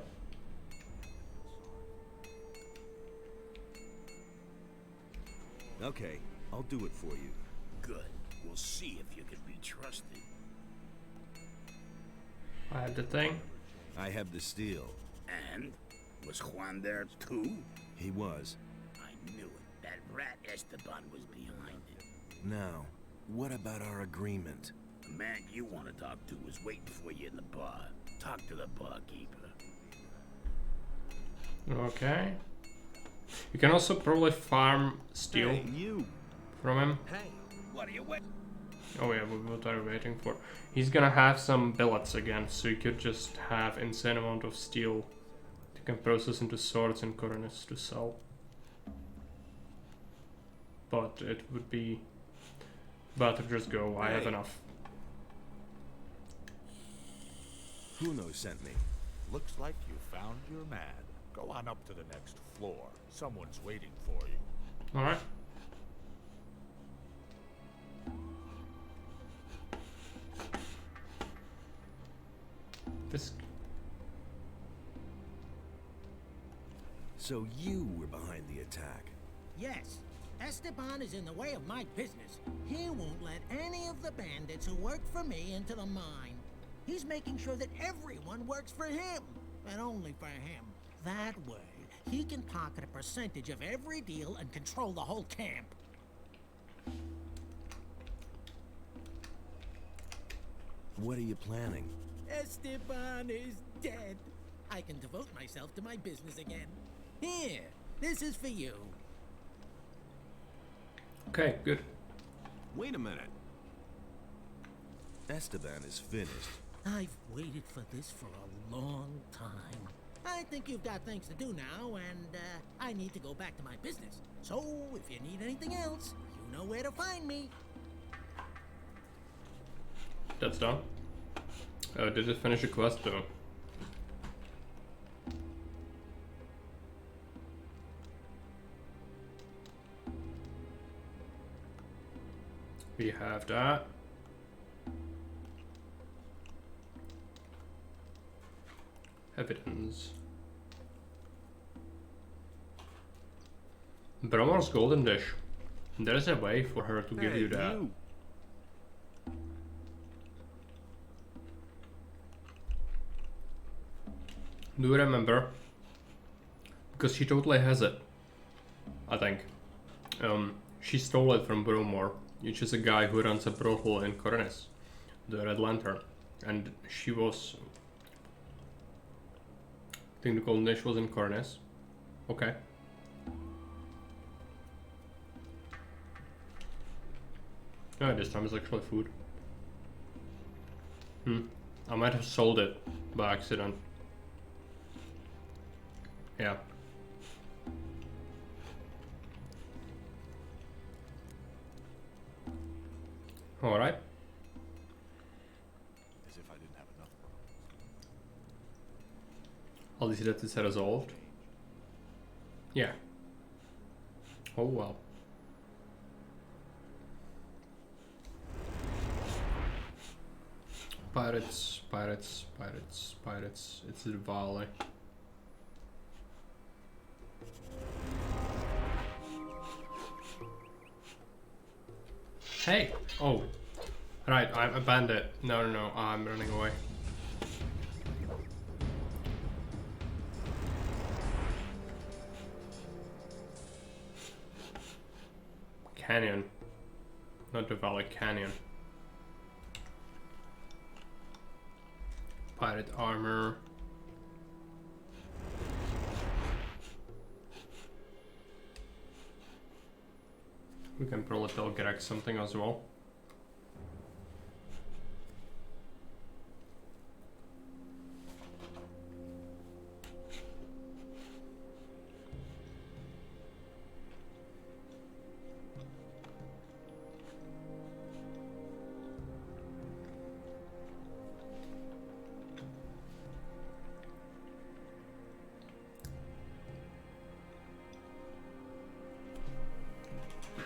Okay, I'll do it for you. Good. We'll see if you can be trusted. I have the thing. I have the steel. And? Was Juan there too? He was. I knew it. That rat Esteban was behind it. Now, what about our agreement? The man you want to talk to is waiting for you in the bar. Talk to the barkeeper. Okay. You can also probably farm steel from him. Hey, what are you waiting? Oh yeah, what are we waiting for? He's gonna have some billets again, so you could just have insane amount of steel you can process into swords and coronas to sell. But it would be better just go. I have enough. Kuno sent me. Looks like you found your man. Go on up to the next floor. Someone's waiting for you. Alright. This. So you were behind the attack? Yes. Esteban is in the way of my business. He won't let any of the bandits who work for me into the mine. He's making sure that everyone works for him, and only for him. That way, he can pocket a percentage of every deal and control the whole camp. What are you planning? Esteban is dead. I can devote myself to my business again. Here, this is for you. Okay, good. Wait a minute. Esteban is finished. I've waited for this for a long time. I think you've got things to do now, and I need to go back to my business. So, if you need anything else, you know where to find me. That's done. Did it finish a quest though? We have that. Evidence. Bromor's golden dish. There is a way for her to give you that. Do you remember? Because she totally has it. I think. She stole it from Bromor, which is a guy who runs a brothel in Coronis, the Red Lantern. And she was... I think the golden dish was in Coronis. Okay. Oh, this time it's actually food. I might have sold it by accident. Yeah. Alright. As if I didn't have enough. At least that is resolved. Yeah. Oh well. Pirates, pirates, pirates, pirates. It's the valley. Hey! Oh. Right, I'm a bandit. No, no, no, I'm running away. Canyon. Not the valley, canyon. Pirate armor. We can probably tell Greg something as well.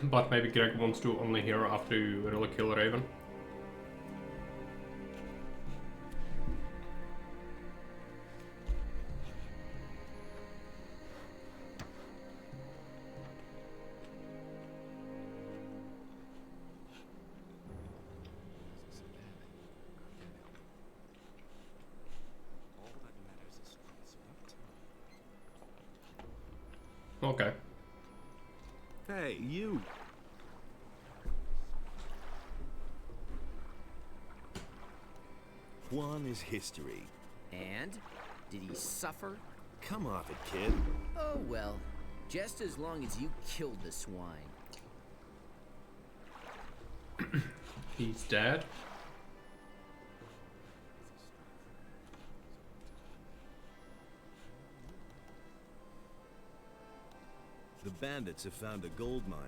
But maybe Greg wants to only hear after you really kill Raven. Okay. Hey, you! Juan is history. And? Did he suffer? Come off it, kid. Oh well. Just as long as you killed the swine. He's dead. The bandits have found a gold mine.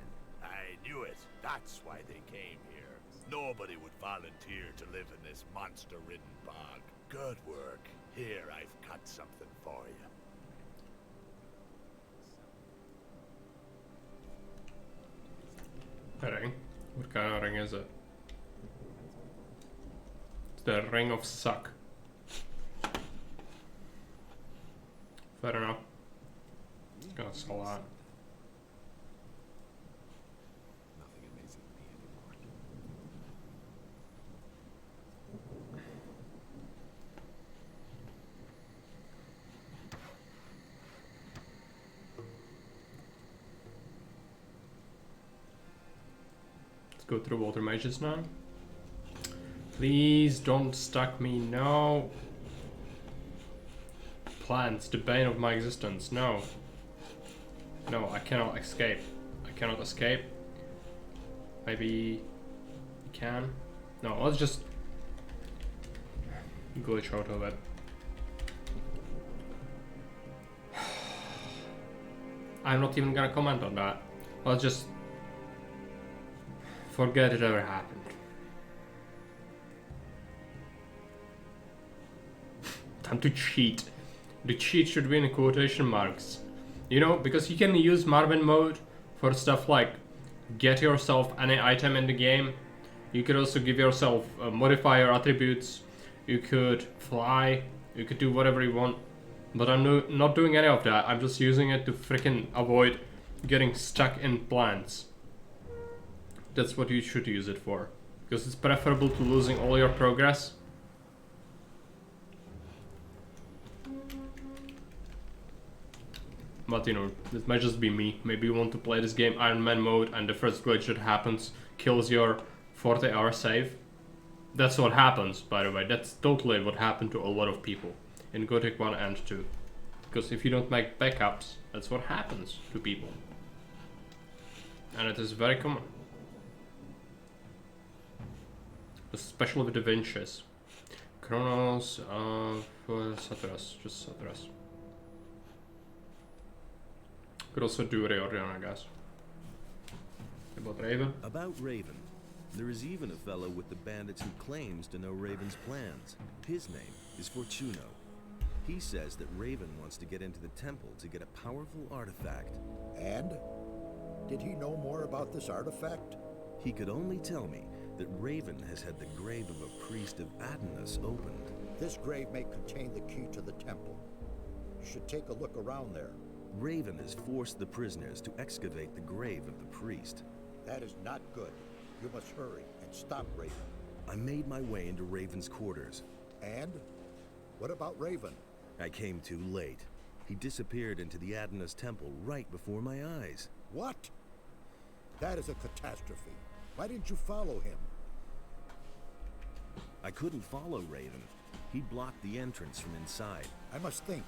I knew it. That's why they came here. Nobody would volunteer to live in this monster-ridden bog. Good work. Here, I've cut something for you. A ring? What kind of ring is it? It's the ring of suck. Fair enough. Gonna sell that. Nothing amazing me anymore. Let's go through water mages now. Please don't stuck me, no. Plants, the bane of my existence, no. No, I cannot escape. I cannot escape. Maybe you can? No, let's just glitch out of it. I'm not even gonna comment on that. Let's just forget it ever happened. Time to cheat. The cheat should be in quotation marks. You know, because you can use Marvin mode for stuff like get yourself any item in the game. You could also give yourself modifier attributes. You could fly. You could do whatever you want. But I'm not doing any of that. I'm just using it to freaking avoid getting stuck in plants. That's what you should use it for. Because it's preferable to losing all your progress. But you know, it might just be me. Maybe you want to play this game Iron Man mode and the first glitch that happens kills your 40-hour save. That's what happens, by the way. That's totally what happened to a lot of people in Gothic 1 and 2. Because if you don't make backups, that's what happens to people. And it is very common. Especially with the winches. Chronos, for Satras, just Satras. Could also do Riordan, I guess. About Raven? About Raven. There is even a fellow with the bandits who claims to know Raven's plans. His name is Fortuno. He says that Raven wants to get into the temple to get a powerful artifact. And? Did he know more about this artifact? He could only tell me that Raven has had the grave of a priest of Adonis opened. This grave may contain the key to the temple. You should take a look around there. Raven has forced the prisoners to excavate the grave of the priest. That is not good. You must hurry and stop Raven. I made my way into Raven's quarters. And? What about Raven? I came too late. He disappeared into the Adonis temple right before my eyes. What? That is a catastrophe. Why didn't you follow him? I couldn't follow Raven. He blocked the entrance from inside. I must think.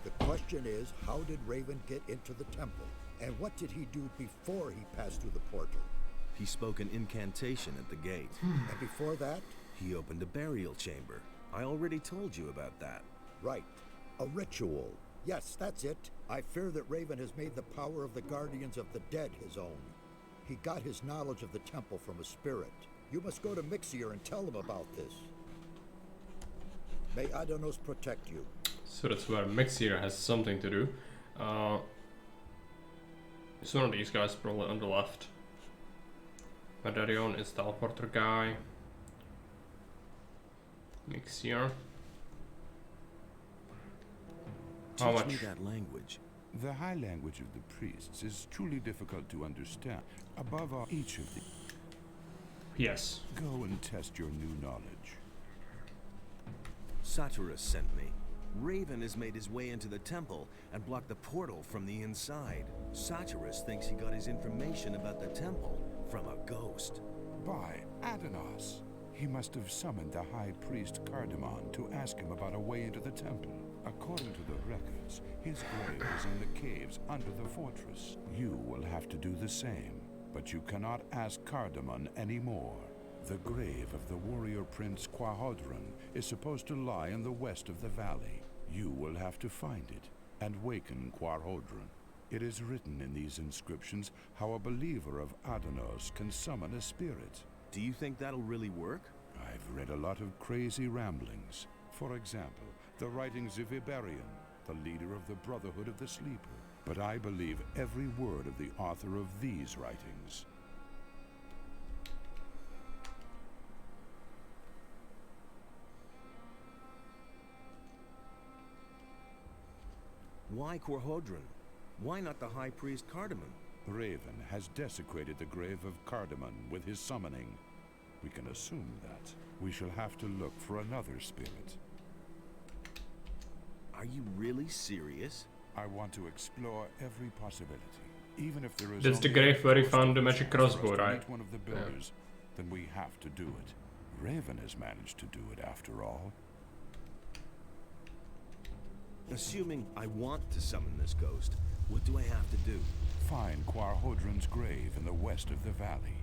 The question is, how did Raven get into the temple? And what did he do before he passed through the portal? He spoke an incantation at the gate. And before that? He opened a burial chamber. I already told you about that. Right. A ritual. Yes, that's it. I fear that Raven has made the power of the Guardians of the Dead his own. He got his knowledge of the temple from a spirit. You must go to Mixir and tell him about this. May Adonos protect you. So that's where Mixir has something to do. It's one of these guys probably on the left. Madarion is the teleporter guy. Mixir. How much? Teach me that language. The high language of the priests is truly difficult to understand. Above all, each of the... Yes. Go and test your new knowledge. Satyrus sent me. Raven has made his way into the temple and blocked the portal from the inside. Satyrus thinks he got his information about the temple from a ghost. By Adonos. He must have summoned the high priest Cardamon to ask him about a way into the temple. According to the records, his grave is in the caves under the fortress. You will have to do the same, but you cannot ask Cardamon anymore. The grave of the warrior prince Quahodron is supposed to lie in the west of the valley. You will have to find it and waken Quahodron. It is written in these inscriptions how a believer of Adonos can summon a spirit. Do you think that'll really work? I've read a lot of crazy ramblings. For example, the writings of Iberion, the leader of the Brotherhood of the Sleeper. But I believe every word of the author of these writings. Why Quahodron? Why not the High Priest Cardamon? Raven has desecrated the grave of Cardamon with his summoning. We can assume that. We shall have to look for another spirit. Are you really serious? I want to explore every possibility. Even if there is That's the grave where he found the magic crossbow, right? One of the builders, then we have to do it. Raven has managed to do it after all. Assuming I want to summon this ghost, what do I have to do? Find Quahodron's grave in the west of the valley.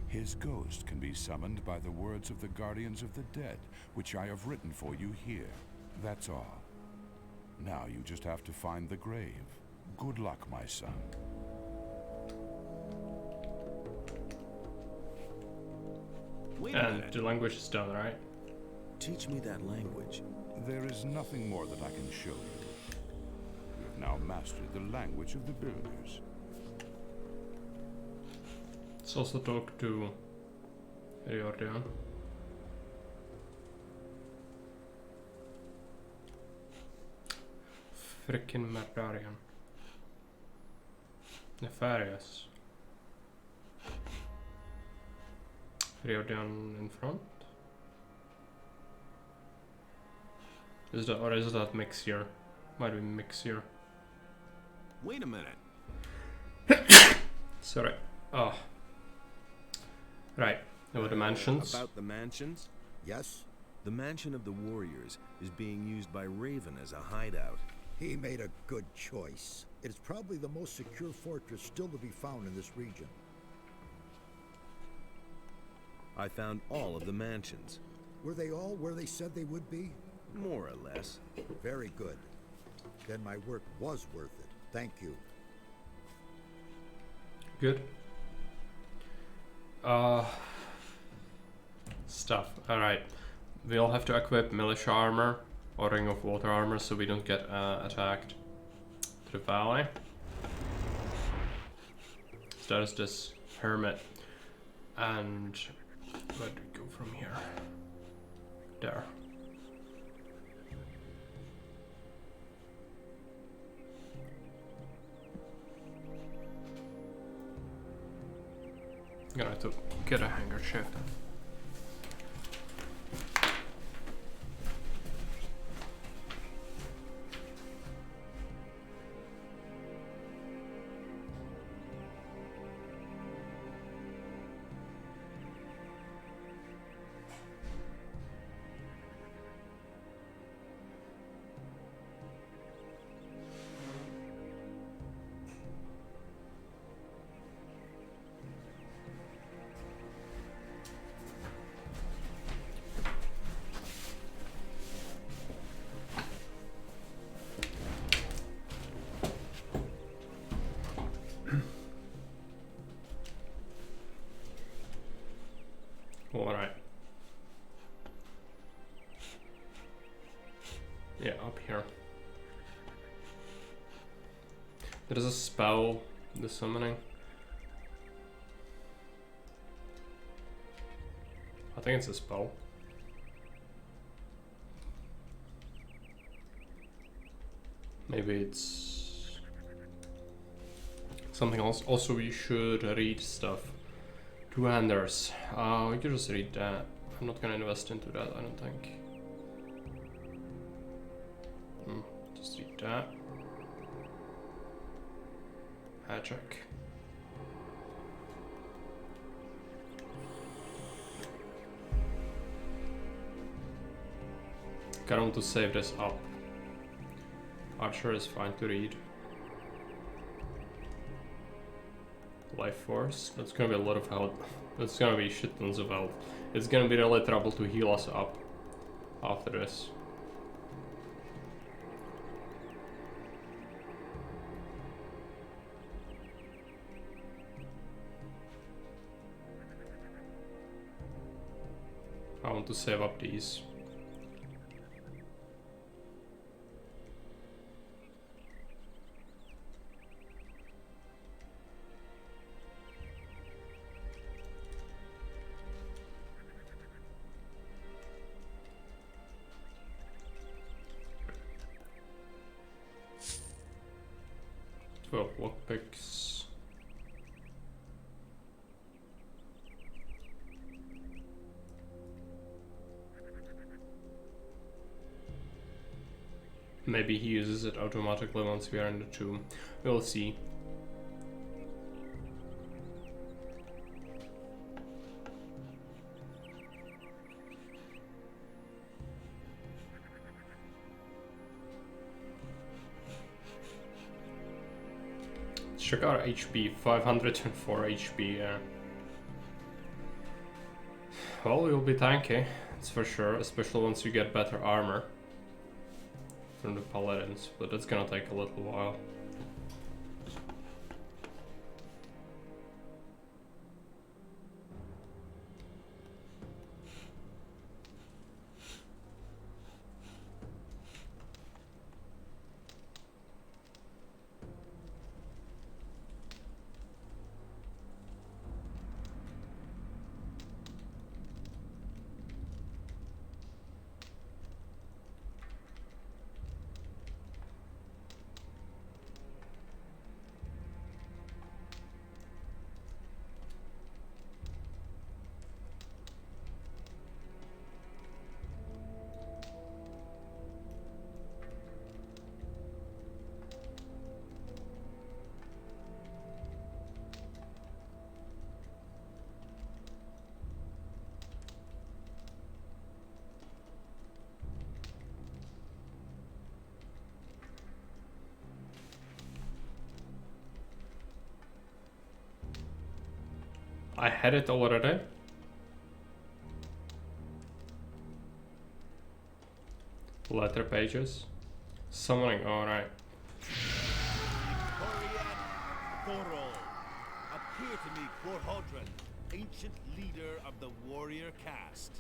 His ghost can be summoned by the words of the Guardians of the Dead, which I have written for you here. That's all. Now you just have to find the grave. Good luck, my son. And the language is done, right? Teach me that language. There is nothing more that I can show you. You have now mastered the language of the builders. Let's also talk to Riordan. Frickin' Mardarian. Nefarious. Riordan in front? Is that, or is that Mixir? Might be Mixir. Wait a minute. Sorry. Oh. Right. About the mansions. About the mansions? Yes? The mansion of the warriors is being used by Raven as a hideout. He made a good choice. It is probably the most secure fortress still to be found in this region. I found all of the mansions. Were they all where they said they would be? More or less. Very good. Then my work was worth it. Thank you. Good. Stuff. Alright. We'll have to equip militia armor. or ring of water armor so we don't get attacked to the valley. So that is this hermit. And where do we go from here? There. I'm gonna have to get a handkerchief. Alright. Yeah, up here. There is a spell, the summoning. I think it's a spell. Maybe it's something else. Also, we should read stuff. Two-handers. We could just read that. I'm not gonna invest into that, I don't think. Just read that. Magic. Kinda want to save this up. Archer is fine to read. Life Force. That's gonna be a lot of health. That's gonna be shit tons of health. It's gonna be really trouble to heal us up after this. I want to save up these. Well, lockpicks. Maybe he uses it automatically once we are in the tomb. We'll see. Check our HP, 504 HP, yeah. Well, we'll be tanky, that's for sure, especially once you get better armor from the paladins, but that's gonna take a little while. I had it already. Letter pages. Summoning, alright. Appear to me Gorhodran, ancient leader of the warrior caste.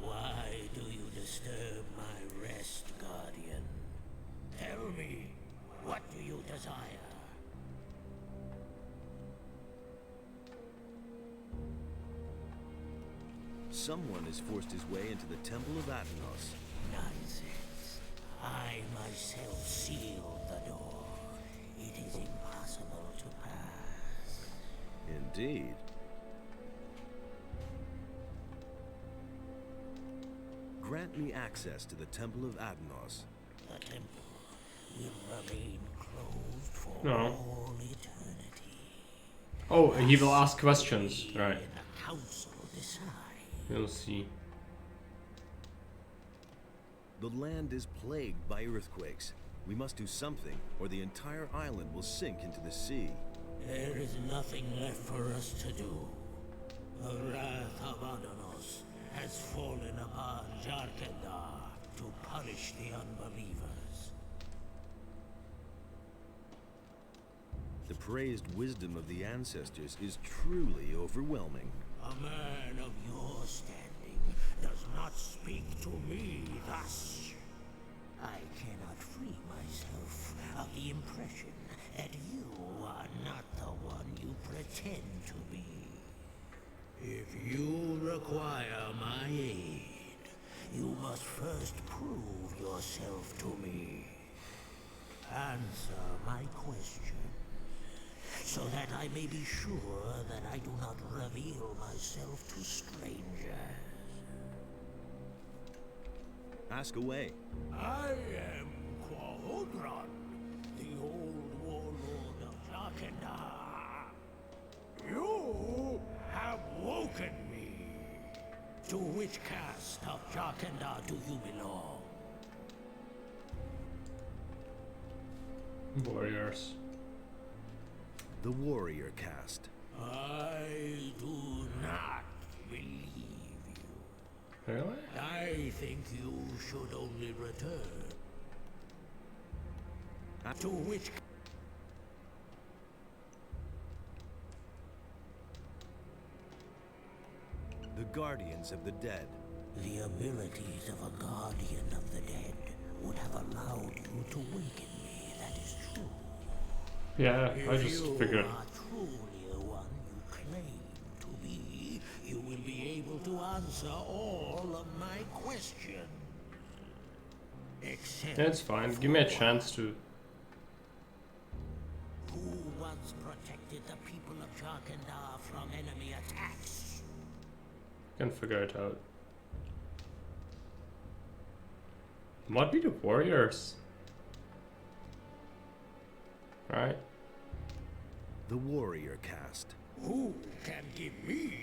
Why do you disturb my rest, Guardian? Tell me, what do you desire? Someone has forced his way into the Temple of Atenos. Nonsense. I myself sealed the door. It is impossible to pass. Indeed. Grant me access to the Temple of Atenos. The temple will remain closed for No. all eternity. Oh, he will ask questions, right? And the council decide. We'll see. The land is plagued by earthquakes. We must do something, or the entire island will sink into the sea. There is nothing left for us to do. The wrath of Adanos has fallen upon Jarkendar to punish the unbelievers. The praised wisdom of the ancestors is truly overwhelming. A man of your standing does not speak to me thus. I cannot free myself of the impression that you are not the one you pretend to be. If you require my aid, you must first prove yourself to me. Answer my question, so that I may be sure that I do not reveal myself to strangers. Ask away. I am Quahodron, the old warlord of Jarkendar. You have woken me. To which caste of Jarkendar do you belong? Warriors. The warrior caste. I do not believe you. Really? I think you should only return. To which... The guardians of the dead. The abilities of a guardian of the dead would have allowed you to waken me, that is true. Yeah, I just figured. If you are truly the one you claim to be, you will be able to answer all of my questions. Except It's fine. Give me a chance to. who once protected the people of Jarkendar from enemy attacks? Can figure it out. Might be the warriors. Right? The warrior caste. Who can give me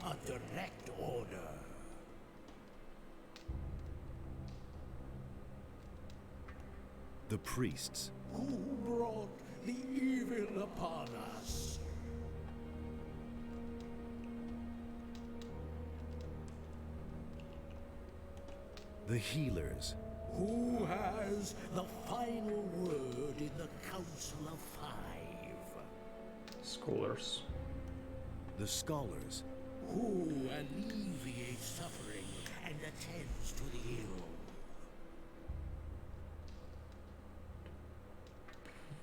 a direct order? The priests. Who brought the evil upon us? The healers. Who has the final word in the Council of Five? Scholars. The scholars. Who alleviates suffering and attends to the ill?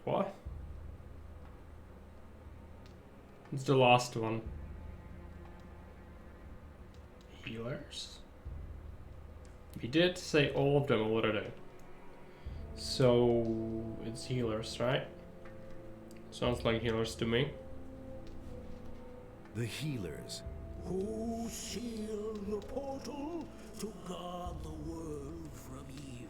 What? It's the last one. Healers? We did say all of them already. So it's healers, right? Sounds like healers to me. The healers. Who sealed the portal to guard the world from evil?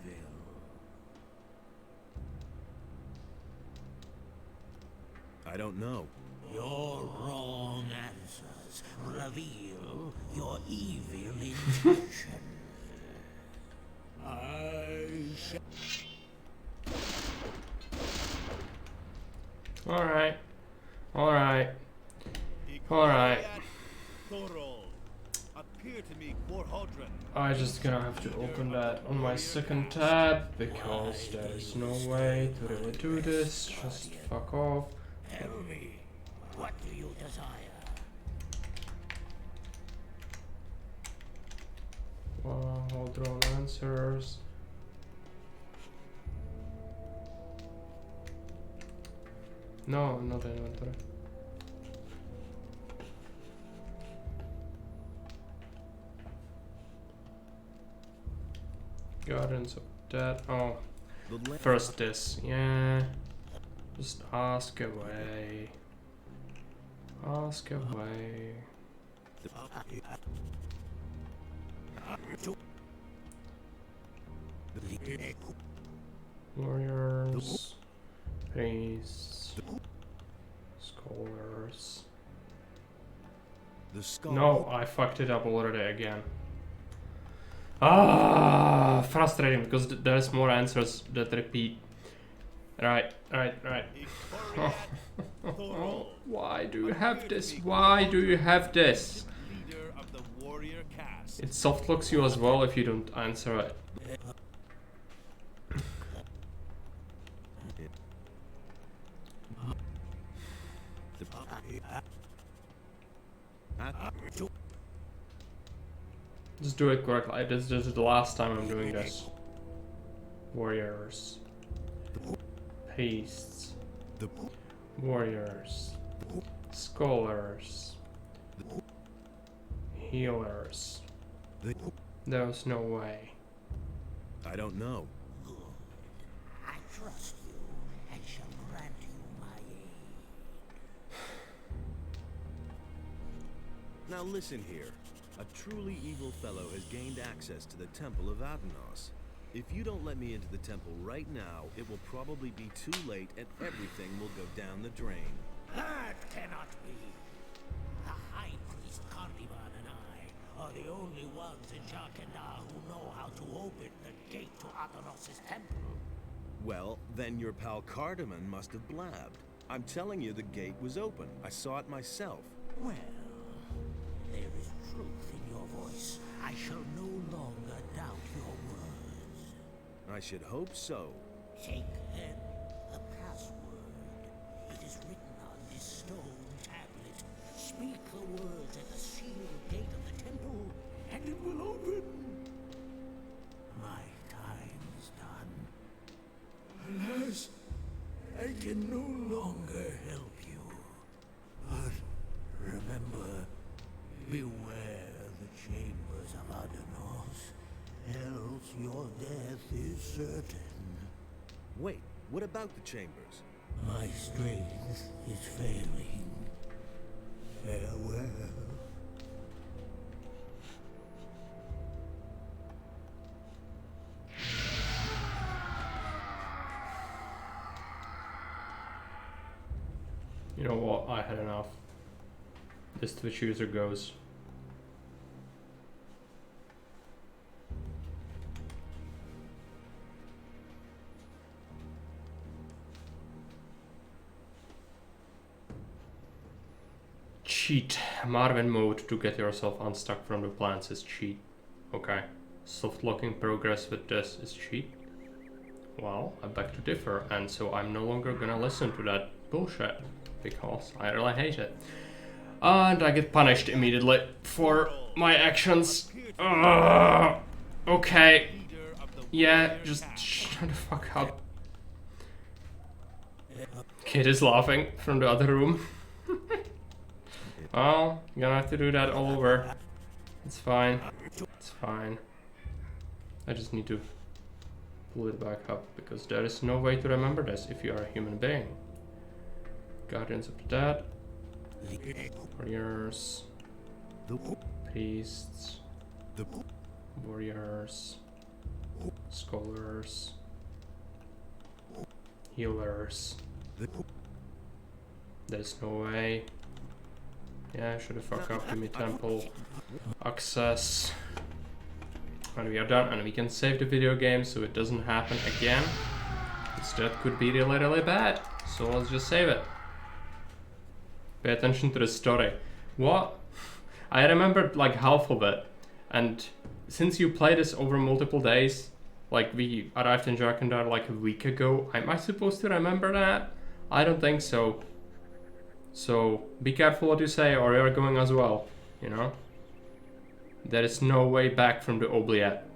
I don't know. Your wrong answers reveal your evil intention. I shall... Alright. Alright. Alright. I just gonna have to open that on my second tab because there's no way to really do this. Just fuck off. Tell me, what do you desire? Hold on, answers. No, not inventory. Gardens of Dead. Oh, first this. Yeah. Just ask away. Ask away. Warriors. Priests. Scholars. No, I fucked it up already again. Ah, frustrating because there's more answers that repeat. Right. Why do you have this? Why do you have this? It soft locks you as well if you don't answer it. Just do it correctly. This is the last time I'm doing this. Warriors. Priests. Warriors. Scholars. Healers. There's no way. I don't know. I trust you and shall grant you my aid. Now listen here. A truly evil fellow has gained access to the Temple of Adanos. If you don't let me into the temple right now, it will probably be too late and everything will go down the drain. That cannot be. The High Priest Carnivan and I are the only ones in Jarkandar who know how to open the gate to Adanos' temple. Well, then your pal Cardamon must have blabbed. I'm telling you the gate was open. I saw it myself. Well, there is truth in your voice. I shall no longer doubt your words. I should hope so. Take, then, the password. It is written on this stone tablet. Speak the words at the sealed gate of the temple, and it will open. My time is done. Alas, I can no longer help you. But remember, beware the chambers of Adanos, else your death is certain. Wait, what about the chambers? My strength is failing. Farewell. You know what? I had enough. This Twitch user goes. Cheat. Marvin mode to get yourself unstuck from the plants is cheat. Okay. Soft locking progress with this is cheat. Well, I beg to differ, and so I'm no longer gonna listen to that bullshit because I really hate it. And I get punished immediately for my actions. Okay. Yeah, just shut the fuck up. Kid is laughing from the other room. Well, you're gonna have to do that all over. It's fine. It's fine. I just need to pull it back up because there is no way to remember this if you are a human being. Guardians of the Dead. Warriors. Priests. Warriors. Scholars. Healers. There's no way. Yeah, should have fucked up. Give me temple access. And we are done, and we can save the video game so it doesn't happen again. Because that could be really, really bad. So let's just save it. Pay attention to the story. What? I remembered like half of it. And since you play this over multiple days, like we arrived in Jarkandar like a week ago, am I supposed to remember that? I don't think so. So be careful what you say or you're going as well, you know? There is no way back from the oubliette.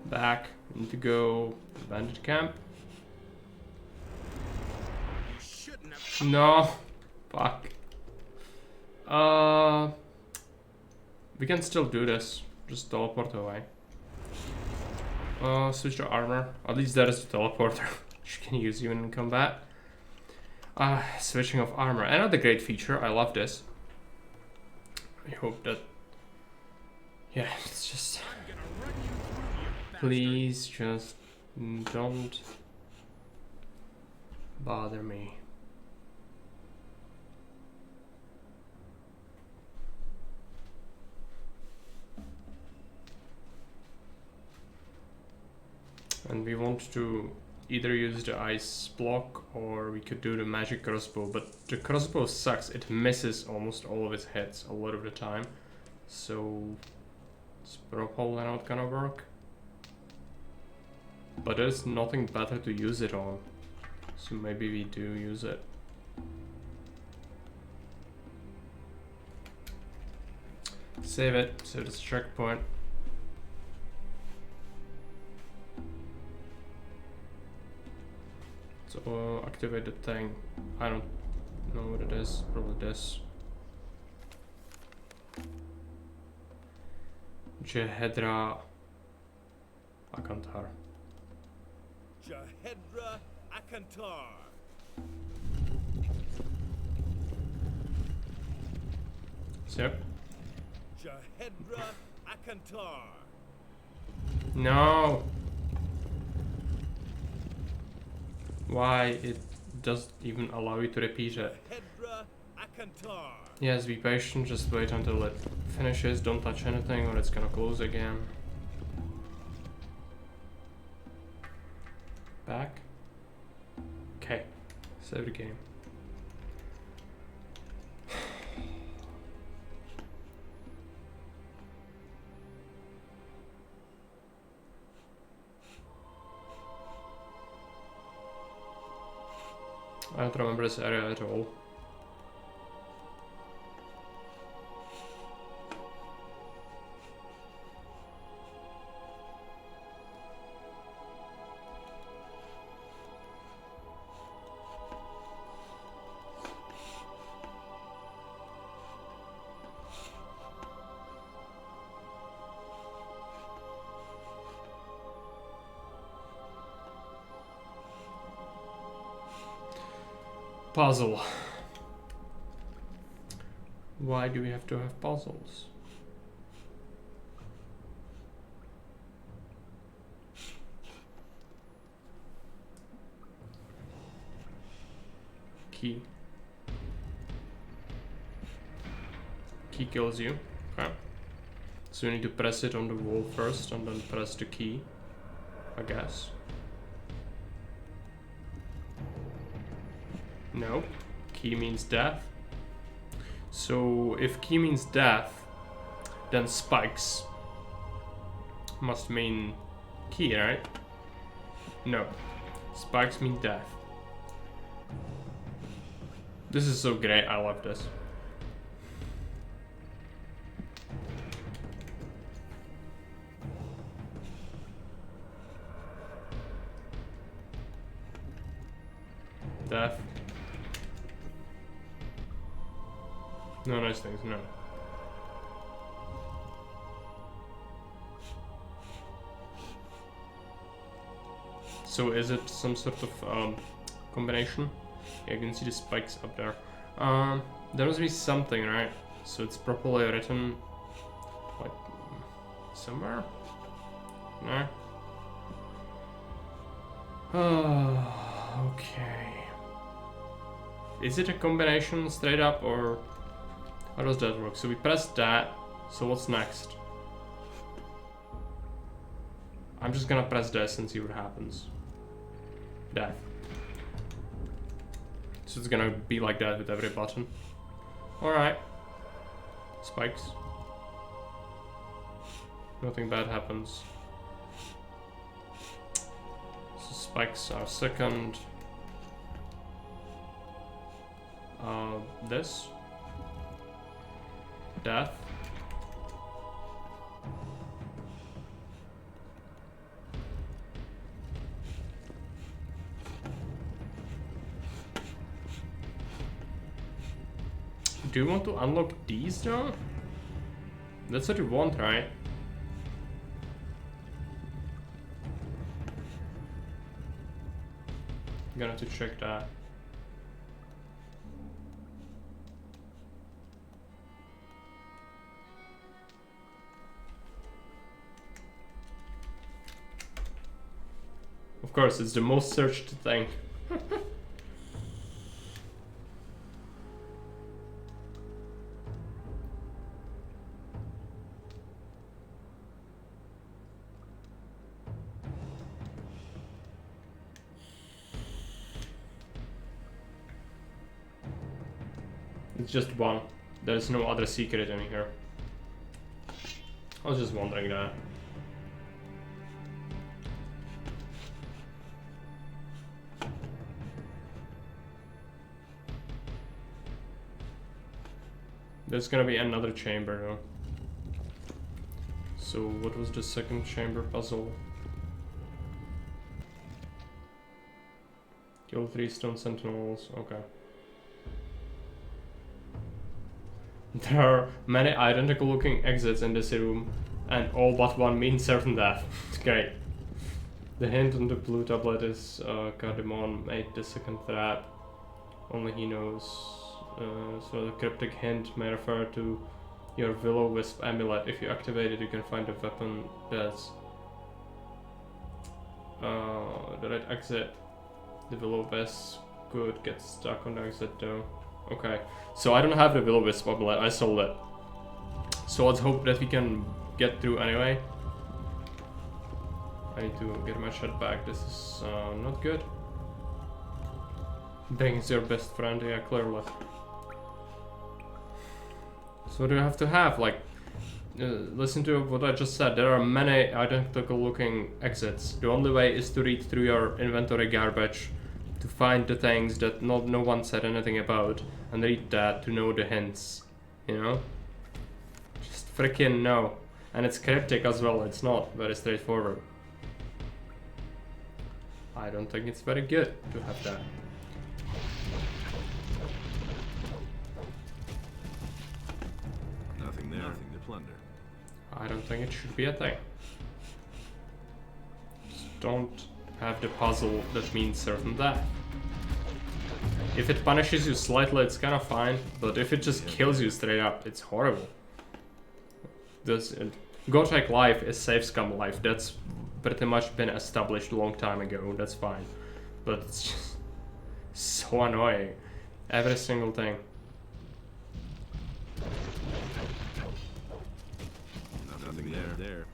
Back. We need to go to the bandit camp. No. Fuck. We can still do this. Just teleport away. Switch to armor. At least that is the teleporter. Which you can use even in combat. Switching of armor. Another great feature. I love this. I hope that... Yeah, it's just... Please just don't bother me. And we want to either use the ice block or we could do the magic crossbow, but the crossbow sucks. It misses almost all of its hits a lot of the time. So it's probably not gonna work. But there's nothing better to use it on. So maybe we do use it. Save it, so it's a checkpoint. So activate the thing. I don't know what it is, probably this. Jehedra Akantar. Jehedra Akantar. Yep. Jehedra Akantar. No. Why it doesn't even allow you to repeat it. Jehedra Akantar. Yes, be patient, just wait until it finishes, don't touch anything or it's gonna close again. Back. Okay, save the game. I don't remember this area at all. Puzzle. Why do we have to have puzzles? Key. Key kills you. Okay. So you need to press it on the wall first and then press the key, I guess. No, key means death. So if key means death, then spikes must mean key, right? No, spikes mean death. This is so great, I love this. Death. No nice things, no. So is it some sort of combination? Yeah, you can see the spikes up there. There must be something, right? So it's properly written, like, somewhere? No? Okay. Is it a combination straight up, or how does that work? So we press that, so what's next? I'm just gonna press this and see what happens. Death. So it's gonna be like that with every button. Alright. Spikes. Nothing bad happens. So spikes are second. This. Death. Do you want to unlock these though? That's what you want, right? I'm gonna have to check that. Of course, it's the most searched thing. It's just one. There's no other secret in here. I was just wondering that. There's gonna be another chamber though. So what was the second chamber puzzle? Kill 3 stone sentinels, okay. There are many identical looking exits in this room, and all but one means certain death. Great. The hint on the blue tablet is Cardamon made the second trap. Only he knows. So the cryptic hint may refer to your Will-O-Wisp amulet. If you activate it, you can find a weapon that's the right exit. The Will-O-Wisp could get stuck on the exit though. Okay, so I don't have the Will-O-Wisp amulet, I sold it. So let's hope that we can get through anyway. I need to get my shot back, this is not good. Brings your best friend, yeah, clearly. So what do you have to have? Like, listen to what I just said, there are many identical looking exits. The only way is to read through your inventory garbage to find the things that no one said anything about, and read that to know the hints, you know? Just freaking know. And it's cryptic as well, it's not very straightforward. I don't think it's very good to have that. Nothing there. Nothing to plunder. I don't think it should be a thing. Just don't have the puzzle that means certain death. If it punishes you slightly, it's kind of fine, but if it just kills you straight up, it's horrible. Gothic life is safe scum life. That's pretty much been established a long time ago. That's fine, but it's just so annoying. Every single thing. Nothing there.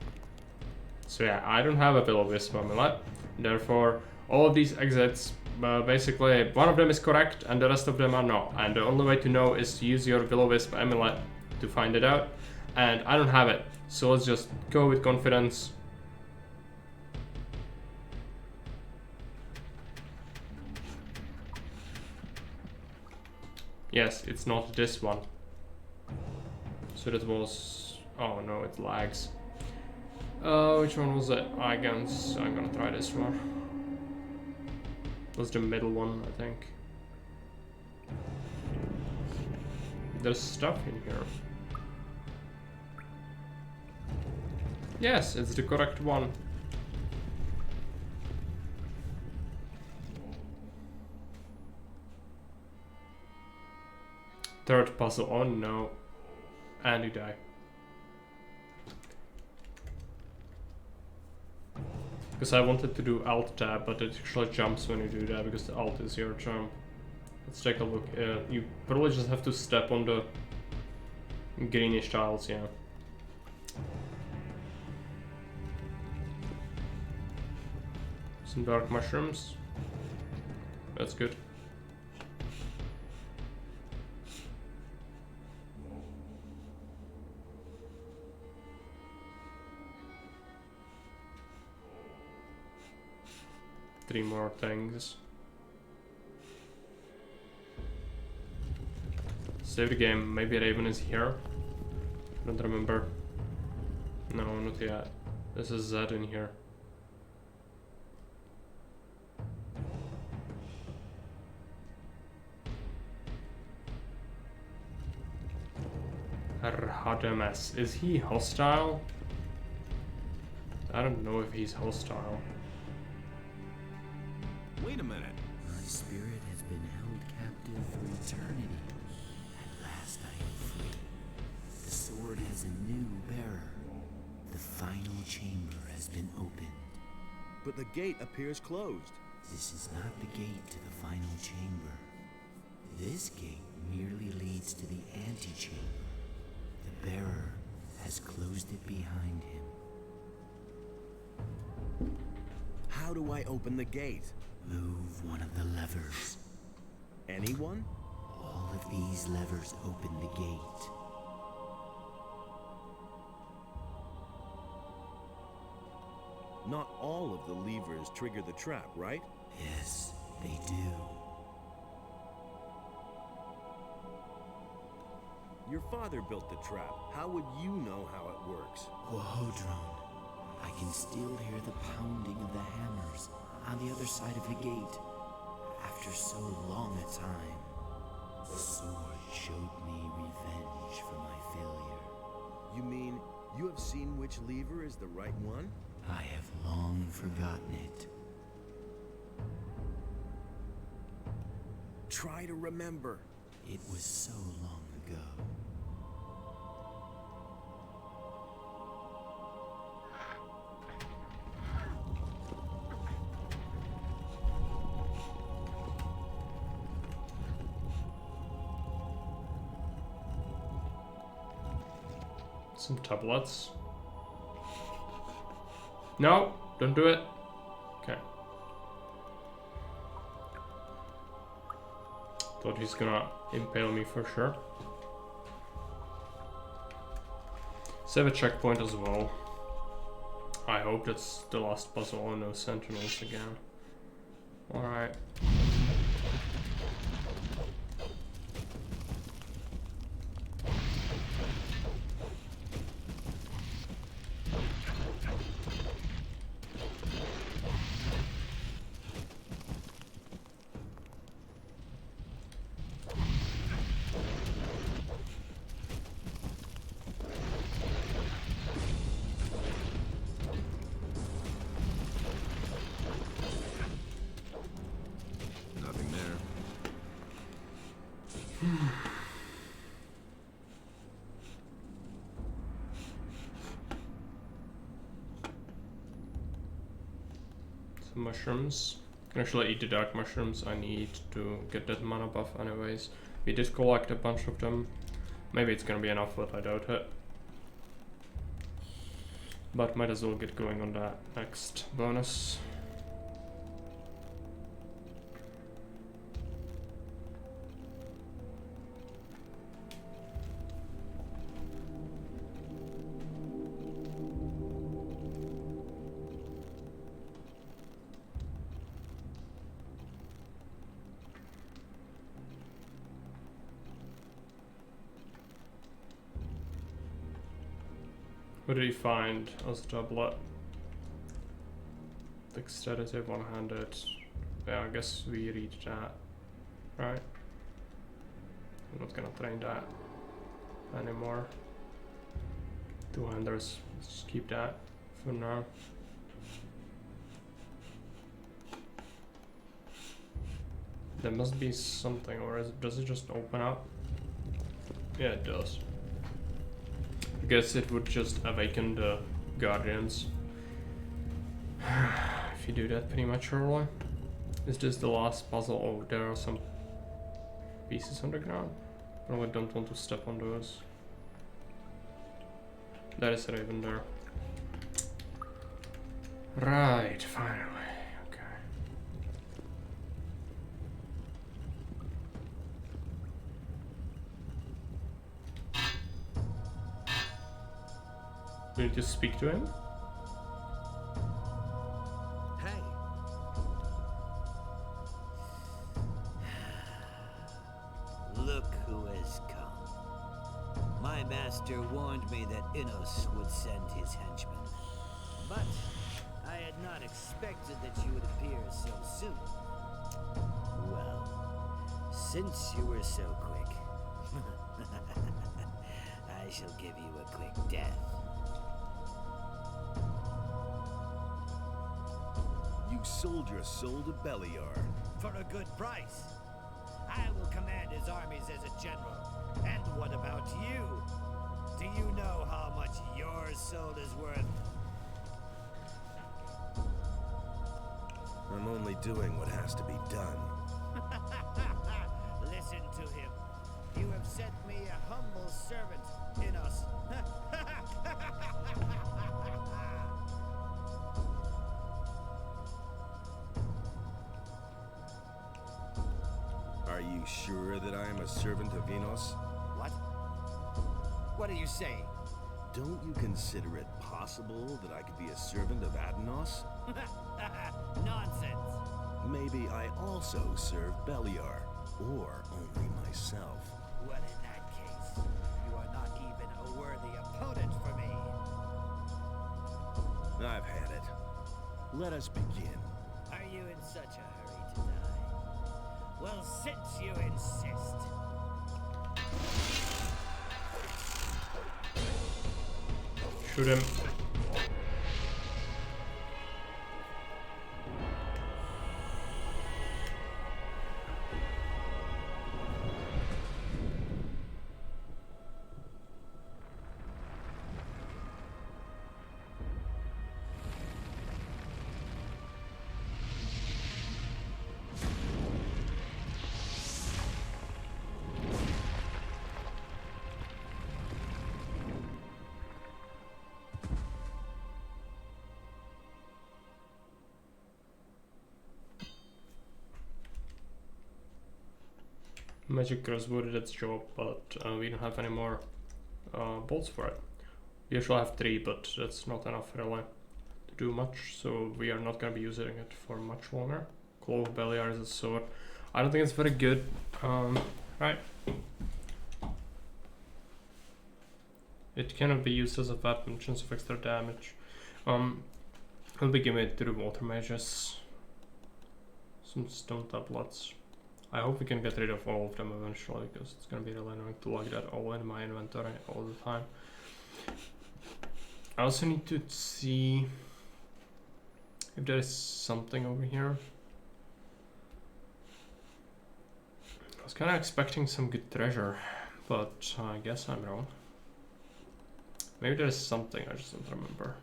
So yeah, I don't have a Will-O-Wisp amulet. Therefore, all of these exits, basically, one of them is correct and the rest of them are not. And the only way to know is to use your Will-O-Wisp amulet to find it out. And I don't have it, so let's just go with confidence. Yes, it's not this one. So that was... oh no, it lags. Which one was it? I'm gonna try this one. Was the middle one, I think. There's stuff in here. Yes, it's the correct one. Third puzzle, oh no. And you die. Because I wanted to do Alt tab, but it actually jumps when you do that because the Alt is your jump. Let's take a look. You probably just have to step on the greenish tiles, yeah. Some dark mushrooms. That's good. Three more things. Save the game. Maybe Raven is here. Don't remember. No, not yet. This is Z in here. Arhademes. Is he hostile? I don't know if he's hostile. Wait a minute. My spirit has been held captive for eternity. At last I am free. The sword has a new bearer. The final chamber has been opened. But the gate appears closed. This is not the gate to the final chamber. This gate merely leads to the antechamber. The bearer has closed it behind him. How do I open the gate? Move one of the levers. Anyone? All of these levers open the gate. Not all of the levers trigger the trap, right? Yes, they do. Your father built the trap. How would you know how it works? Wohodron. I can still hear the pounding of the hammers on the other side of the gate. After so long a time, the sword showed me revenge for my failure. You mean you have seen which lever is the right one? I have long forgotten it. Try to remember. It was so long ago. Some tablets. No, don't do it. Okay. Thought he's gonna impale me for sure. Save a checkpoint as well. I hope that's the last puzzle and no sentinels again. Alright. Nothing there. Some mushrooms. Can actually eat the dark mushrooms. I need to get that mana buff anyways. We did collect a bunch of them. Maybe it's gonna be enough, but I doubt it. But might as well get going on that next bonus. What did he find as a tablet? Dexterity, one-handed. Yeah, I guess we read that, right? I'm not gonna train that anymore. Two-handers, let's just keep that for now. There must be something, or does it just open up? Yeah, it does. I guess it would just awaken the guardians. If you do that prematurely. Is this the last puzzle? Oh, there are some pieces on the ground. No, I don't want to step on those. There is a raven there. Right, finally. Okay. We need to speak to him. Hey. Look who has come. My master warned me that Innos would send his henchmen. But I had not expected that you would appear so soon. Well, since you were so quick, I shall give you a quick death. You sold your soul to Beliar. For a good price. I will command his armies as a general. And what about you? Do you know how much your soul is worth? I'm only doing what has to be done. Listen to him. You have sent me a humble servant, Innos. Are you sure that I am a servant of Innos? What? What are you saying? Don't you consider it possible that I could be a servant of Adanos? Nonsense. Maybe I also serve Beliar, or only myself. Well, in that case, you are not even a worthy opponent for me. I've had it. Let us begin. Are you in such a hurry to die? Well, since you insist. Shoot him. Magic crossbow did its job, but we don't have any more bolts for it. We usually have 3, but that's not enough really to do much, so we are not going to be using it for much longer. Claw of Beliar is a sword. I don't think it's very good. Right. It cannot be used as a weapon, chance of extra damage. I'll be giving it to the water mages. Some stone tablets. I hope we can get rid of all of them eventually, because it's gonna be really annoying to lug that all in my inventory all the time. I also need to see if there is something over here. I was kinda expecting some good treasure, but I guess I'm wrong. Maybe there is something, I just don't remember.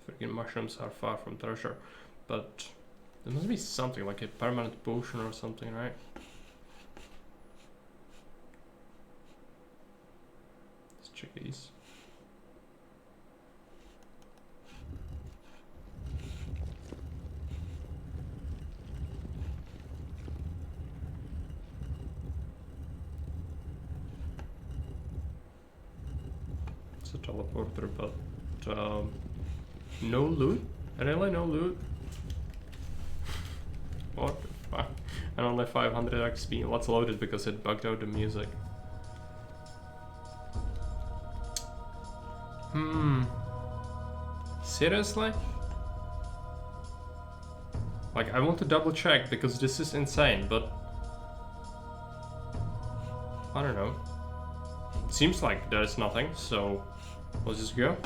Freaking mushrooms are far from treasure, but there must be something like a permanent potion or something, right? Let's check these. It's a teleporter, but no loot? Really no loot? What the fuck? And only 500 XP. Let's load it because it bugged out the music. Seriously? Like, I want to double check because this is insane, but I don't know. It seems like there's nothing, so let's just go.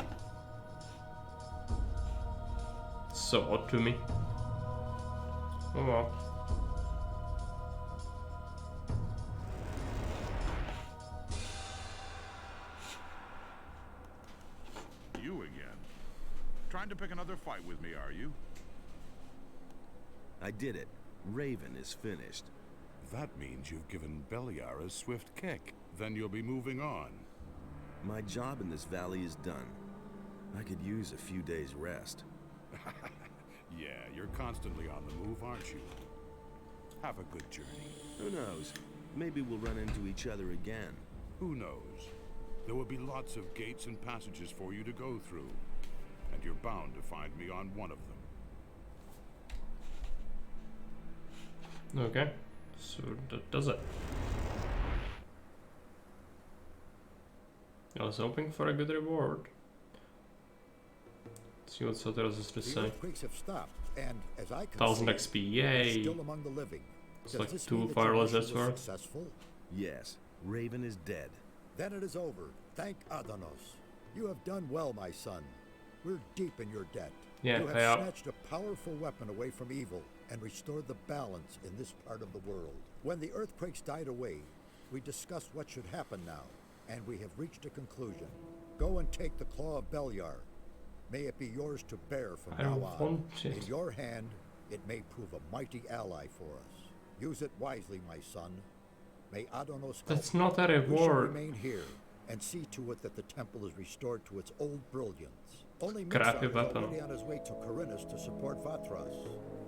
So odd to me. Oh well. You again. Trying to pick another fight with me, are you? I did it. Raven is finished. That means you've given Beliar a swift kick. Then you'll be moving on. My job in this valley is done. I could use a few days' rest. Yeah, you're constantly on the move, aren't you? Have a good journey. Who knows? Maybe we'll run into each other again. Who knows? There will be lots of gates and passages for you to go through, and you're bound to find me on one of them. Okay, so that does it. I was hoping for a good reward. Let's see what Soteros has to The say. earthquakes have stopped, and as I can 1000 see, XP, we're yay! still among the living. It's Does like this 2 mean that fire your mission lasers was worth. successful? Yes, Raven is dead. Then it is over. Thank Adanos. You have done well, my son. We're deep in your debt. Yeah, you have pay up. snatched a powerful weapon away from evil and restored the balance in this part of the world. When the earthquakes died away, we discussed what should happen now, and we have reached a conclusion. Go and take the Claw of Beliar. May it be yours to bear from I now don't on. want In it. your hand, it may prove a mighty ally for us. Use it wisely, my son. May Adonos help That's you. not a We shall reward. remain here and see to it that the temple is restored to its old brilliance. Only Crappy Mixar is weapon. already on his way to Corinus to support Vatras.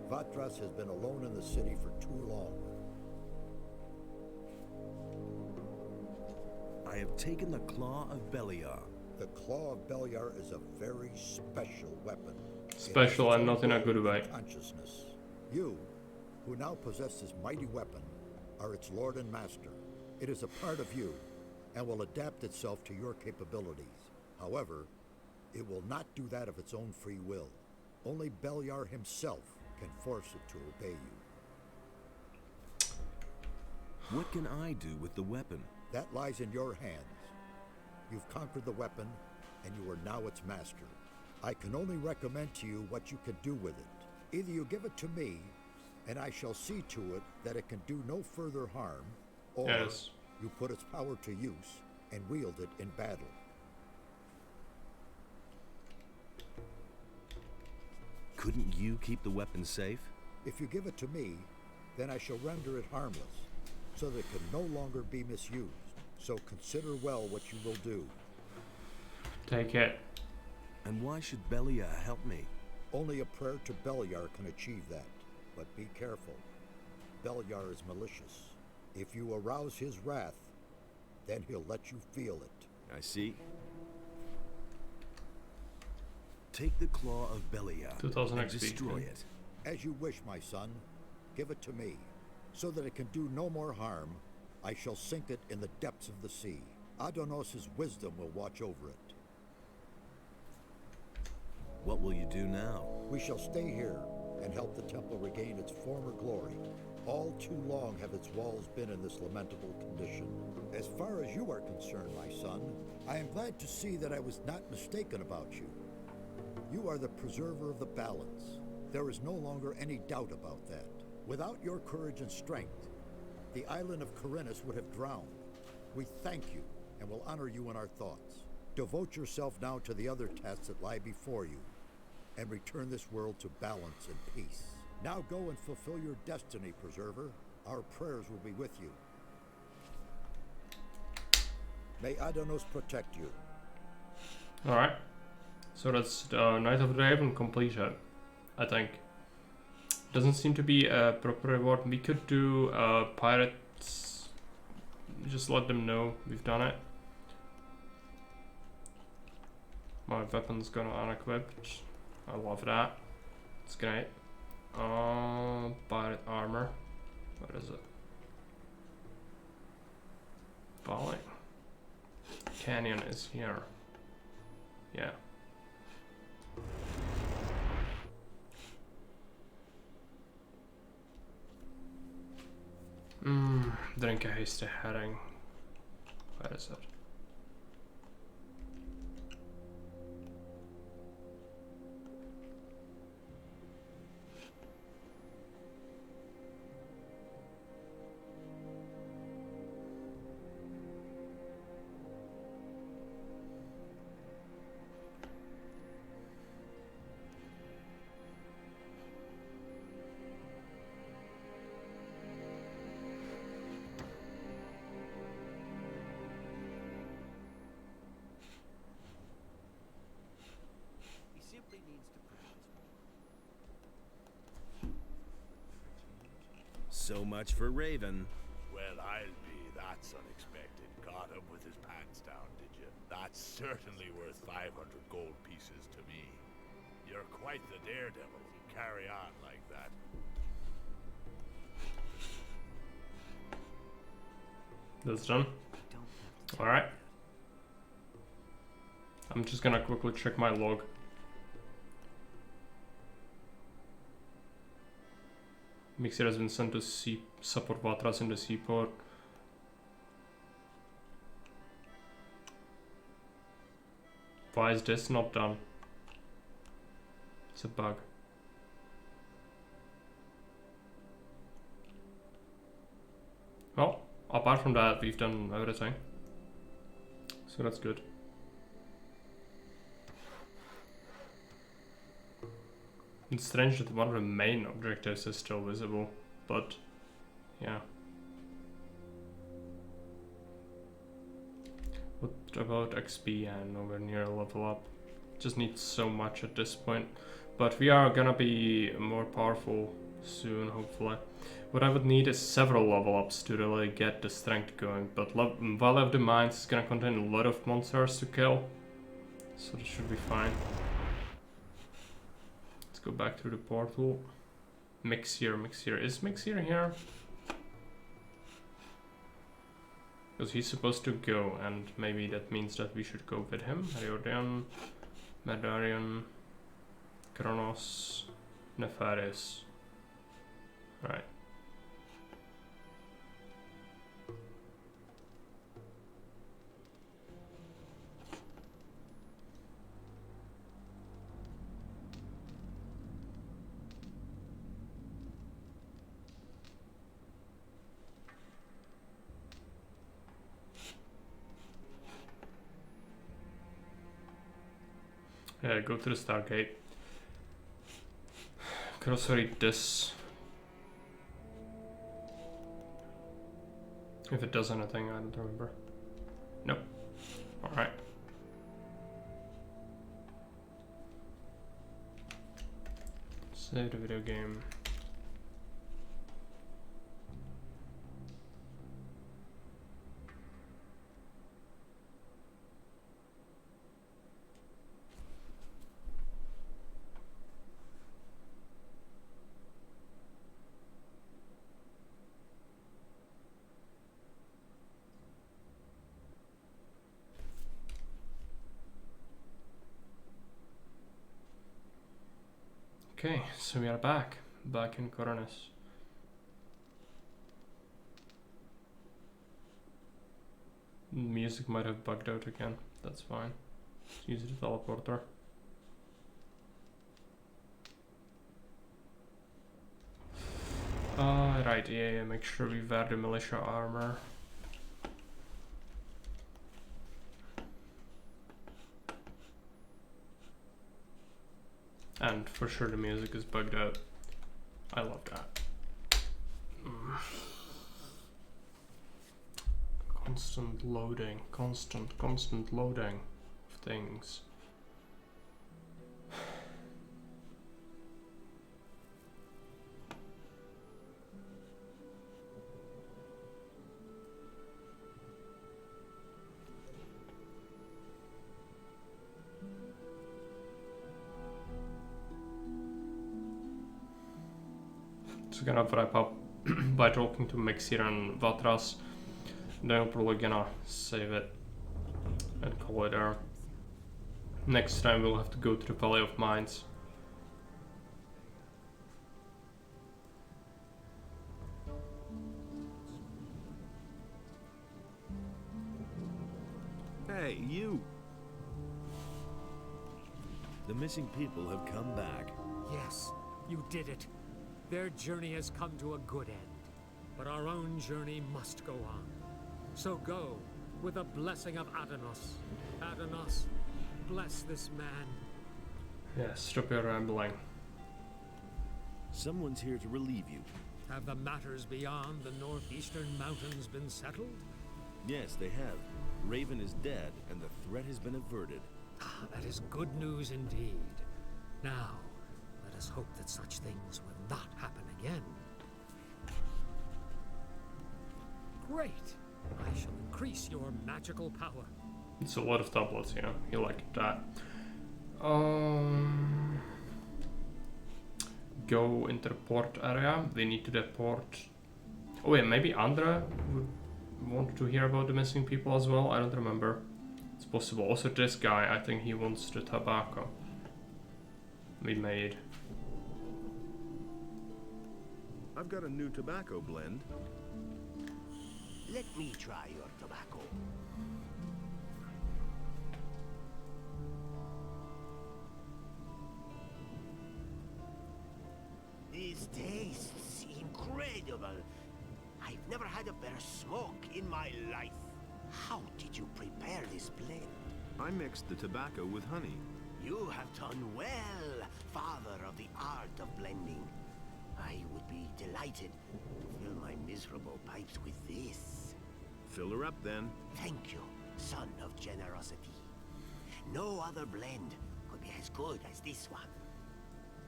Vatras has been alone in the city for too long. I have taken the Claw of Beliar. The Claw of Beliar is a very special weapon. It has Special its and own not in a role good in way. Consciousness. You, who now possess this mighty weapon, are its lord and master. It is a part of you, and will adapt itself to your capabilities. However, it will not do that of its own free will. Only Beliar himself can force it to obey you. What can I do with the weapon? That lies in your hands. You've conquered the weapon, and you are now its master. I can only recommend to you what you can do with it. Either you give it to me, and I shall see to it that it can do no further harm, or Yes. you put its power to use and wield it in battle. Couldn't you keep the weapon safe? If you give it to me, then I shall render it harmless, so that it can no longer be misused. So consider well what you will do. Take it. And why should Beliar help me? Only a prayer to Beliar can achieve that. But be careful. Beliar is malicious. If you arouse his wrath, then he'll let you feel it. I see. Take the Claw of Beliar 2000 and XP. destroy it. As you wish, my son. Give it to me. So that it can do no more harm, I shall sink it in the depths of the sea. Adonos' wisdom will watch over it. What will you do now? We shall stay here and help the temple regain its former glory. All too long have its walls been in this lamentable condition. As far as you are concerned, my son, I am glad to see that I was not mistaken about you. You are the preserver of the balance. There is no longer any doubt about that. Without your courage and strength, the island of Corinus would have drowned. We thank you and will honor you in our thoughts. Devote yourself now to the other tasks that lie before you, and return this world to balance and peace. Now go and fulfill your destiny, Preserver. Our prayers will be with you. May Adonos protect you. Alright. So that's the Night of the Raven completed, I think. Doesn't seem to be a proper reward. We could do pirates. Just let them know we've done it. My weapon's gonna unequipped. I love that. It's great. Pirate armor. What is it? Bali. Canyon is here. Yeah. Drink a hasty herring. Where is it? He simply needs to practice more. So much for Raven. Well, I'll be That's unexpected. Caught him with his pants down, did you? That's certainly worth 500 gold pieces to me. You're quite the daredevil. Carry on like that. That's done. Alright. I'm just gonna quickly check my log. Mixer has been sent to support Vatras in the seaport. Why is this not done? It's a bug. Well, apart from that, we've done everything. So that's good. It's strange that one of the main objectives is still visible, but yeah. What about XP? And nowhere near a level up. Just need so much at this point. But we are gonna be more powerful soon, hopefully. What I would need is several level ups to really get the strength going. But Valley of the Mines is gonna contain a lot of monsters to kill. So that should be fine. Let's go back to the portal. Mixir. Is Mixir here? Because he's supposed to go, and maybe that means that we should go with him. Ariodian, Medarian, Kronos, Nefaris. Right. Yeah, go to the Stargate. Could also read this. If it does anything, I don't remember. Nope. Alright. Save the video game. Okay, so we are back in Coronis. Music might have bugged out again, that's fine. Let's use the teleporter. Right, yeah, make sure we wear the militia armor. And for sure the music is bugged out. I love that. Constant loading, constant loading of things. So gonna wrap up by talking to Mixir and Vatras. Then we're probably gonna save it and call it there. Next time we'll have to go to the Valley of Mines. Hey, you! The missing people have come back. Yes, you did it. Their journey has come to a good end. But our own journey must go on. So go, with the blessing of Adanos. Adanos, bless this man. Yeah, stop your rambling. Someone's here to relieve you. Have the matters beyond the northeastern mountains been settled? Yes, they have. Raven is dead, and the threat has been averted. Ah, that is good news indeed. Now, let us hope that such things will not happen again. Great! I increase your magical power. It's a lot of tablets, yeah. You like that. Go into the port area. We need to deport. Oh yeah, maybe Andra would want to hear about the missing people as well. I don't remember. It's possible. Also, this guy, I think he wants the tobacco we made. I've got a new tobacco blend. Let me try your tobacco. This tastes incredible. I've never had a better smoke in my life. How did you prepare this blend? I mixed the tobacco with honey. You have done well, father of the art of blending. I would be delighted to fill my miserable pipes with this. Fill her up then. Thank you, son of generosity. No other blend could be as good as this one.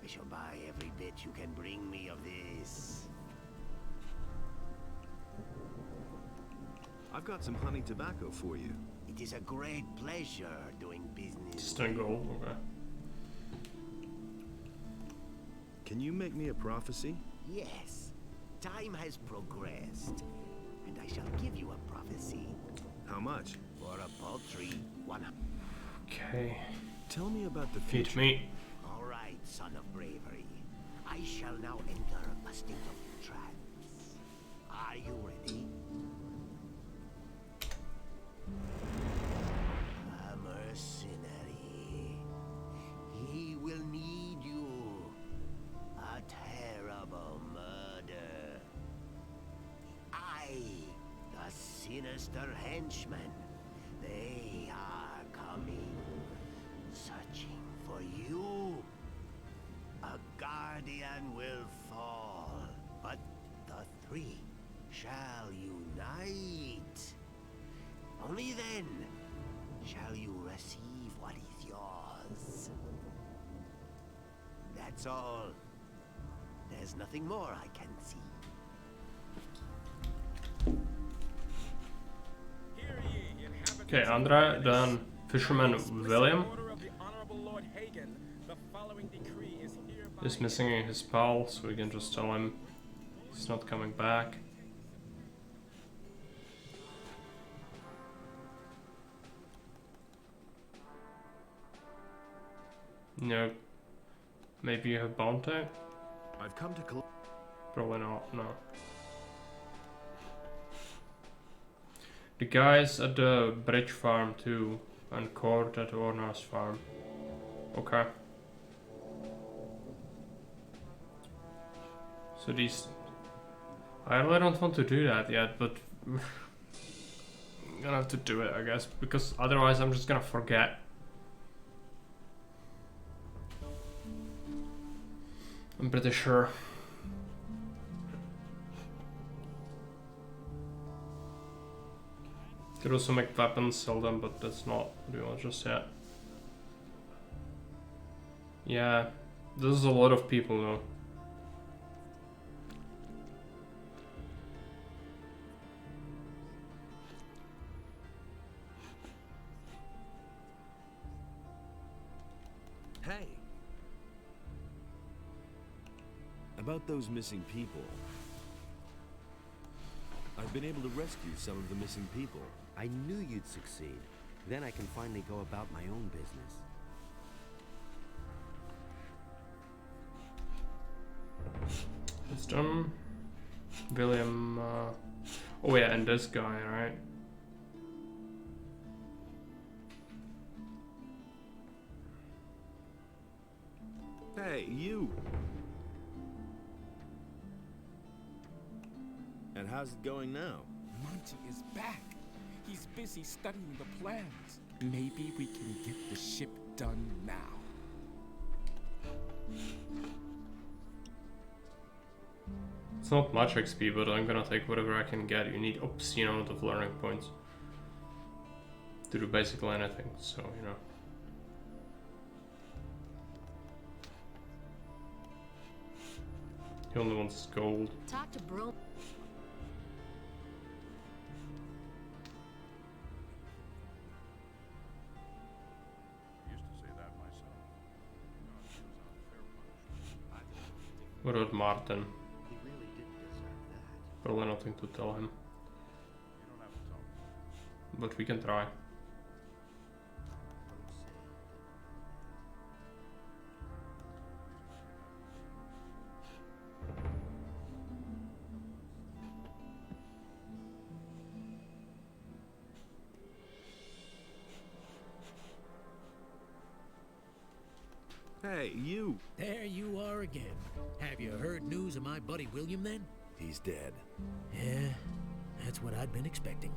I shall buy every bit you can bring me of this. I've got some honey tobacco for you. It is a great pleasure doing business. Stingle, okay. Can you make me a prophecy? Yes. Time has progressed, and I shall give you a prophecy. How much? For a paltry one. Okay. Tell me about the Feed future. me. All right, son of bravery. I shall now enter a state of trance. Are you ready? A mercenary. He will need you. A terrible murder. I, the sinister henchman. They are coming. Searching for you. A guardian will fall, but the three shall unite. Only then shall you receive what is yours. That's all. There's nothing more I can see. Okay, Andra, then Fisherman William is missing his pal, so we can just tell him he's not coming back. No. Maybe you have bounty? I've come to Probably not, no. The guys at the bridge farm too, and Cord at Orna's farm. Okay. So these... I really don't want to do that yet, but... I'm gonna have to do it, I guess, because otherwise I'm just gonna forget. I'm pretty sure. Could also make weapons, sell them, but that's not what we want just yet. Yeah, this is a lot of people though. Hey! About those missing people. I've been able to rescue some of the missing people. I knew you'd succeed. Then I can finally go about my own business. It's done. William, oh yeah, and this guy, right? Hey, you! And how's it going now? Monty is back. He's busy studying the plans. Maybe we can get the ship done now. It's not much XP, but I'm gonna take whatever I can get. You need obscene amount of learning points to do basically anything, so you know. He only wants gold. Talk to Bro. What about Martin? He really didn't deserve that. Probably nothing to tell him. But we can try. Hey, you! There you are again. Have you heard news of my buddy William then? He's dead. Yeah, that's what I'd been expecting.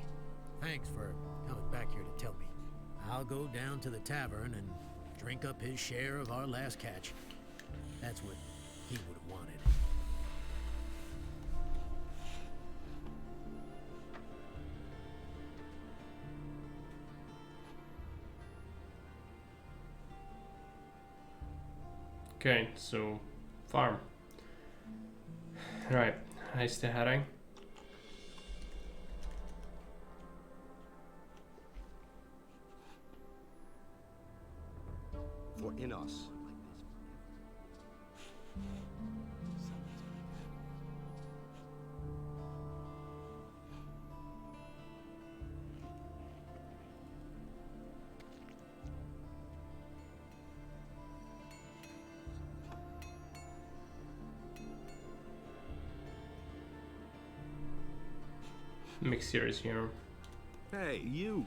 Thanks for coming back here to tell me. I'll go down to the tavern and drink up his share of our last catch. That's what he would have wanted. Okay, so farm. Right, I stay heading. For Innos. Mixed series here. Hey, you!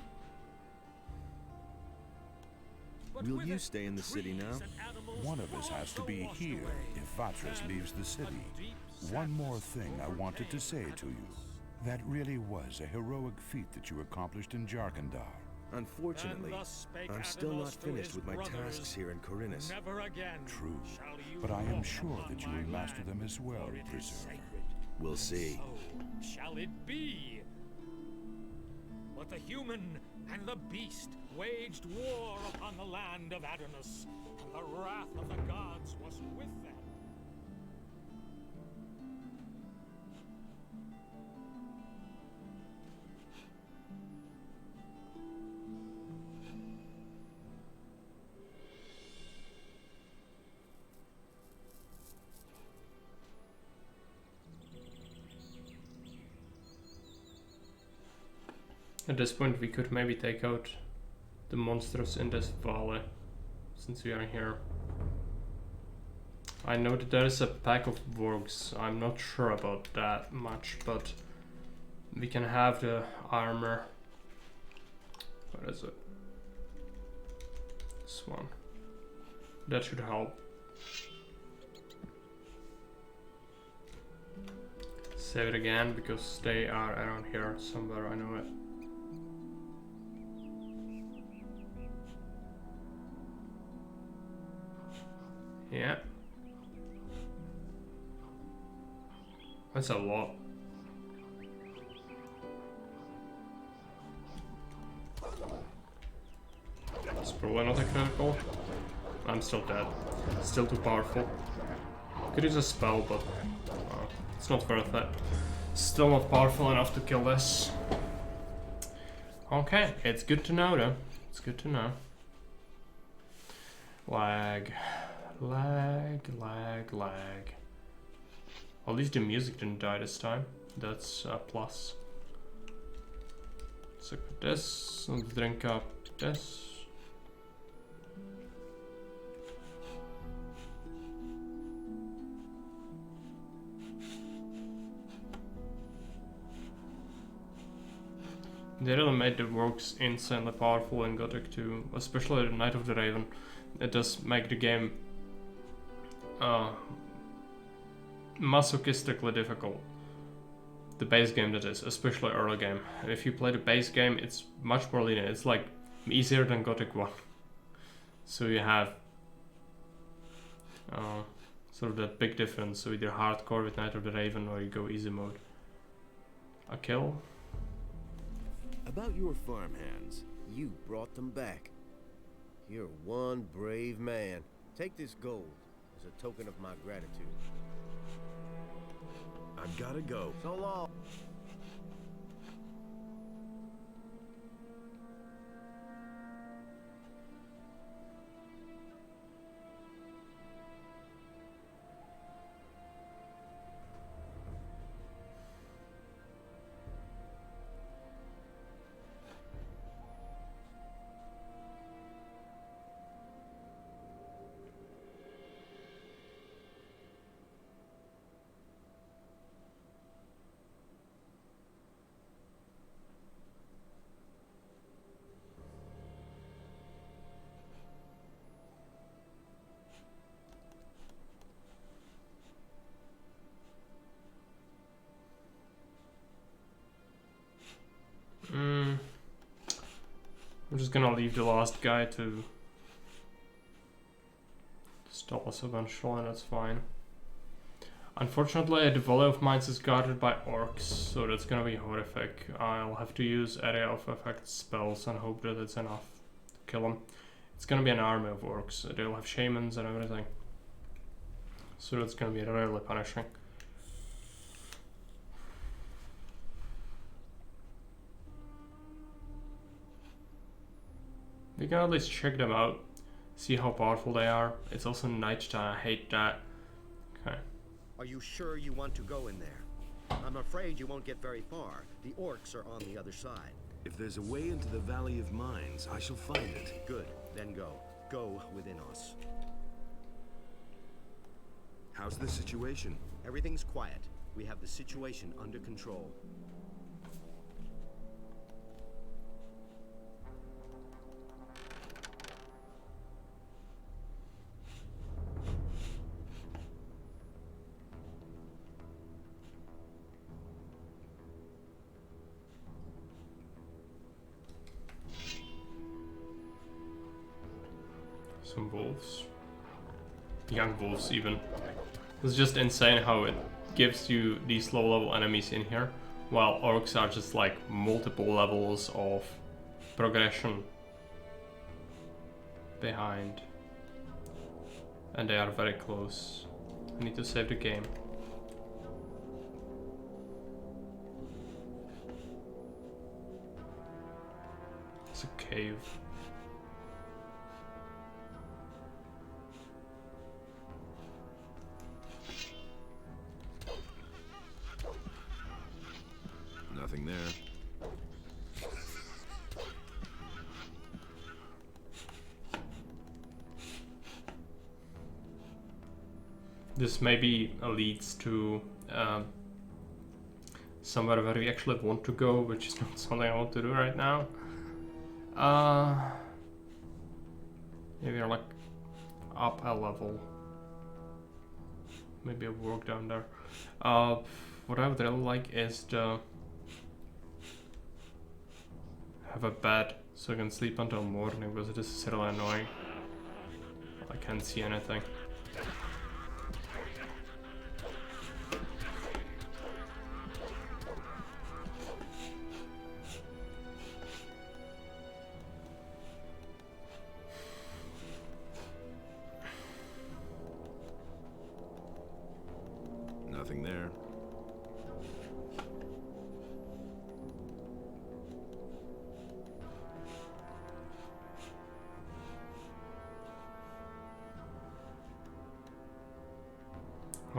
Will you stay in the city now? One of us has to be here if Vatras leaves the city. One more thing I wanted to say to you. That really was a heroic feat that you accomplished in Jarkandar. Unfortunately, I'm still not finished with my tasks here in Corinus. True, but I am sure that you will master them as well, Preserver. We'll see. So shall it be. But the human and the beast waged war upon the land of Adonis, and the wrath of the gods was with them. At this point we could maybe take out the monsters in this valley, since we are here. I know that there is a pack of wargs, I'm not sure about that much, but we can have the armor. What is it? This one. That should help. Save it again, because they are around here somewhere, I know it. Yeah. That's a lot. It's probably not a critical. I'm still dead. Still too powerful. Could use a spell, but it's not worth it. Still not powerful enough to kill this. Okay, it's good to know though. It's good to know. Lag. Lag, lag, lag. At least the music didn't die this time. That's a plus. So put this, let's drink up this. They really made the works insanely powerful in Gothic 2, especially the Knight of the Raven. It does make the game masochistically difficult. The base game, that is, especially early game. If you play the base game, it's much more linear. It's like easier than Gothic 1. So you have sort of that big difference. So either hardcore with Knight of the Raven or you go easy mode. A kill. About your farmhands, you brought them back. You're one brave man. Take this gold as a token of my gratitude. I've gotta go. So long. I'm just gonna leave the last guy to stall us eventually, and that's fine. Unfortunately, the Valley of Mines is guarded by orcs, so that's gonna be horrific. I'll have to use area of effect spells and hope that it's enough to kill them. It's gonna be an army of orcs. They'll have shamans and everything. So that's gonna be really punishing. We can at least check them out, see how powerful they are. It's also nighttime, I hate that. Okay. Are you sure you want to go in there? I'm afraid you won't get very far. The orcs are on the other side. If there's a way into the Valley of Mines, I shall find it. Good, then go. Go within us. How's the situation? Everything's quiet. We have the situation under control. Some wolves. Young wolves even. It's just insane how it gives you these low level enemies in here, while orcs are just like multiple levels of progression behind. And they are very close. I need to save the game. It's a cave. Nothing there. This maybe leads to somewhere where we actually want to go, which is not something I want to do right now. Maybe like up a level. Maybe a work down there. What I would really like is to have a bed so I can sleep until morning, because this is really annoying. I can't see anything. Nothing there.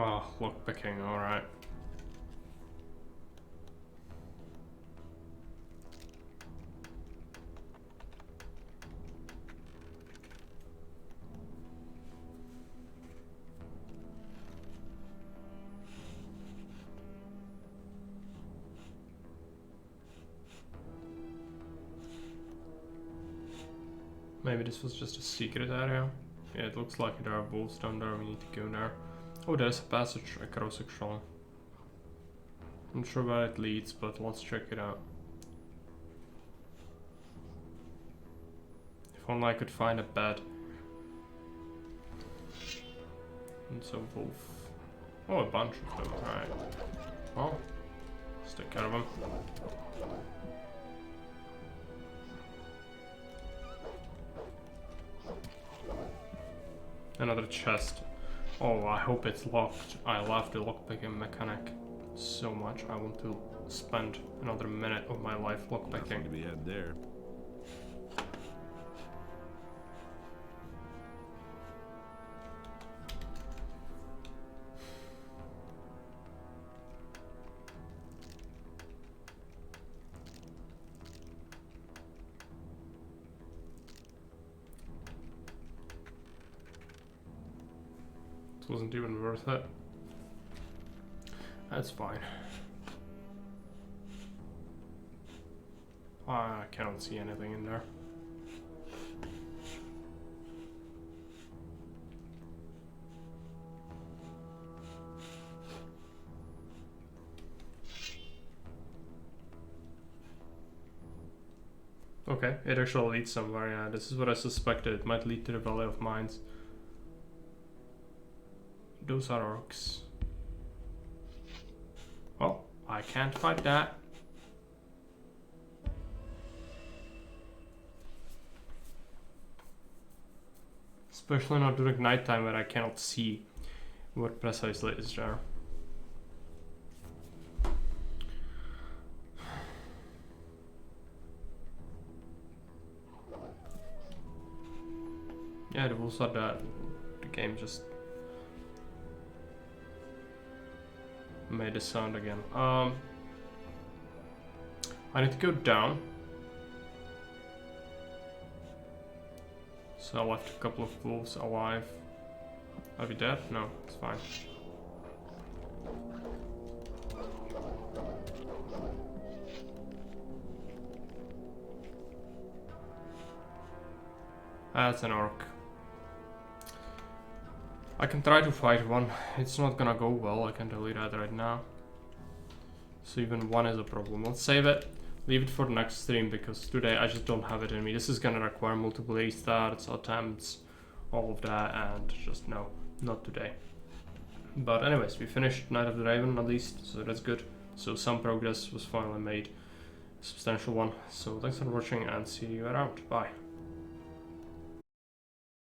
Oh, lockpicking, alright. Maybe this was just a secret area. Yeah, it looks like there are wolves down there, we need to go there. Oh, there's a passage across actually. I'm not sure where it leads, but let's check it out. If only I could find a bed. And some wolf. Oh, a bunch of them, alright. Well, let's take care of them. Another chest. Oh, I hope it's locked. I love the lockpicking mechanic so much. I want to spend another minute of my life lockpicking. Nothing to be had there. Wasn't even worth it. That's fine. I cannot see anything in there. Okay, it actually leads somewhere, yeah. This is what I suspected. It might lead to the Valley of Mines. Those are orcs. Well, I can't fight that. Especially not during nighttime where I cannot see what precisely is there. Yeah, the wolves are dead. The game just made a sound again. I need to go down. So I left a couple of wolves alive. Are we dead? No, it's fine. That's an orc. I can try to fight one. It's not gonna go well, I can tell you that right now. So even one is a problem. Let's save it. Leave it for the next stream because today I just don't have it in me. This is gonna require multiple restarts, attempts, all of that, and just no, not today. But anyways, we finished Night of the Raven at least, so that's good. So some progress was finally made, a substantial one. So thanks for watching and see you around. Bye.